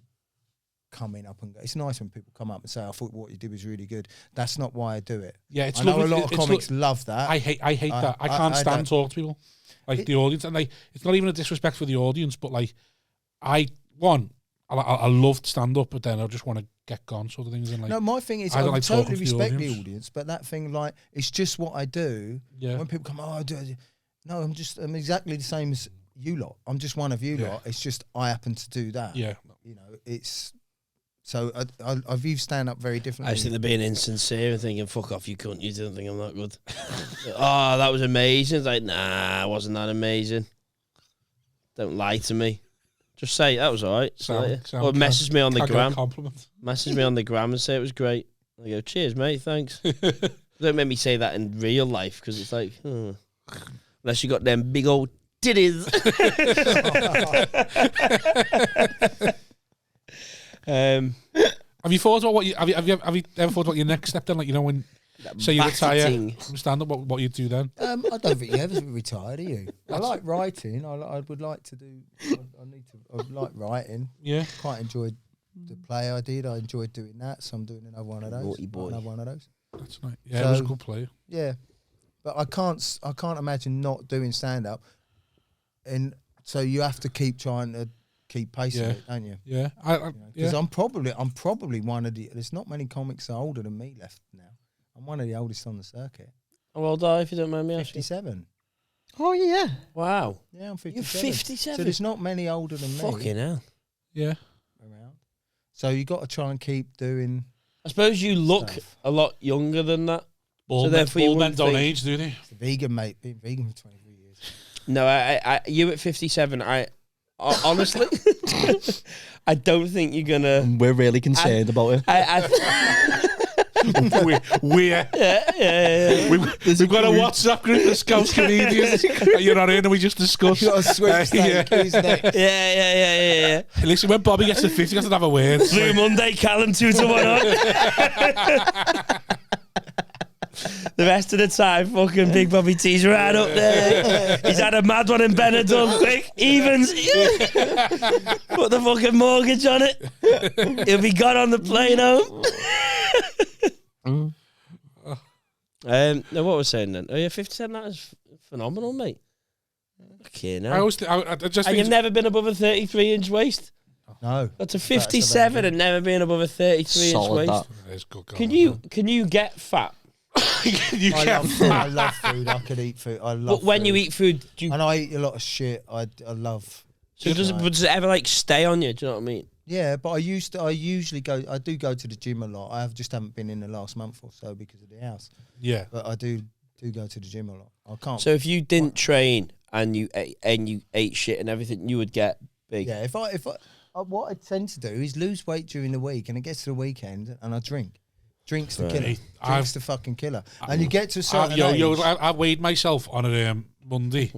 coming up and go. It's nice when people come up and say, "I thought what you did was really good." That's not why I do it. Yeah, it's I know a lot of comics love that. I hate that. I can't stand talk to people like the audience, and like it's not even a disrespect for the audience, but like I loved stand up, but then I just want to get gone sort of things. And like, no, my thing is I like totally respect the audience, but that thing like it's just what I do. Yeah. When people come, I do. No, I'm exactly the same as you lot. I'm just one of you lot. It's just I happen to do that. Yeah. You know, it's so I view stand up very differently. I just think they're being insincere and thinking, "Fuck off, you cunt! You didn't think I'm that good." Oh, that was amazing. It's like, nah, it wasn't that amazing. Don't lie to me. Just say that was all right. Or message me on the gram. Message me on the gram and say it was great. I go, cheers, mate, thanks. Don't make me say that in real life because it's like, unless you got them big old titties. Have you thought about what you have you ever thought about your next step then? Like, you know, when say you retire from stand up, what you do then? I don't think you ever retire, do you? I like writing. I would like to do. I like writing. Yeah, quite enjoyed the play I did. I enjoyed doing that, so I'm doing another one of those. Naughty boy. Another one of those. That's nice. Yeah, so, it was a good play. Yeah, but I can't imagine not doing stand up, and so you have to keep trying to keep pace with it, don't you? Yeah, because I'm probably one of the. There's not many comics older than me left now. I'm one of the oldest on the circuit. How old are you, if you don't mind me asking? 57. Oh, yeah. Wow. Yeah, I'm 57. You're 57? So there's not many older than me. Fucking hell. Yeah. Around. So you got to try and keep doing. I suppose you look a lot younger than that. Bald men don't age, do they? It's a vegan, mate. Been vegan for 23 years. No, I you at 57, honestly, I don't think you're gonna. We're really concerned about it. We're we've got a WhatsApp group of Scouse comedians. You're not in, and we just discuss. You got a sweepstake. Who's next? Yeah. Listen, when Bobby gets to 50, he has to have a word. Blue Monday, Callum 2 to 1 up. The rest of the time, fucking Big Bobby T's right up there. He's had a mad one in Benidorm. Quick, evens. Put the fucking mortgage on it. He'll be gone on the plane home. No, what was I saying then? Oh yeah, 57. That is phenomenal, mate. Okay, now. I just. And you've never been above a 33-inch waist. No. That's a 57 and never been above a 33-inch waist. That is good. Can you get fat? I love food. I could eat food. I love. But when you eat food, and I eat a lot of shit. I love. So does it ever like stay on you? Do you know what I mean? Yeah, but I usually go. I do go to the gym a lot. I haven't been in the last month or so because of the house. Yeah, but I do go to the gym a lot. I can't. So if you didn't train and you ate shit and everything, you would get big. Yeah, if I what I tend to do is lose weight during the week, and it gets to the weekend, and I drink. Drink's the killer. Drink's the fucking killer. And you get to a certain age. I weighed myself on a Monday,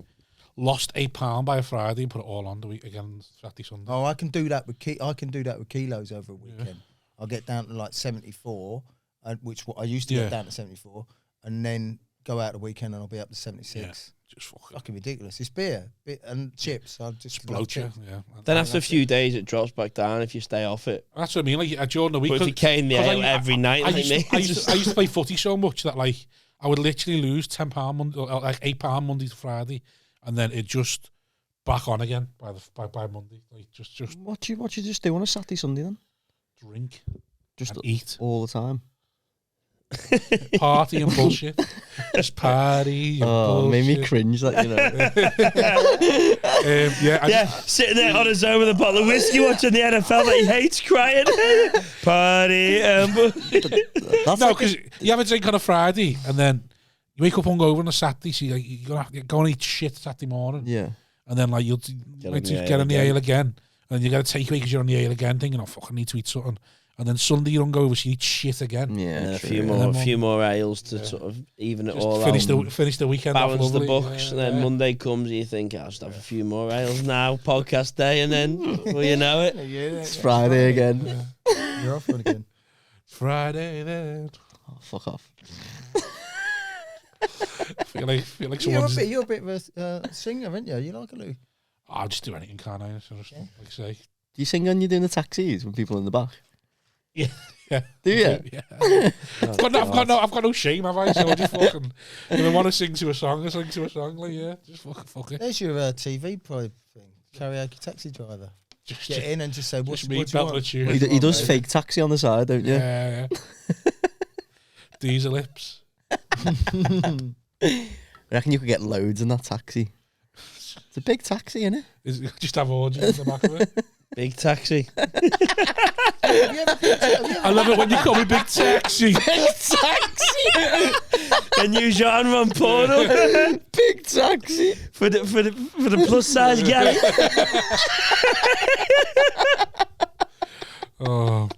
lost £8 by a Friday, and put it all on the week again Saturday, Sunday. Oh, I can do that with kilos over a weekend. Yeah. I'll get down to like 74, which I used to get down to 74, and then go out the weekend and I'll be up to 76. Yeah. Just fucking ridiculous. It's beer and chips. I just bloat you. Yeah. Then after a few days, it drops back down if you stay off it. That's what I mean. Like during the week, but if you came there every night, I used to play footy so much that like I would literally lose £10 Monday, or like £8 Monday to Friday, and then it just back on again by Monday. Like just what you just do on a Saturday Sunday then? Drink, just eat all the time. Party and bullshit. Just party and bullshit. Made me cringe that, Sitting there on his own with a bottle of whiskey watching the NFL that he hates, crying. Party and bullshit. No, because you have a drink on a Friday and then you wake up hungover on a Saturday, so you're going to go and eat shit Saturday morning. Yeah. And then, like, you'll get on the ale again. And you got to take away because you're on the ale again, thinking, oh, fuck, I need to eat something. And then Sunday you're hungover, so you eat shit again. Yeah, a few more ales to sort of even it just all finish out. Finish the weekend balance off the books, and then Monday comes and you think, I'll just have a few more ales now, podcast day, and then, well, you know it. It's Friday again. You're off one again. Friday then. Oh, fuck off. I feel like someone's... You're a bit of a singer, aren't you? You like a Lou? I'll just do anything, can't I? So just, like say. Do you sing when you're doing the taxis with people in the back? Yeah. Do you? Yeah. I've got no shame, have I? So I just fucking, if I want to sing to a song, I sing to a song. Like, yeah, just fuck it. There's your TV thing. Karaoke taxi driver. Just get in and just say, "What's me?" He does fake taxi on the side, don't you? Yeah. Diesel lips. I reckon you could get loads in that taxi. It's a big taxi, isn't it? Just have orgies in the back of it. Big taxi. I love it when you call me Big Taxi. Big taxi. A new genre on porno. Big taxi for the plus size galley. Oh.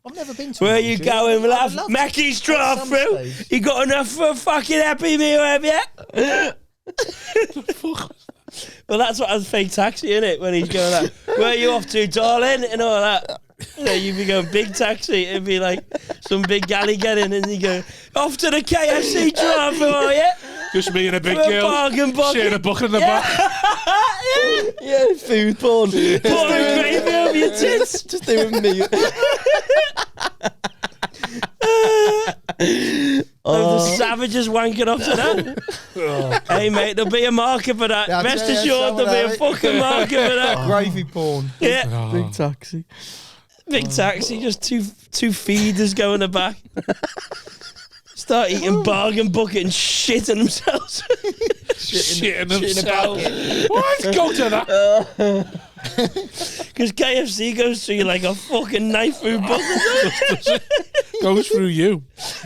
I've never been to. Where you going? We'll have Mackey's drive through. You got enough for a fucking Happy Meal, have you? Well, that's what has fake taxi, innit? When he's going like, where are you off to, darling? And all that. You know, you'd be going big taxi. It'd be like some big galley getting, and you go, off to the KFC drive-through, are you? Just me and a big girl sharing a bucket in the back. Yeah, food porn. Pouring gravy over your tits. Just doing me. The savages wanking off to that. Hey, mate, there'll be a market for that. Rest assured, there'll be a fucking market for that. Gravy porn. Yeah. Big taxi. Big taxi, just two feeders go in the back. Start eating bargain bucket and shitting themselves. Shitting themselves. Why go to that? Because KFC goes through you like a fucking knife through butter. Goes through you.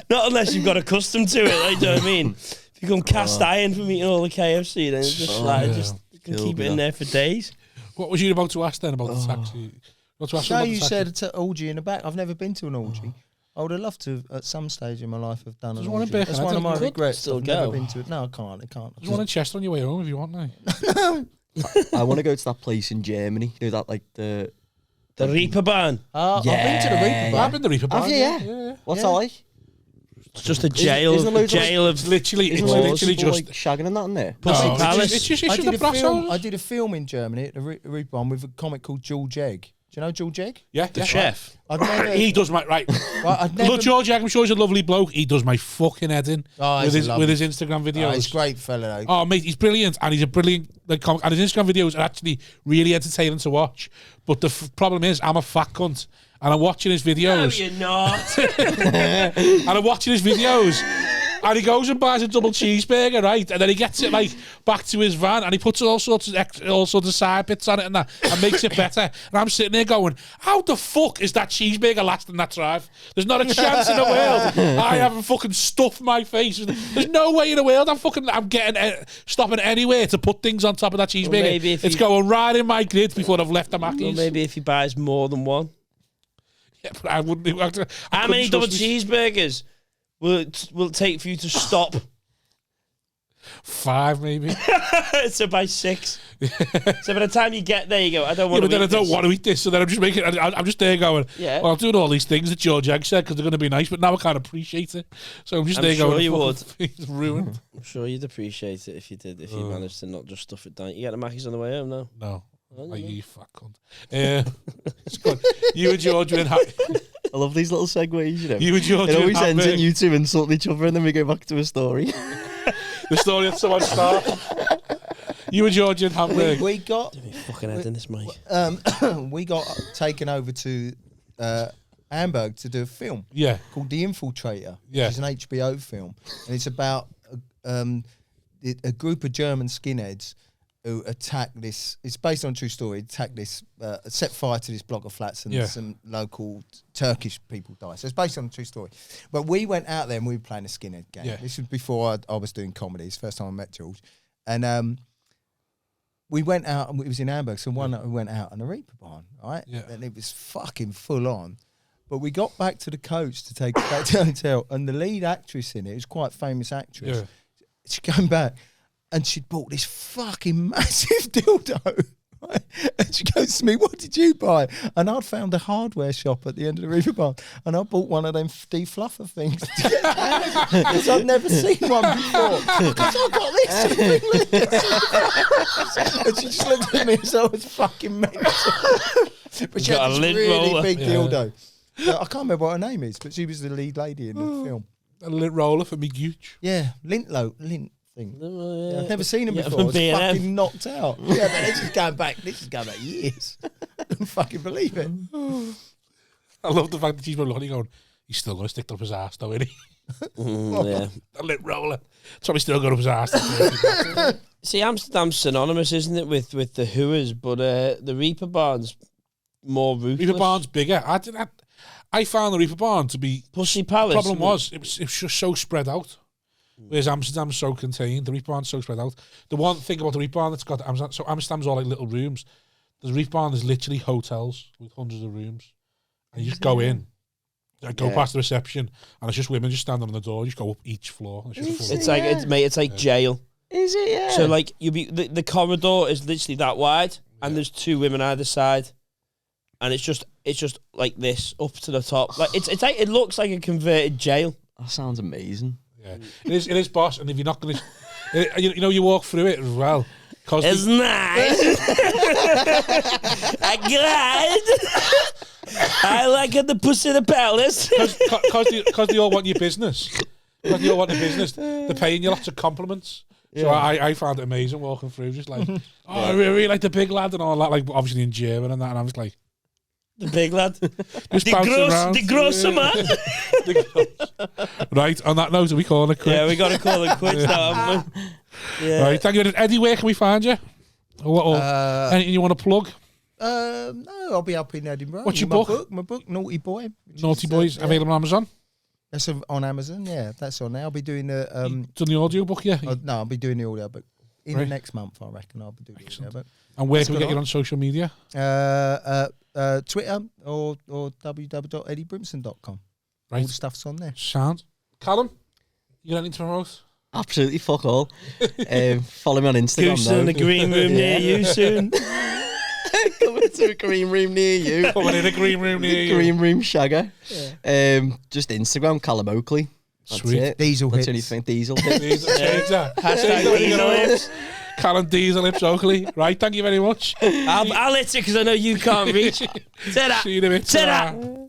Not unless you've got accustomed to it, like, do you know what I mean? If you become cast iron from eating all the KFC, then it's just you can keep it in there for days. What was you about to ask then about the taxi? No, you said it's an orgy in the back. I've never been to an orgy. I would have loved to, at some stage in my life, have done an orgy. That's one of my regrets. I've never been to it. No, I can't. There's one in Chester on your way home if you want, mate. I want to go to that place in Germany. Do that, like the Reeperbahn. I've been to the Reeperbahn. I've been to the Reeperbahn. Have you? Yeah. What's that like? It's just a jail. It's literally just like shagging and that in there. Pussy Palace. It's just the brass house. I did a film in Germany at the Reeperbahn with a comic called George Egg. Do you know George Egg? Yeah, the chef. He does my Look, George Egg, I'm sure he's a lovely bloke. He does my fucking head in with his Instagram videos. He's a great fella. Oh, mate, he's brilliant, and he's a brilliant comic. And his Instagram videos are actually really entertaining to watch. But the problem is, I'm a fat cunt, and I'm watching his videos. No, you're not. And I'm watching his videos. And he goes and buys a double cheeseburger, right? And then he gets it like back to his van, and he puts all sorts of side bits on it and that, and makes it better. And I'm sitting there going, "How the fuck is that cheeseburger lasting that drive? There's not a chance in the world I haven't fucking stuffed my face. There's no way in the world I'm getting stopping anywhere to put things on top of that cheeseburger. Well, maybe it's going right in my grid before I've left the Mackey's. Well, maybe if he buys more than one. Yeah, but I wouldn't. How many double cheeseburgers will it take for you to stop? 5 maybe. So by 6. So by the time you get there, you go, I don't want to eat this. But then I don't want to eat this, so then I'm just making. I'm just there going, well, I'm doing all these things that George Egg said because they're going to be nice, but now I can't appreciate it. So I'm just there going, you would. It's ruined. I'm sure you'd appreciate it if you did, if you managed to not just stuff it down. You get the Mackies on the way home now? No. You fuck cunt. It's good. You and George were in happy. I love these little segues, you know. You and George it always ends in you two insulting each other and then we go back to a story. The story of someone start. You and George in Hamburg. We got... fucking head in this, mate. We got taken over to Hamburg to do a film called The Infiltrator, which is an HBO film. And it's about a group of German skinheads who attack this. It's based on a true story. Attack this, set fire to this block of flats, and some local Turkish people die. So it's based on a true story. But we went out there and we were playing a skinhead game. Yeah. This was before I was doing comedy. It's the first time I met George. And we went out, and it was in Hamburg. So one night we went out on a Reaper barn, right? Yeah. And it was fucking full on. But we got back to the coach to take us back to the hotel, and the lead actress in it, who's quite a famous actress, she came back. And she'd bought this fucking massive dildo. Right? And she goes to me, "What did you buy?" And I'd found a hardware shop at the end of the Reaper Barn. And I bought one of them defluffer things. Because I'd never seen one before. Because I got this. And she just looked at me as I was fucking mental. But she had this really big dildo. I can't remember what her name is, but she was the lead lady in the film. A lint roller for me gooch. Yeah, lint. Yeah, I've never seen him before. I was fucking knocked out. Yeah, but this is going back years. I don't fucking believe it. I love the fact that she's been looking going, he's still going to stick up his ass though, isn't he? Yeah. A lip roller. So he's still got up his ass. See, Amsterdam's synonymous, isn't it, with the hooers, but the Reaper Barn's more ruthless. Reaper Barn's bigger. I found the Reaper Barn to be... Pussy Palace. The problem was, it was just so spread out. Whereas Amsterdam's so contained, the Reaper Barn's so spread out. The one thing about the Reaper Barn that's got Amsterdam, so Amsterdam's all like little rooms. The Reaper Barn is literally hotels with hundreds of rooms, and you just go in, go past the reception, and it's just women just standing on the door. You just go up each floor. It's like jail. Is it? Yeah. So like the corridor is literally that wide, and there's two women either side, and it's just like this up to the top. Like it's like it looks like a converted jail. That sounds amazing. Yeah, it is, boss. And if you're not going to, you walk through it as well. It's nice. I glide. I like the pussy in the palace. Because they all want your business. Because they all want the business. They're paying you lots of compliments. Yeah. So I found it amazing walking through, just like, I really like the big lad and all that, like obviously in German and that, and I was like, the big lad. The gross man. Right, on that note, are we calling it quits? Yeah, we got to call it quits now, haven't we? Yeah. Right, thank you. Eddie, where can we find you? Or anything you want to plug? No, I'll be up in Edinburgh. What's your book? My book, Naughty Boy. Naughty Boys, available on Amazon? That's on Amazon, yeah. That's on there. I'll be doing the... done the audio book, yeah? No, I'll be doing the audio book. In the next month, I reckon, I'll be doing the audio book. And where can we get you on social media? Twitter or www.eddybrimson.com. Right. All the stuff's on there. Sound. Callum, you got anything to promote? Absolutely fuck all. Follow me on Instagram. Goose in the green room near you soon. Coming to a green room near you. Coming in a green room near you. Green room shagger. Yeah. Just Instagram, Callum Oakley. That's Sweet. it. Diesel That's hits. anything. Diesel hits. Hashtag Diesel hits. Callum Diesel Lips Oakley. Right, thank you very much. I'll hit it because I know you can't reach. See you in a bit. Ta-da.